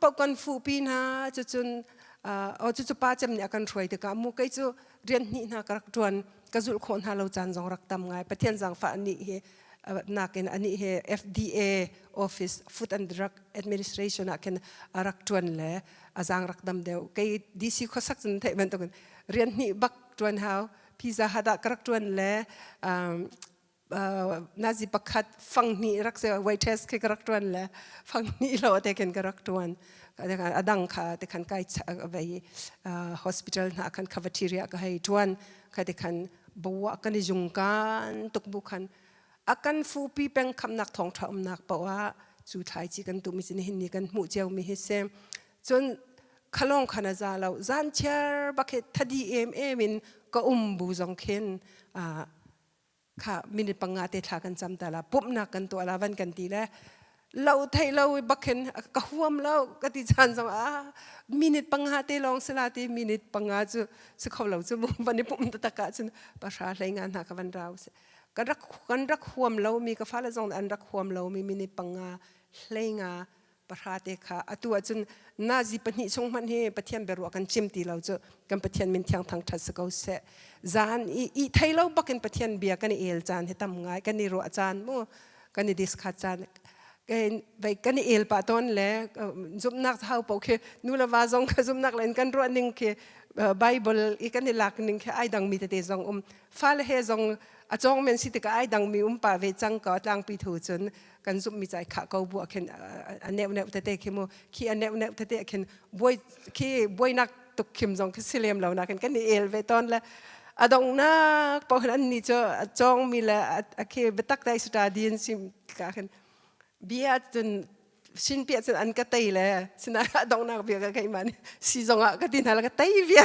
ปกันฟูปีนะจุดจุดป้าจำเนี่ยกันช่วยแต่ก็มุกไอ้จุเรียนนี่นะกระจวนกระจุลคนหาเราจานจงรักตำไงประเทศจังฝันนี่นักอันนี้ FDA Office Food and Drug Administration นักรักจวนเลยอาจารย์รักดำเดียวก็ดีซีข้อสักจนเทมันต้องเรียนนี่บักจวนเฮาพิซซ่าฮัดกรักจวนเลยนาจิบักขัดฟังนี่รักเสียไวเทสก็กรักจวนเลยฟังนี่เราแต่กันกรักจวนแต่กันอดังค่ะแต่กันใกล้ไปhospital นักกัน cafeteria ก็ให้จวนค่ะแต่กันบัวกันในจุงกันตุกบุคันอาการฟูปีเป็นคำนักทองทอมนักเพราะว่าสุดท้ายจีกันตุมิสินหินนี่กันหมู่เจ้ามีเฮเซมจนขลงขนาดเราจานเชอร์บักเก็ตทัดีมินก็บูจงเข็นค่ะมินิปังงาเตถากันจำแต่ละปุ๊บนักกันตัวละวันกันทีแล้วเราไทยเราบักเข็นก็ห่วมเราก็ติจานจงมินิปังงาเตลองสลาตีมินิปังงาจะสุขเราจะบุวันนี้ปุ๊บตะกะจนประชาชนงานหากันเรากันรักห่วมเรามีกฟ้าละจงอันรักห่วมเรามีมินิปังงาเลงาประชาเตค่ะตัวจนนาจีปนิชงมันเฮปะเทียนเบรัวกันจิมตีเราจะกันปะเทียนมินเทียงทางทัศกเอาเสจานอีไทยเราบักกันปะเทียนเบียกันเอลจานให้ทำง่ายกันนี่รัวจานโมกันนี่ดิสคัดจานกันไปกันเอลปะตอนแหละจุ่มนักเท้าปอกเคนูละวาจงจุ่มนักเล่นกันรัวนิ่งเคไบเบิลอีกันนี่หลักนิ่งเคไอดังมีแต่เดจงฟ้าละเฮจงอาจงเมนสิติกาไอดังมีป่าเวจังก็ต่างปีถูจนกันซุ่มมีใจขาเกาบัวเข็นอันเนวเตะเข็มขี้อันเนวเตะเข็นบวยขี้บวยนักตุกเข็มจงสิเลมเรานักกันนี่เอลเวตอนละอดงนักพอนั้นนี่จะจงมีละขี้เบตักได้สุดาดีนสิมกันเบียจนชินเปียจนอันก็ตีเลยสินะดงนักเบียก็ใครมันสิจงอ่ะก็ตีนั่นละก็ตีเบีย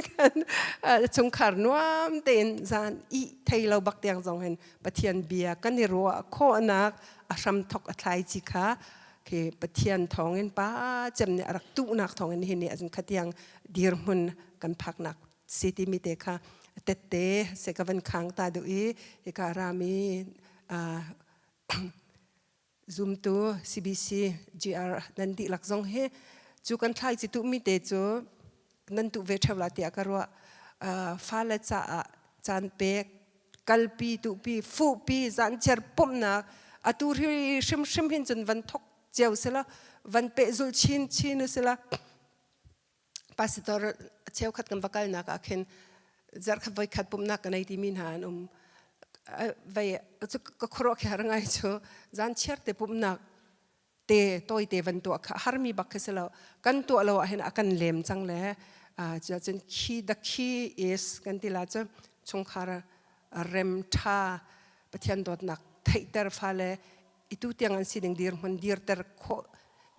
กันจงขารนวมเต็นจานอีไทยเราบักเตียงจงเห็นปะเทียนเบียกันนี่รัวโคนักอาชัมทกอัตไลจิกะคือปะเทียนทองเงินป้าจำเนี่ยรักตุนักทองเงินเห็นเนี่ยจนขัดยังดีรมุนกันพักนักสิติมิเตค่ะเตเตเสกวันขังตาดูอีการามีซูมตัว CBC GR นันติหลักจงเฮจูกันทายจิตุมิเตจูนั่นตุเวทเวลาที่อาการว่าฟ้าละจ่าจานเปกกัลปีตุปีฟูปีจานเชอร์ปุ่มนักอาตูรีชิมหินจนวันทกเจียวเสละวันเปจุลชินเสละพาสตอร์เชียวขัดกันวักกันนักอาเข็นจาร์ขับไว้ขัดปุ่มนักกันในที่มินหานไว้จะก็ครอกหาไงจูจานเชอร์เตปุ่มนักเตตัวเตวันตัวฮาร์มีบักเสละกันตัวเราเห็นอากันเลมจังเลยจะจนคีดักคีเอสกันที่ละจะชงคาร์เรมท่าปะเทียนดอดนักไทยเตอร์ฟ้าเลยอิตุเตียงอันสิ่งดีมันดีเตอร์โค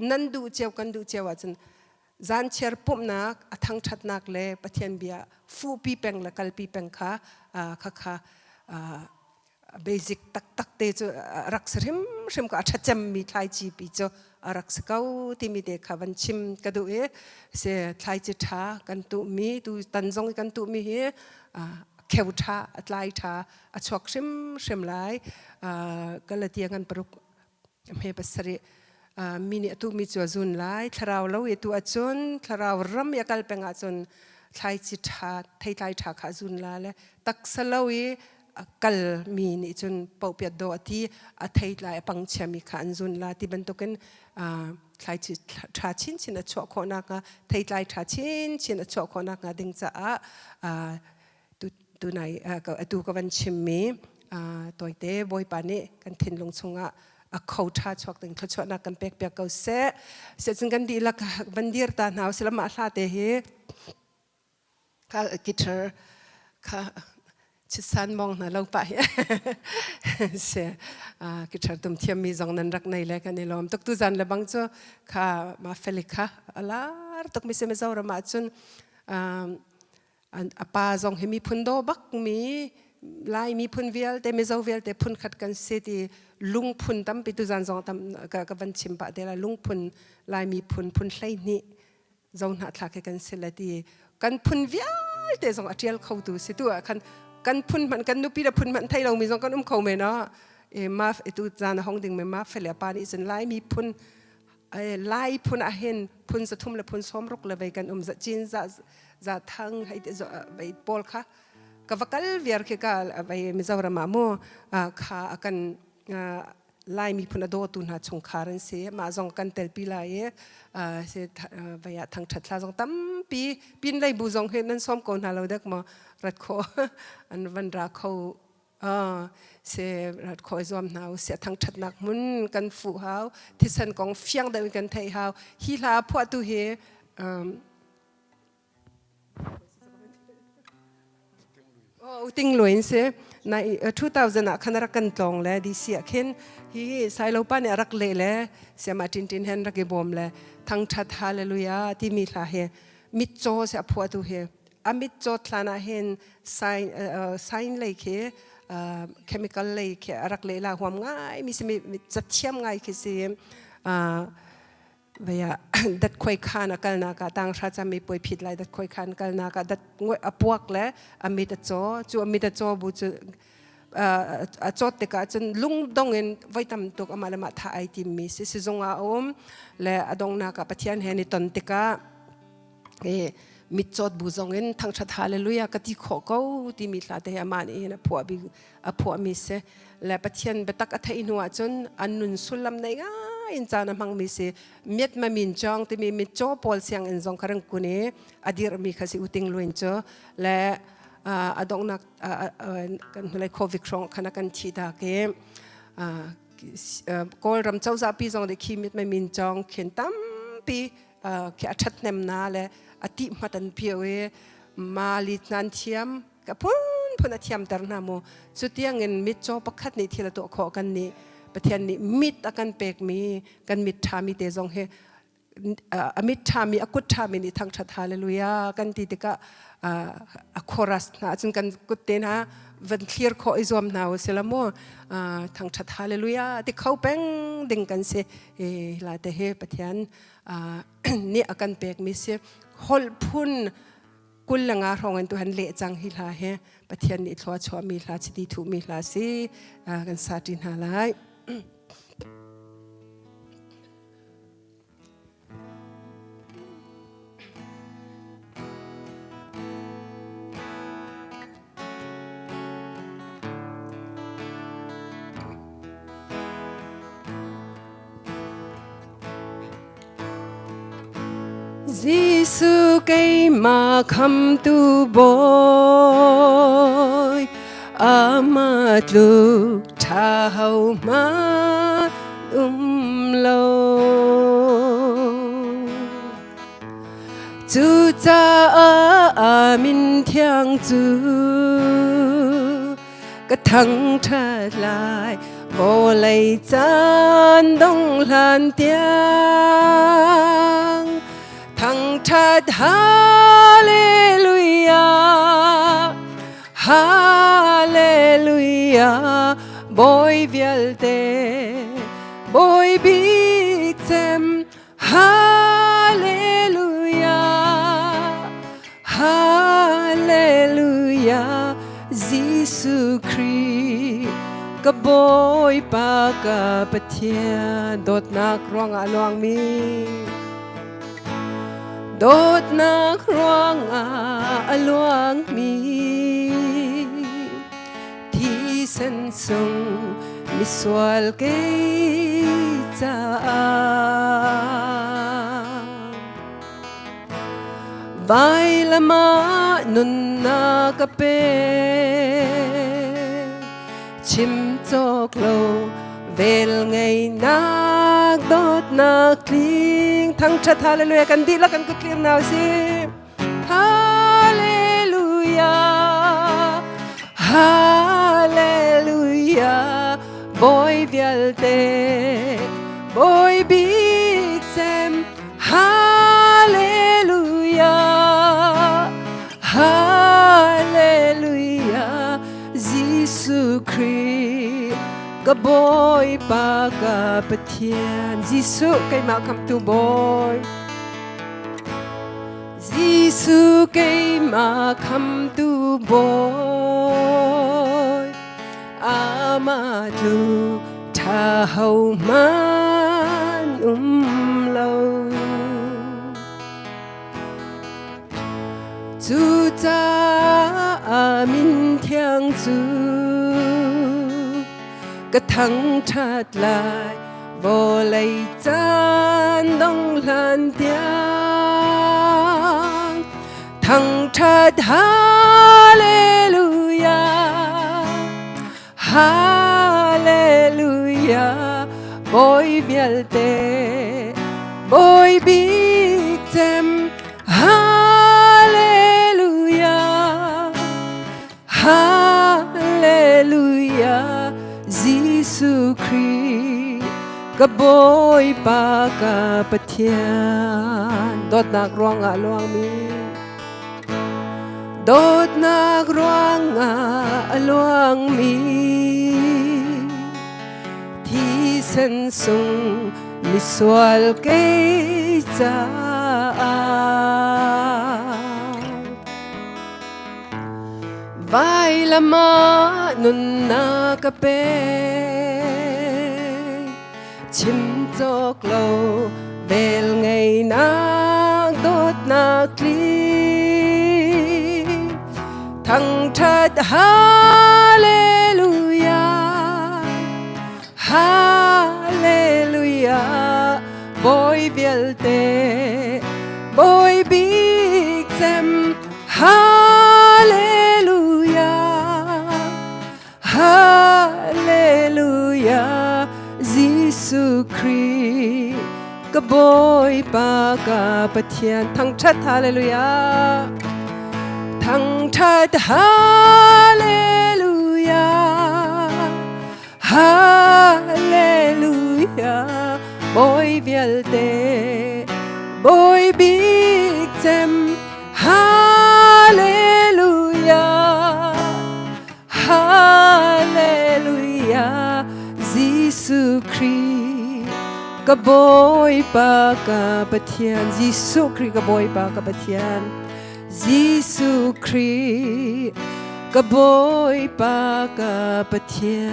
นันดูเจียวกันดูเจียวจนจานเชอร์ปุ่มนักทั้งชัดนักเลยปะเทียนเบียฟูปีเป็งละกัลปีเป็งค่ะเบสิกตักเตจรักษริมก็ชัดจำมีทายจีปีจรักษาเขาที่มีเด็กขับวันชิมกระดูเอเสียทายจิตากันตุมีตุตันจงกันตุมีเฮเขียวท่าลายท่าชกชิมลายก็เลยเตียงกันปรุกเมปัสริมินิตุมีจวจุนลายทาราวเราเอตุอาจุนทาราวรำยากลเป็นอาจุนทายจิตาทายลายท่าขาจุนลายตักสลาวีกัลมีนี่จนปอบเปียดโดที่อาทิตย์ลายปังเชมิขันจุนลาที่บรรทุกันทายจิตชาชินชินชอคนนักทายลายชาชินชินชอคนนักดึงจะตัวไหนก็ตัวกับวันชิมมีตัวเตบอยปานี่กันทิ้งลงชง เขาท่าชอกตึงทชนักกันเปียกเกาเสจึงกันดีละบันดีร์ตาหนาวสิละมาลาเตเฮข้ากิเตอร์ข้าชิสันมองนะลงไปเสียกิเตอร์ตุ่มเทียมมีจงนั้นรักในแลกันในลมตุกตุจันละบังจ้าข้ามาเฟลิค่ะอะไรตุกมิเซมิซาระมาจนอาป้าจงให้มีพุนโดบักมีลายมีพุนเวลแต่ไม่เจ้าเวลแต่พุนขัดกันเสียที่ลุงพุนตั้มไปตุจันจงตั้มกับวันชิมปะเดี๋ยวลุงพุนลายมีพุนไลนี่จงหน้าทากกันเสียละที่กันพุนเวลแต่จงอาเจียลเข้าตัวสิตัวกันพุนมันกันนุปีละพุนมันไทยเรามีจงกันเข้าเมเนาะมาตุจันห้องดึงมาเฟลปานี่จนลายมีพุนลายพุนอาเห็นพุนสะทุ่มและพุนซ้อมรุกเลยไปกันจะจีนจะทั้งให้ไปปอลค่ะกับวักลเวียร์คือการไปมิจฉาระมาโมข้ากันลายมีพุนโดตุนหาชงคารันเสียมาจงกันเตลปีลายเสียไปทางชัดลาจงตั้มปีนไล่บูจงเห็นนั้นซ้อมก่อนหาเราเด็กมารัดคออันวันรักเขาเสียรัดคอยจอมหนาวเสียทางชัดนักมุนกันฝูหาวที่สันกองเฟียงเดินกันไทยหาวฮีลาพวกตัวเฮติงหลวยเสียใน2000ขณะรักกันตรงเลยดิเสียเข็นฮีสายเราป้าเนี่ยรักเละเสียมาจินเห็นรักบอมเลยทั้งชัดฮาเลลูยาที่มีลาเฮมิดโจเสียพวกตัวเฮอามิดโจทลานาเห็นไซน์เลยเคเคมีคอลเลยเครักเละหัวง่ายมีจัดเชื่อมง่ายคือเสียเวียดัดคอยขานกันนักต่างชาติจะไม่ป่วยผิดเลยดัดคอยขานกันนักดัดงวยปวกเลยอมิดโจจู่อมิดโจบุจโจติกาจนลุงดงเงินไว้ทำตัวมาละมาท่าไอทีมีสิจงอาอมและดงนักปะเทียนเห็นตนติกามิดโจบุจงเงินทั้งชาติฮาเลลูยากติขอเขาที่มีลาเดียมานี่นะผัวมีเสและปะเทียนเบตักอัฐอินหัวจนอันนุนสุลลัมในอินจานะมังมีเสเมียดมามินจองที่มีมิดโจปอลเสียงอินจงคารังกุนีอดีตมีข้าศึกอุติงลุนเจอและดงนักกันเลยโควิดครองขณะกันชีดาเกมก็รำเจ้าซาปีจงได้ขีมิดมามินจองเขียนตั้มปีเขียชัดเนมนาและอติมาตันเพียวมาลิดนันเทียมกับพุ่นเทียมตระนาโมสุดที่ยังเงินมิดโจปักขัดนี่ที่เราตัวขอกันนี่ประเทศนี้มิดอากันเปกมีกันมิดทามีเตจงเฮมิดทามีอกุฏทามีนี่ทางชัดฮาเลลูยากันที่ติกะคอรัสนะจนกันกุฏเตนะวันเคลียร์ขออิจอมนาวเสลโมทางชัดฮาเลลูยาที่เขาเป็นดึงกันเสลาเตเฮประเทศนี่อากันเปกมีเสฮอลพุนกุลงารองกันตัวหันเละจังฮิลาเฮประเทศนี้ทว่าชัวมีลาจิติถูมีลาสิกันซาตินฮาไลGiêsu cây mà khăm tu boy amat lu thao ma lo chu cha a min thiang chu ka thang tha lai bo lai chan dong lan tiang thăng thát hallelujah hallelujah boy vielte boy big tem hallelujah hallelujah Giêsu Christ ka boy pa ka pathian dot nak rong along mi đốt nắng ruang luang mi thi sân sung mi sual cây cha vai lama nun na kape chim chok lo vel ngày nạc đốt nạc kling thăng chát hallelujah kan di la kan ku clear now si hallelujah hallelujah boy vial te boy big sem hallelujah hallelujah Jesus Christ ka boy pa ka pathian Jesus kay ma kam tu boy Jesus kay ma kam tu boy ama tu tha hau man lâu chú cha minh thiang chú cái thằng chát lại vô lấy chan đông lan tiếng thằng chát hallelujah hallelujah boy vial te boy big tem hallelujah hallelujah Jesus Christ ka boy pa ka pathian dot nak ruang a luang mi dot nak ruang a luang mi thi sen sung mi swal ke cha vai lama nun na ka pe chim chok lo vel ngày na đốt na kli thăng chát hallelujah hallelujah boy vial te boy big sem hallelujah hallelujah Jesus Christ ka boy pa ka pathian thăng chát hallelujah thăng chát hallelujah hallelujah boy vial te boy big tem hallelujah hallelujah Jesus Christ ka boy pa ka pathian Jesus Christ ka boy pa ka pathian Jesus Christ ka boy pa ka pathian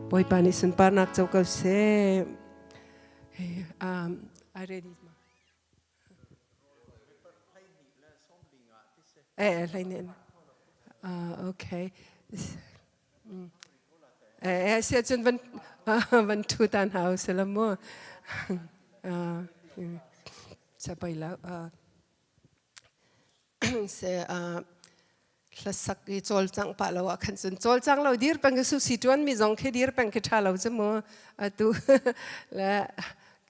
boy pa ni sun par nak chau ka se I ready lain okay sẽ chân vẫn thu tan hào sẽ làm mua sẽ bay lão sẽ là sắc cái chol trăng pa lão khăn chân chol trăng lão dir bang cái su si tuan mi zong cái dir bang cái cha lão chứ mua tu là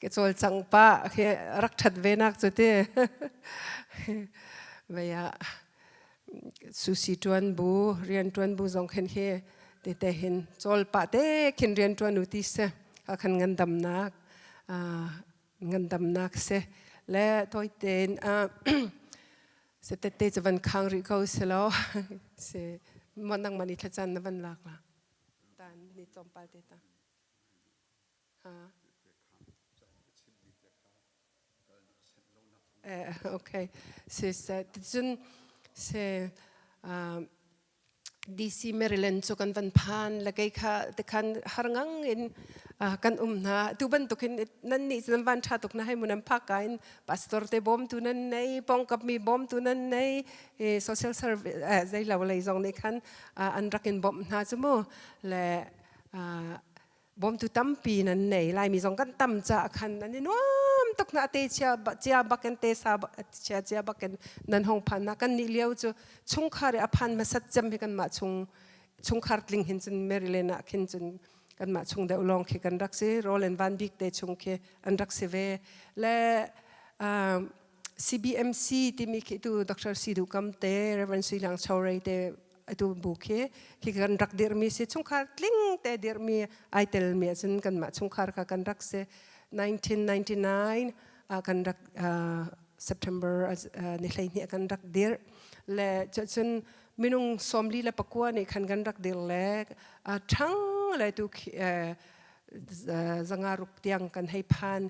cái chol trăng pa cái rắc chặt về nát cho thế vậy su si tuan bu rian tuan bu zong khen he te hin chol pa te khin rian tuan uti se khan ngandam nak se le toi ten se te chavan khang ri ko se lo se monang mani thachan na van lak la tan ni chompal te ta okay se chun se DC Maryland so kan van phan la kai kha te khan harngang in kan na tu ban to kin nan ni san van tha tok na hai munam pha kain pastor te bom tu nan nei pong kap mi bom tu nan nei social service zai la lai zong ne khan an rakin bom na chumo le bom tu tampi nan nei lai mi zong kan tam cha khan an ni nom tok na te chia baken te sa chia baken nan hong phan na kan ni liao chu chung khare aphan ma sat jam he kan ma chung ชงคาร์ตลิงเห็นจนเมริเลน่ะเห็นจนกันมาชงเดาลองเคกันรักเซโรเลนวันบิกเดชงเคอันรักเซเวและ CBMC ที่มีคิดดูดรซีดูกัมเตเรเวนซีลังชาวเรเตดูบุกเคกันรักเดอร์มีเซชงคาร์ตลิงเตเดอร์มีไอเทลมีจนกันมาชงคาร์กันรักเซ1999กันรักSeptember นี่เลยนี่กันรักเดอร์และจนมินุงสมลีและปะกัวนี่คันกันรักเดอร์เล็กทั้งเลยตุกจังอารุกเตียงกันให้ผ่าน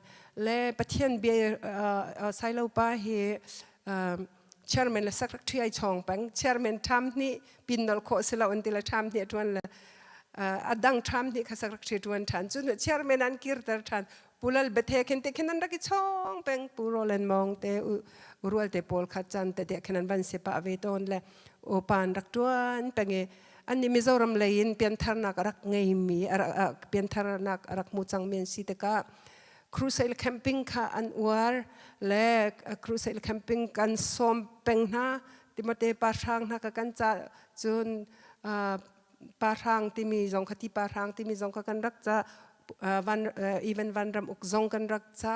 และประเทศเบียไซโลปาเฮchairman และ secretary ไอชองปัง chairman ทำนี่ปินนอลโคสลาอันติละทำนี่ทวนละอดังทำนี่ค่ะ secretary ทวนทันจุน chairman อันกิร์ตทันปุลลเบเทคินเตคินันรักชองปังปูโรเลนมองเตอุรัวเตปอลขัดจันเตเดคินันบันเสปะเวตอนและโอปานรักทวนปังอันนี้มิโซรัมเลยอินเปียนทานักรักไงมีเปียนทานักรักมุจังเมียนสิเตกะครูเซลแคมปิ้งค่ะอันอวาร์และครูเซลแคมปิ้งกันส้มเป็งนะที่มาเตปาช่างนะกันจะจนปาช่างที่มีจงคติปาช่างที่มีจงกันรักจะวันอีเวนต์วันรำอุกจงกันรักจะ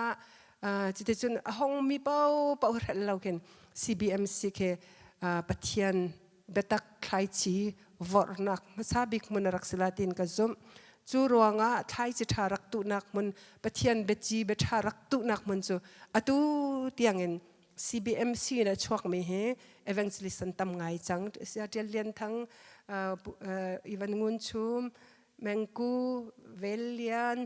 จิตจนห้องมีเป้าเราเห็น CBMC เคปัทยันเบตักไทยจีวอร์นักมาซาบิกมันรักสลาตินกับจอมจูรัวงะไทยจีทารักตุนักมันปัทยันเบจีเบทารักตุนักมันจูอะตูเตียงเงิน CBMC นะชวกไม่เฮเอเวนต์ลิสันตำไงจังเสียเรียนทั้งอีวันงุนชุมแมงกูเวลเลียน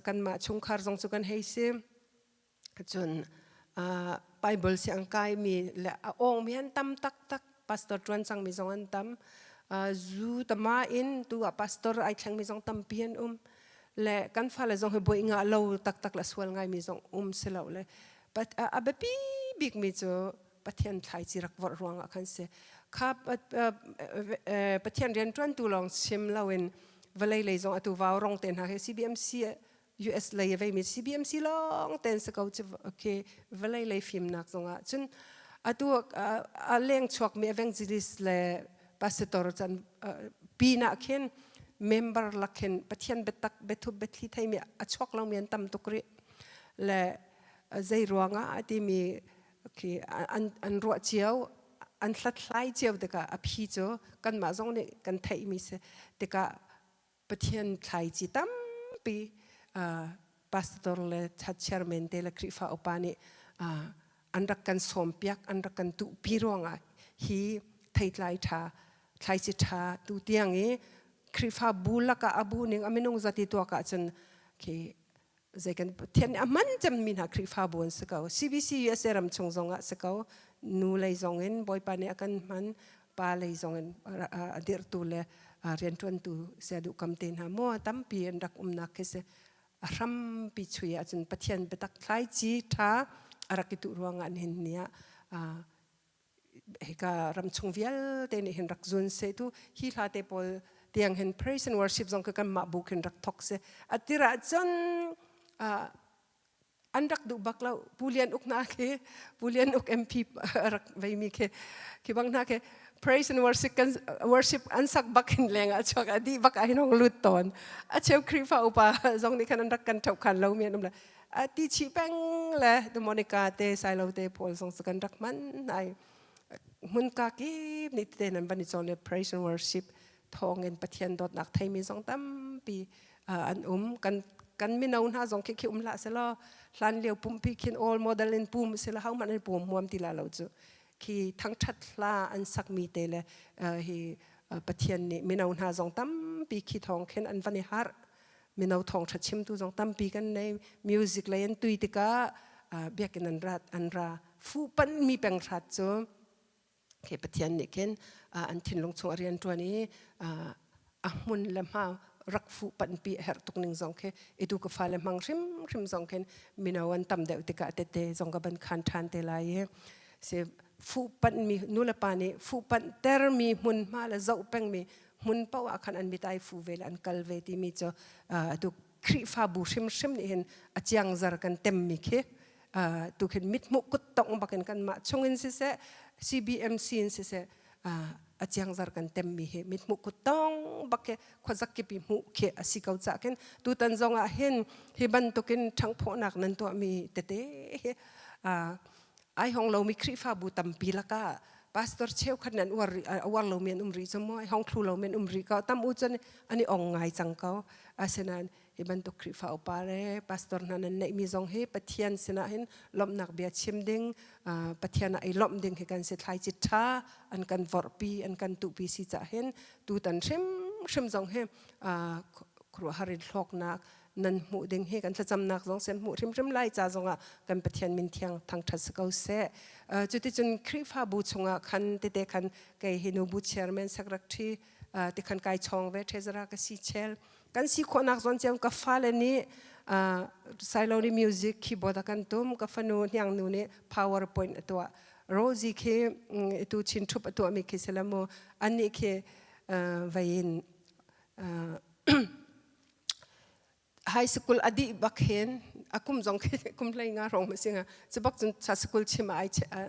กันมาชงคาร์จงสุกันเฮซิมจนไบเบิลเสียงกายมีและองมีอันตั้มตักพาสตอร์จวนสังมีสองอันตั้มจูตมาอินตัวพาสตอร์ไอช่างมีสองตั้มเพียนและกันฟ้าเลยสองให้บ่อยงาเราตักละส่วนไงมีสองเสลาเลยปัดเบบบิ๊กมีจ้ะปัทยันไทยจีรักวอร์รวงกันเสครับปัทยันเรียนจวนตัวลองชิมเราเองเวลาเลยสองตัววาวรองเต็นหา CBMC US เลยยังไม่มี CBMC ลองเต็นสกาวจะโอเคเวลาเลยฟิล์มนักสองจนตัวเลี้ยงชวกมี evangelist และพาสตอร์จันปีนักเห็น member ลักเห็นปัทยันเบตักเบทุบเบทลิไทยมีชวกเรามีอันตั้มตุกรีและใจรัวงะที่มีโอเคอันรัวเจียวอันหลัดไหลเจียวเด็กอภิโจกันมาส่งเนี่ยกันไทยมีเสเด็กปัทยันไทยจีตั้มปีพาสตอร์และชัดเชอร์เมนเตและคริฟ้าอุปานิอันรักกันสมเปียกอันรักกันตุปีรวงฮีไทยไลท่าไทยจิตาตุเตียงคริฟ้าบูลักอาบูนิงอามินงจัติตัวกันจนคือใจกันเทียนมันจำมีนักคริฟ้าบุญสกาว CBC US รำชงจงสกาวนูเลยจงเงินบอยปานี่กันมันปาเลยจงเงินเดือดตัวเลยเรียนจวนตัวเสียดุคำเต็นหามัวตั้มปีอันรักนักเสรำปีช่วยจนปัทยันเบตักไทยจีท่ารักตุรวงอันเห็นเนี่ยเฮการำชงวิลเตนี่เห็นรักจุนเสตุฮิลาเตปอลเตียงเห็น praise and worship จงกันมาบุกเห็นรักทอกเสอติระจนอันรักดูบักเราผู้เรียนอุกนาเคผู้เรียนอุก MP รักไม่มีเคบางนาเค praise and worship อันสักบักเห็นแรงอ่ะชอบอดีบักไอ้น้องลุดตอนอาเชฟครีฟ้าอุปาจงนี่คันรักกันเท่ากันเราเมียนั่นแหละที่ชีแป้งเลยดูโมนิกาเตไซโลเตพอลส่งสกันรักมันไอมุนกากีนิเตนันบันิจอนเลย praise and worship ทองเงินปะเทียนดอดนักไทยมีสองตั้มปีอันกันไม่นานหาสองคิวละเสละหลานเลี้ยวปุ่มพี่คิน all model เล่นปุ่มเสละเขามันเล่นปุ่มมวมตีละเราจูคีทั้งชัดละอันสักมีเตเลยฮีปะเทียนนี่ไม่นานหาสองตั้มปีคีทองเข็นอันวันนี้ฮาร์มีนาวทองชัดชิมตัวจงตั้มปีกันในมิวสิกเลยอันตุยติกาเบียกันอันราฟูปันมีแปลงชัดจ้ะเคปเทียนนี่เข็นอันทิ้งลงชงเรียนตัวนี้มุนลำหารักฟูปันปีเฮร์ตุกหนึ่งจงเคอีดูกฟ้าลำหังริมจงเข็นมีนาวันตั้มเดวติกาเตเตจงกับบันคันทันเตลายเสฟูปันมีนูละปานีฟูปันเตอร์มีมุนมาละเจ้าเป็งมีมุนเป้าอาคันอันมิตายฟูเวลอันกัลเวติมีจ้ะตุคริฟ้าบูชิมนี่เห็นอาจยังจากันเต็มมีเคตุเห็นมิดมุกุตตองบักกันมาชงอินเส CBMC อินเส อาเจียงจารกันเต็มมีเหมิดมุกุต้องบักเคขวักกิปิมุเคอสิเกาจากเห็นตูตันจงเห็นที่บันตุกินทั้งพอนักนั้นตัวมีเตเตไอห้องเรามีคริฟ้าบูตัมปีละกาพาสตอร์เชลขันนั้นวันเราเมียนรีสมอยห้องครูเราเมียนรีเขาตั้มอุจนอันนี้องไงจังเขาอาเซนันที่บันตุคริฟ้าอุปาเร่พาสตอร์นั้นในมีจงเฮปะเทียนเสนาเห็นลมนักเบียดชิมดิ้งปะเทียนไอลมดิ้งให้กันเสถียรจิตชาอันกันวอร์ปีอันกันตุปีสิจะเห็นตูตันชิมจงเฮครัวฮาริลอกนักนั่นหมู่ดึงให้กันจะจำนักสองเส้นหมู่ริมไล่จ่าจงกันปะเทียนมินเทียงทางทัศกาเสจุดที่จนคริฟ้าบูชงคันเตคันไกฮินูบูเชอร์แมนสักรักที่ติคันไกชองเวทเทซรากสีเชลกันสีคนนักสนเจียมกับฟ้าเลนี้ไซโลนี่มิวสิกคีย์บอร์ดกันตุ้มกับฟันูอย่างนู้น PowerPoint ตัวโรซี่เคตัวชินทุบตัวมีเคสลามูอันนี้เควัยนไฮสคูลอดีบักเห็นอากุมจงคุมเลยงารองมาสิงะจะบักจนชาสคูลชิมาไอ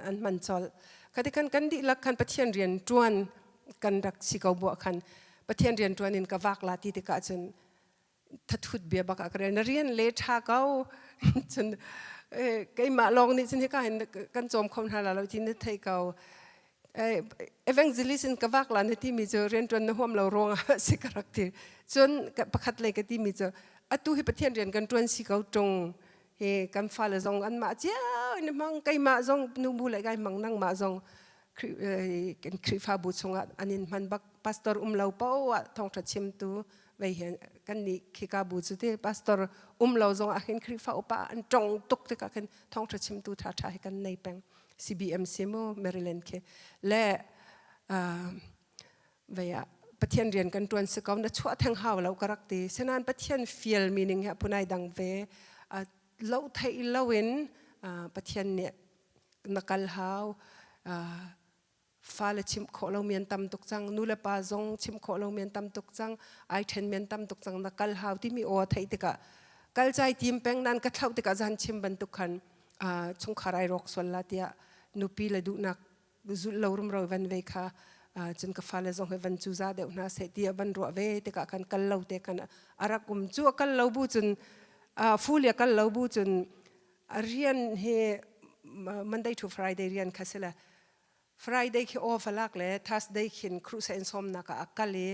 อันมันจอลคดีกันดีลักกันปะเทียนเรียนจวนกันรักสิกาบัวคันปะเทียนเรียนจวนนินกวักลาติติกาจนทัดทุดเบียบักอักเรนเรียนเลทาเก้าจนไอ้มาลองนี่จนที่ก็เห็นกันจอมคนหาเราที่นึกไทยเก่าเอเวนเจลิสน์กวักลาที่มีเจอเรียนจวนหัวเรารองสิกรักที่จนประคัดเลยก็ที่มีเจออตุให้ประเทศเรียนกันจวนสิเขาตรงเฮกันฟ้าเลยจงอันมาเจ้าเนี่ยมังไก่มาจงนูบุเลยไก่มังนั่งมาจงกันคริฟ้าบุษงอันนี้มันบักพาสตอร์เราเป้าว่าทองทัดชิมตัวไปเห็นกันนี่ขี้กาบุษที่พาสตอร์เราจงอาเห็นคริฟ้าอุปาอันจงตุกที่กันทองทัดชิมตัวท้าทายกันในแปลง CBMC โมแมริแลนด์เคและเวียปะเทียนเรียนกันตวนสกาวนัชวะแทงหาวเรากรักตีฉะนั้นปะเทียนฟีลมีนิ่งฮะผู้นายดังเวเราไทยเราเว้นปะเทียนเนี่ยนักลหาวฟ้าเลชิมโคเราเมียนตำตุกจังนูเลปาจงชิมโคเราเมียนตำตุกจังไอเทนเมียนตำตุกจังนักลหาวที่มีโอไทยติกะกัลใจทีมแปงนั้นก็เท่าติกะจันชิมบรรทุกขันชงขารายรอกส่วนละเดียนูปีละดูนักจุดเรารุมเราวันเวค่ะจนกับฟ้าเลยจงให้วันจูจ้าเดี๋ยวน่าเสียดีบันรัวเวติกะกันกัลเราเตกันอารักุมจั่วกัลเราบูจนฟูเลียกัลเราบูจนเรียนเฮMonday to Friday เรียนคัสละ Friday ขี้ออฟลักเลย Thursday ขี้ครูเซนซอมนักอักกะเลย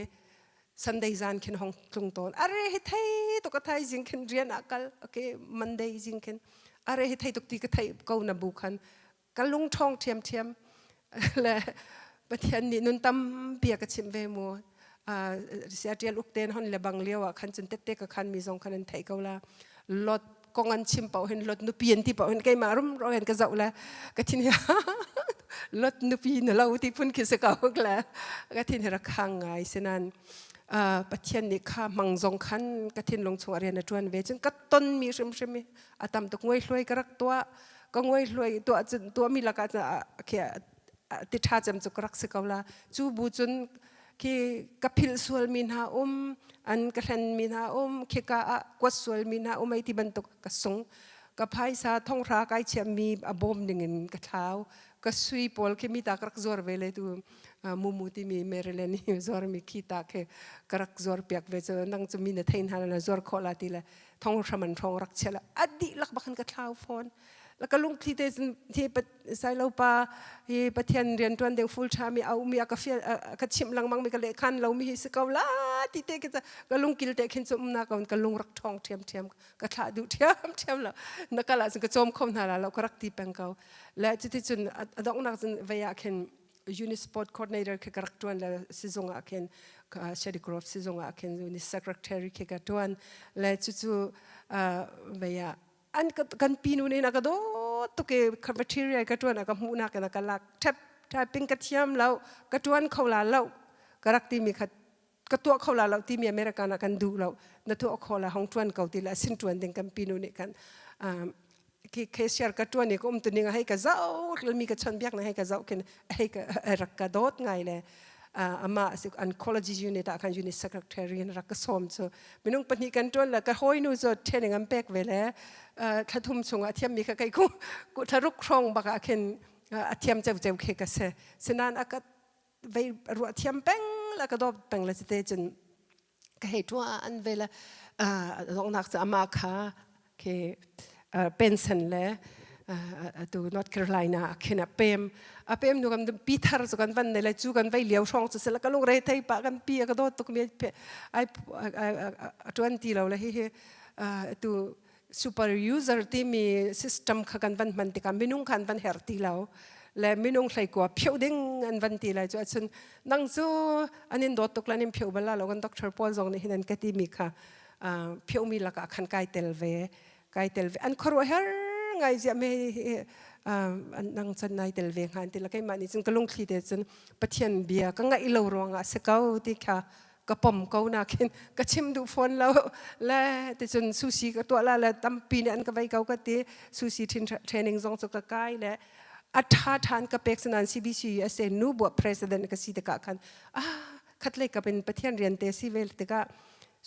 Sunday จานขี้ห้องตรงต้นอะไรเฮ้ยตุกไทยจิงขี้เรียนอักกะโอเค Monday จิงขี้อะไรเฮ้ยตุกตีกไทยกูนับบุคันกัลลุงทองเทียมและปะเทียนนี่นุนตั้มเปียกชิมเวมัวเสียเดียลุกเต้นฮอนเลบังเลี้ยวคันจนเตะกับคันมีสองคันนั้นไทยเขาละรถกองอันชิมเป่าเห็นรถนุปีนที่เป่าเห็นไกมารุ่มเราเห็นกระเจ้าละก็ทีนี้รถนุปีนเราที่พุ่นคิดสกาวละก็ทีนี้รักห่างไงเสนันปะเทียนนี่ข้ามังสองคันก็ทีนลงชงเรียนในจวนเวจนก็ต้นมีชิมมีอาตามตกงวยรวยกระรักตัวก็งวยรวยตัวมีละกันจะแค่ติดท่าจำจุกรักสกาวละจูบูจนคีกับพิลสวลมินหาอันกระเทนมินหาคีกากวดสวลมินหาไอที่บรรทุกกระสงกับไพ่ซาท่องรักไอเชื่อมีอบมหนึ่งกระเท้ากระสุยปอลคีมีตากรักจอร์เวเลยตัวมุที่มีเมริเลนี่จอร์มีขีตาคีกรักจอร์เปียกเวจนั่งจะมีเนเทนฮานาจอร์คอลาติละท่องรมันท่องรักเชลอดีลักบักขันกระเท้าฟอนแล้วก็ลุงที่เตที่ใส่เราปะที่ประเทศเรียนตัวเด็กฟูลชามีเอามีอากาศกระชิมลังมังมีกระเลขันเรามีสกาวลาที่เตก็ลุงกิลเตขินสมนากันก็ลุงรักทองเทียมก็ถ่าดูเทียมแล้วนักละสิ่งก็จมคมนาเราก็รักตีแปงเขาและจุดที่จนดอกนักจนวิยาเข็นยูนิสปอร์ตคอร์ดิเนเตอร์คือรักตัวแล้วซีซงอาเข็นเชดิกรอฟซีซงอาเข็นยูนิสเซคเรตารีคือรักตัวและจุดวิยาอันกันปีนู้นนี่นะก็โดตุกคอมพิวเตอร์ก็ตัวนะก็มูนักนะก็ลักแทบปิ้งกระเทียมแล้วก็ตัวนั้นเขาลาแล้วก็รักที่มีก็ตัวเขาลาแล้วที่มีอเมริกันกันดูแล้วนั่นตัวเขาลาห้องตัวนั้นเขาที่ละสินตัวนั้นกันปีนู้นนี่กันเคสเชียร์ก็ตัวนี้ก็ตัวนี้ให้กับเจ้าแล้วมีกับชนเบียกนะให้กับเจ้ากันให้กับรักกระโดดไงเลยอามาสิอันคอลเลจยูนิตอาการยูนิตเซคเรตารีนรักก็สมsoไม่ต้องปนิกันตัวแล้วก็ห้อยนู่นจะเทนงันเป็กเวล่ถ้าทุ่มชงอาเทียมมีใครกูทารุกครองบักอาเคนอาเทียมเจ้าเคกเสฉะนั้นอาก็ ไปรัวเทียมเป็งแล้วก็ดอบเป็งแล้วจะจนก็เหตุว่าอันเวลาลองนักจะมาค่ะคือเป็นสันเลยตัวนอร์ทแคโรไลนาขึ้นเปมดูกันปีทาร์สกันวันนี้เลยจูกันไปเลี้ยวช่องจะเสร็จแล้วก็ลงเรทให้ปะกันปีก็ดอตุกมีไอ้20เราเลยตัวซูเปอร์ยูเซอร์ที่มีซิสเต็มขันวันมันติการไม่นุ่งขันวันเฮอร์ตีเราและไม่นุ่งใส่กว่าเพียวดิ้งอันวันตีเลยจนนั่งจูอันนี้ดอตุกแล้วนี่เพียวเบลล่าเรากันดร.ปอลซองนี่เห็นกันที่มีค่ะเพียวมีละกันไกเตลเวอันครัวเฮอร์ไงจะไม่นั่งจนนายเตลเวงหันที่ละกันมันนี่จนก็ลงคลีเดจนปะเทียนเบียก็ไงเรารวงสเกาที่ค่ะก็ปมเขาหนักก็ชิมดูฟอนแล้วและแต่จนซูชิก็ตัวละแล้วตั้มปีนั้นก็ไปเขาก็ตีซูชิเทรนนิ่งซองสุกใกล้และอัฐาทานกับเป็กสนันซีบีซีเอนูบวกประธานก็สิเดกกันคัดเลยก็เป็นประเทศเรียนเตสิเวลเดก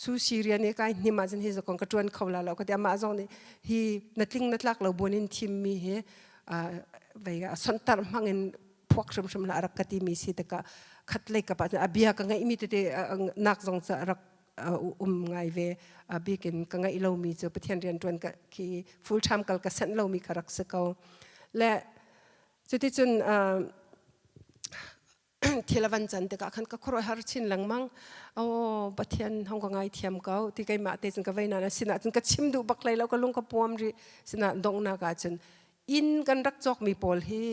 ซูชิเรียนเนี่ยก็นิมาจันฮิสกองกระจวนเขาแล้วก็เดี๋ยวมาจงนี่ฮีนัดลิงนัดลักเราบนินทีมมีไปสันตร์มังเงินพวกชมละรักกติมีสิเดกคัดเลยกับปัจจุบันเบียก็ไงมิตรเดนักจงจะรักไงเวเบียกันก็ไงเรามีจะประเทศเรียนจวนก็คือฟูลไทม์กัลก็เส้นเรามีคารักษาเขาและจุดที่จนเทลวันจันทร์แต่ก็ขันก็ครอยหาชินหลังมั้งประเทศฮ่องกงไอเทียมเขาที่ไกมาเตจนก็ไว้นานสินะจนก็ชิมดูบักเลยแล้วก็ลงกับปวมรีสินะดงนากาจนอินกันรักจอกมีปอลฮี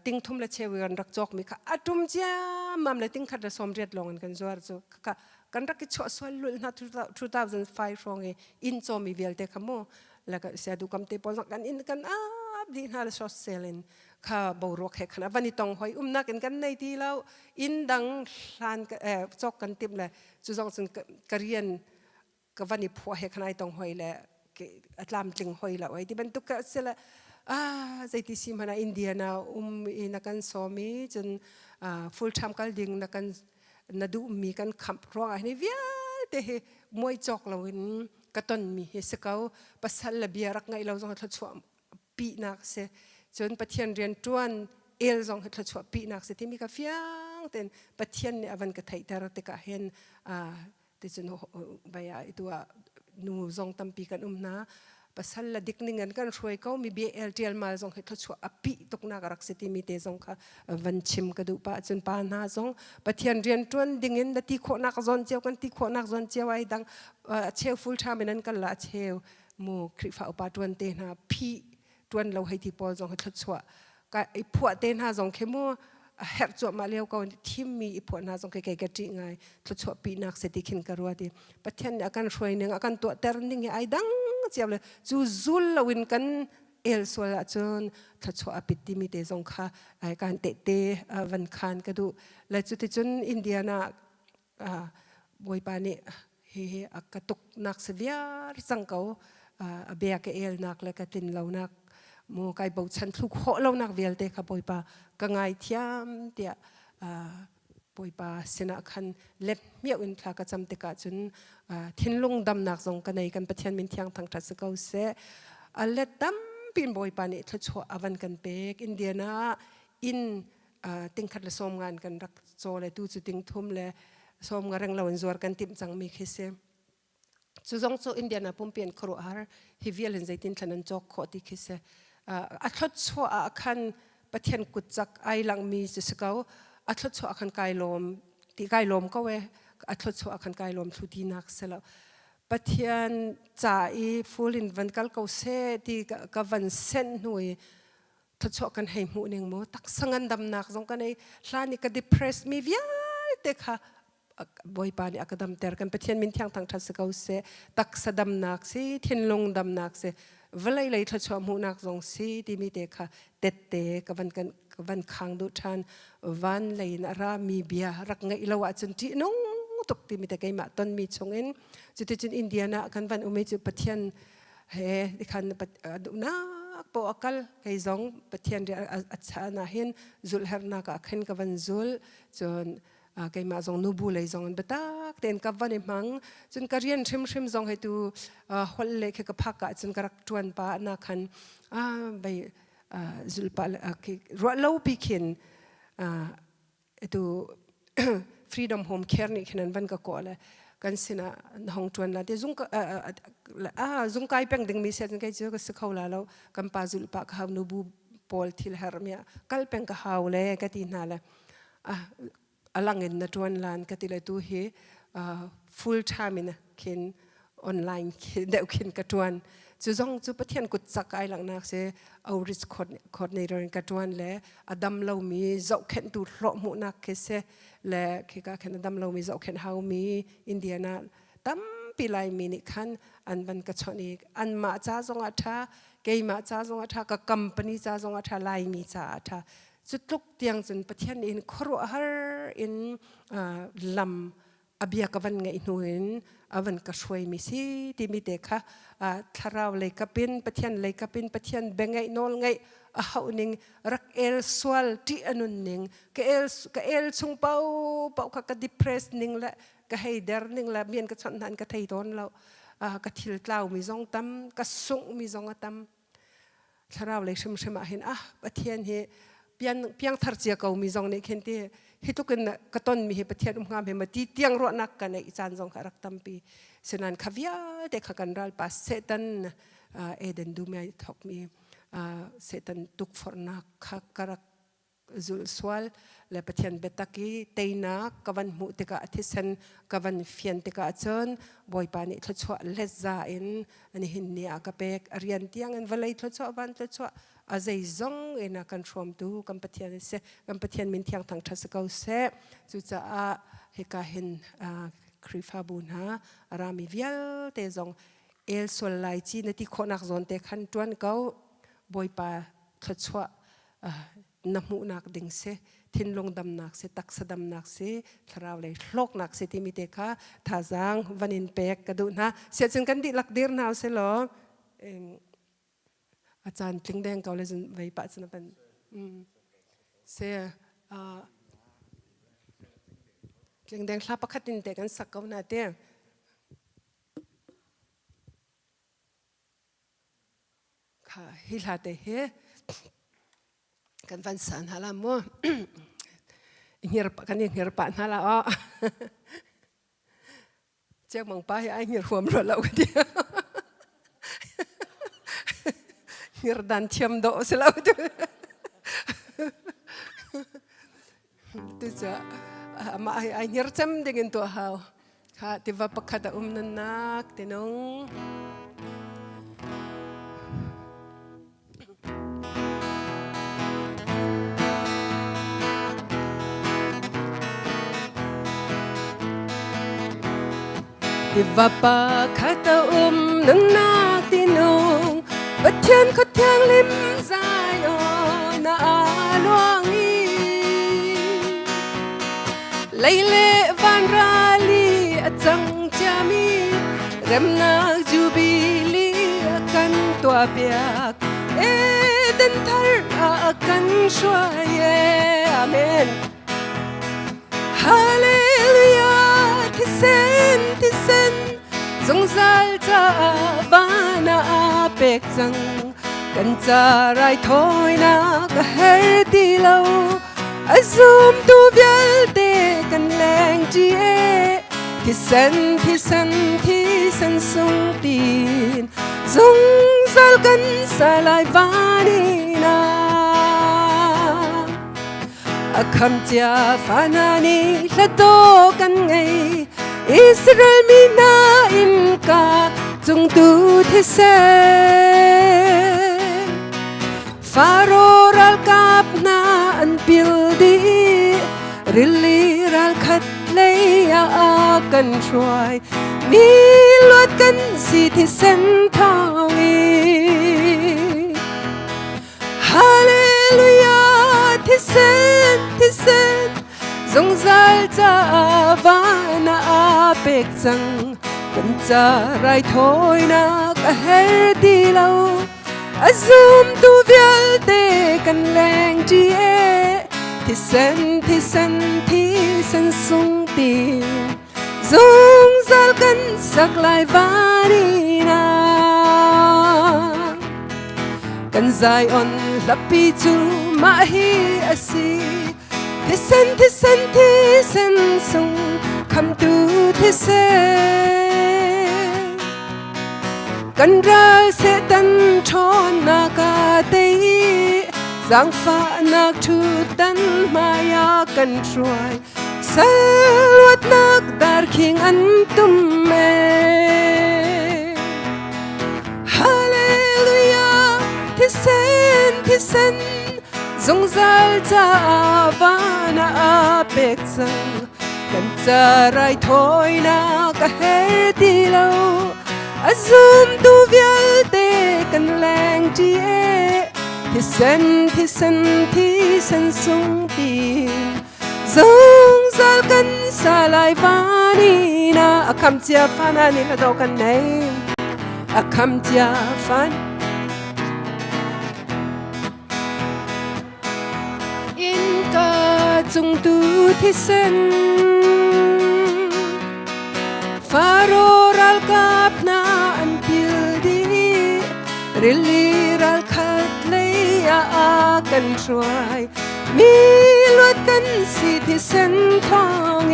ติ้งทุ่มละเชวิกันรักจอกมีค่ะอาตุมเจ้ามั่มเลยติ้งขัดละสมเรียดลงกันจวดจก็กันรักกิจสวดลุนนะ2005รองอินโซมีเวลเตคโมแล้วก็เสียดูคำเตปอลกันอินกันดีน่าจะชอบเซลินข้าบรัวแขกขนาดวันนี้ต้องหอยนักกันในที่เราอินดังลานจอกกันเต็มเลยจุดจงซึ่งกเรียนกับวันนี้พัวแขกขนาดต้องหอยแหละอัตลามจึงหอยแล้วไอ้ที่บรรทุกก็เสร็จแล้วใจที่สิมาในอินเดียนะนักกันสอมีจนfull time กันดิ่งนักกันนัดูมีกันขับร้องอันนี้เวียแต่มวยจอกเราเห็นกระต้นมีเสกเอาภาษาละเบียรักไงเราต้องทดสอบปีนักเสจนประเทศเรียนจวนจงทดสอบปีนักเสที่มีกาเฟียงแต่ประเทศเนี่ยวันก็ไทยแต่เราติกาเห็นแต่จนไปตัวนูจงตั้มปีกันนะภาษาละดิกนิ่งกันช่วยเขามี BLTL มาจงทดสอบปีตกนักรักเสที่มีแต่จงค่ะวันชิมกระดูปะจนปานาจงประเทศเรียนจวนดิ่งเงินที่โคนักจนเจียวกันที่โคนักจนเจียวไอ้ดังเชลฟูลไทม์นั้นกันละเชลมูคริฟ้าอุปาจวนเตนะพี่จวนเราให้ที่ปอจงทดสอบก็ไอ้พวกเตนะจงเข้มเฮร์จวมาเลี้ยวก็ทีมมีพวกน่าจงเก่งๆจริงไงทดสอบปีนักเสที่ขินกระรัวดีประเทศอาการช่วยหนึ่งอาการตัวเตอร์นิ่งไอ้ดังเจียวเลยจุลวินกันส่วนจนทดสอบปิดที่มีแต่จงค่ะไอ้การเตะวันคานก็ดูและจุดที่จนอินเดียนะบอยปานี่อากาตุกนักเสียร์สังเขาเบียกนักและก็ตินเรานักโมกายบอกฉันทุกข้อเรานักเวลเตะค่ะบอยปาก็ไงเทียมเดียบอยปาเสนาคันเล็บเมียอุ่นพลากระจำเตะกะจนทิ้งลงดำนักจงกันในกันประเทศมินเทียงทางทัศน์เกาเสเล็ดดำปีนบอยปานี่ทศอวันกันเปกอินเดียนาอินติงขัดละสมงานกันรักโซเลยตู้จุดติงทุ่มเลยสมงานเราวันจวดกันติมจังมีเคสจุดจงโซอินเดียนาปุ่มเปลี่ยนครัวฮาร์ฮิวิเอลนใจตินทันจอกขอติเคสทศคันประเทศกุศจักไอหลังมีจุดเกาทศคันกายลมที่กายลมก็เวทศคันกายลมทุดีนักเสแล้วประเทศจ่ายฟูลินวันกัลเกาเซที่กวันเซนหน่วยทศกันให้หมู่หนึ่งหมู่ตักสังกันดำนักจงกันในลานิก depress มีเวียเด็กค่ะบอยปานี่อากาศดำเตอร์กันประเทศมินเทียงทางทัศน์เกาเซตักสะดำนักสิทิ้งลงดำนักเซเวลาเลยทศหมู่นักจงสิที่มีเด็กค่ะเตะกับวันค้างดูทันวันเลยนารามีเบียรักไงเราว่าจนที่น้องตกที่มีแต่ไก่มาต้นมีชงเอ็นจุดที่อินเดียนะกันวันอุเมจุประเทศที่คันดูนักปอกลไก่จงประเทศเดียอัศนาเห็นจุลเฮร์นักขันกับวันจุลจนไก่มาจงนูบูเลยจงเบตักเต็นกับวันมังจนการเรียนชิมจงให้ดูฮอลเล่กับพักจนกรักจวนปานักขันไปจุลปารัวเล่าปีเข็น itu freedom home care ni khinan ban ka ko le kan sina hong tuan la de zung kai peng ding mi se kai chu ka sikhau la lo kan pa zul pa ka nu bu pol thil har mia kal peng ka haw le ka ti na la alangin na tuan lan ka ti le tu hi full time in kin online kin deuh kin ka tuan chu zong chu pathian kut sak ai lang nak se outreach coordinator in ka tuan le adam lo mi zau khen tu hlo mu nak ke se le ki ka khen adam lo mi zau khen hau mi indiana tam pilai mi ni khan an ban ka choni an ma cha zong atha ke ma cha zong atha ka company cha zong atha lai mi cha atha chu tluk tiang chun pathian in khoro har in lam abia ka van ngai nuin avan ka shoi mi si ti mi te kha tharau le kapin pathian le kapin pathian bengai nol ngai a hauning rak el swal ti anun ning ka el chung pau ka depressed ning la ka heider ning la mien ka chon nan ka thei don lo ka thil tlau mi zong tam ka sung mi zong atam tharau le shim a hin pathian he piang thar chia ko mi zong ne khen te hitukin katon mi he pathian ngam he mati tiang ro nak kan ei chan zong kharak tampi senan khavia de khakan ral pas setan eden du mai thok mi setan tuk forna khakarak zul swal le pathian betaki teina kavan mu te ka athisen kavan fian te ka chon boy pani thachwa lezza in ani hin ni akapek arian tiang an valai thachwa van thachwa azai zong ina kan throm tu kan pathian min thiang thang thas ko se chu cha a heka hin krifa bun ha rami vial te zong el sol lai chi na ti khonak zon te khan tuan ko boy pa thachwa namu nak ding se thin long dam nak se tak sadam nak se tharau le hlok nak se ti mi te kha thazang vanin pek ka du na se chen kan di lak dir na se loอาจารย์ทิ้งแดงเกาเลยจนไว้ปะจนเป็นเสียทิ้งแดงคลาปะคัดดินแต่กันสักเกาหน้าเตี้ยค่ะฮิลาเตเฮกันฟันสันฮาลามัวเงียบกันเงียบปะฮาลาอ๋อเจ้ามังป้าให้ไอเงียบหัวมันเรากันเดียวdan tiam do selalu tu ja ma ai nyercem dengan tu hau ha tiba pakada nanak tenong tiba pakada nanak tenong Batian ko tiang lim zayo na aluangi Layle van rali at sang jami Rem na jubili akan tua biak Eden tar akan shwaye Amen Hallelujah Tisen Zong zal ta vana apek zang Kan zarai thoi na ka her di lau Azum tu vial te kan leng ji e Tisen sung tin Zong zal kan salai vani na Akam tia fanani lato kan ngay Israel mina inka Zung tu thise Faro ral kap na an pildi Rili ral khat leya akan troy Mi luat kan si thisen thawi Hallelujah thisen Zong zal cha vana apek zang Kan cha rai thoi na ka her di lau Azum tu vial te kan leng ji e Thisen sung tin Zong zal kan sak lai vani na Kan zai on lapi chu ma hi asi ที่เส้นที่เส้นที่เส้นส่งคำดูที่เส้นกันรักเสตันชอนนากาเตยสังฟ้านักทุดันมายากันช่วยสลวดนักดาร์คิงอันตุมเมฮาเลลูยาที่เส้นที่เส้นzong zal cha vana apek sang kan charai thoi na ka her ti lo azum tu vial te kan lang ti e thi sen sung ti zong zal kan salai vani na akam chia fana ni la do kan nei akam chia fan chung tu thi sen faro ral kap na an pil di rili ral khat le a kan try mi lot kan si thi sen thong e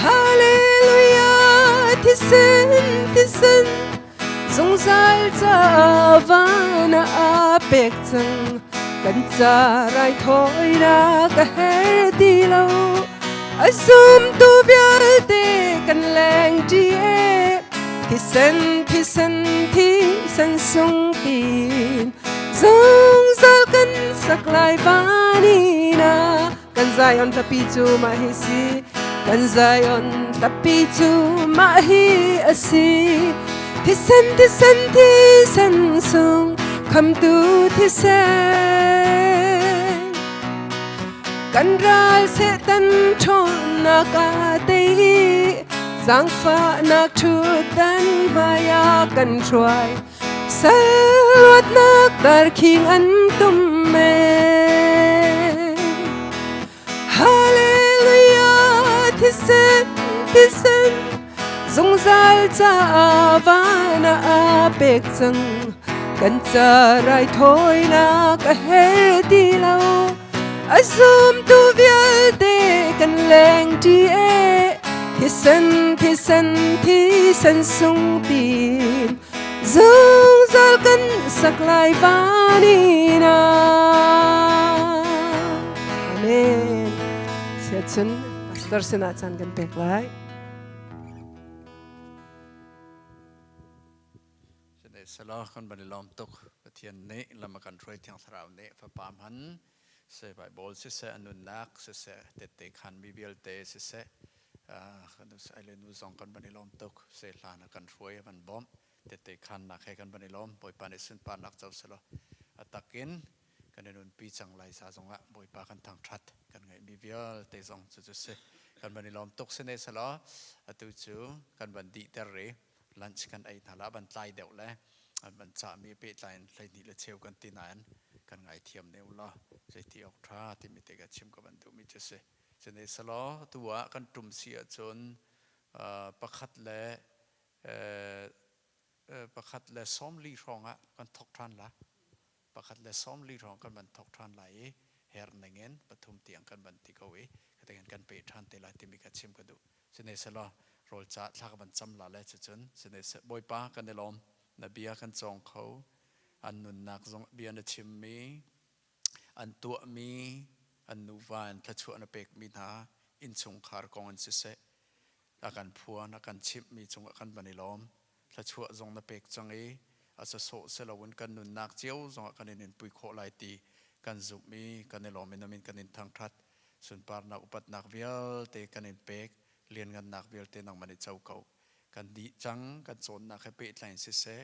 hallelujah thi sen zong zal cha vana apek changกันจะไรถอยรักแห่ดีเราazum tu biar te kan leng ji eที่เส้นสงตีนzong zal kan saklai bani na kan zayon tapi chu ma hi si kan zayon tapi chu ma hi asiที่เส้นสงคำดูที่เส้นกันรักเสตันชอนนากาเตยสังฟ้านักทุดันมายากันช่วยสลวดนักดาร์คิงอันตุมเมฮาเลลูยาที่เส้นzong zal cha vana apek chang kan charai thoi na ka her ti lo azum tu vial te kan leng ti e thi sen sung tin zong zal kan saklai vani na amen sia chun pastor sina chan kan pek laiสลาคนบันลอมตกเทียนเนะละมากันช่วยทางสาวเนะฟ้าปามหันเสบายบอลเสอนุนักเสเตเตขันบิเบลเตเสกันดูไอเลนูสองคนบันลอมตกเสลานักกันช่วยมันบอมเตเตขันนักให้กันบันลอมบอยปานสินปานนักเจ้าสลาตักกินกันในนุนปีจังไรสาจงะบอยปากันทางทัดกันไงบิเบลเตจงจุดเสกันบันลอมตกเสเนสลาตุจูกันบันดีเตเรลันช์กันไอทาราบันไลเดวแลมันจะมีเปตไลน์ไลนี่ละเชียวกันตีนานกันไงเทียมเนวละใจที่ออกท่าที่มีเตกันชิมกับมันดูมีจะเสจะในสลอตัวกันตุ่มเสียจนประคัดและซ้อมลีรองอ่ะกันทกทานละประคัดและซ้อมลีรองกันมันทกทานไหลเฮร์นเงินปฐุมเตียงกันมันติกเอาไว้กันแต่กันเปทานเตลาที่มีกันชิมกันดูจะในสลอโรลจ่าทักมันจำละและจะจนจะในบอยป้ากันในลมนบีกันจองเขาอันนุนนักจงเบียนชิมมีอันตัวมีอันนูวานถ้าชวนเปกมีนาอินชงคาร์กองอันเสะอาการพัวนักการชิมมีจงกันบันล้อมถ้าชวนจงนเปกจังอาจจะโซเสลวันกันนุนนักเจียวจงกันเน้นปุยโคลายตีกันจุมีกันในล้อมมินกันเน้นทางทัดส่วนปาร์นักอุปัตนักเวียลเตกันเน้นเปกเรียนกันนักเวียลเตนังมันเจ้าเขากันดีจังกันโซนนักให้เปิดไลน์เสะ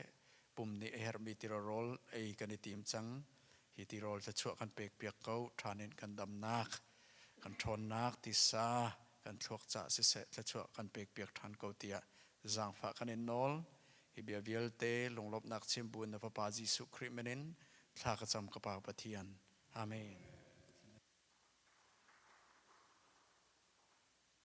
ปุ่มนี้เฮร์มีติโรลไอกันในทีมจังฮิติโรลจะช่วยกันเปียกเปียกเขาทานเน้นกันดำนักกันทนนักติสากันชวกจ่าเสะจะช่วยกันเปียกเปียกทานเกาเตียจางฝากกันเน้นนอลฮิเบียเวลเตลงลบนักชิมบุญในพระปาจิสุคริมเน้นทากจำกระปาปะเทียนอาเมน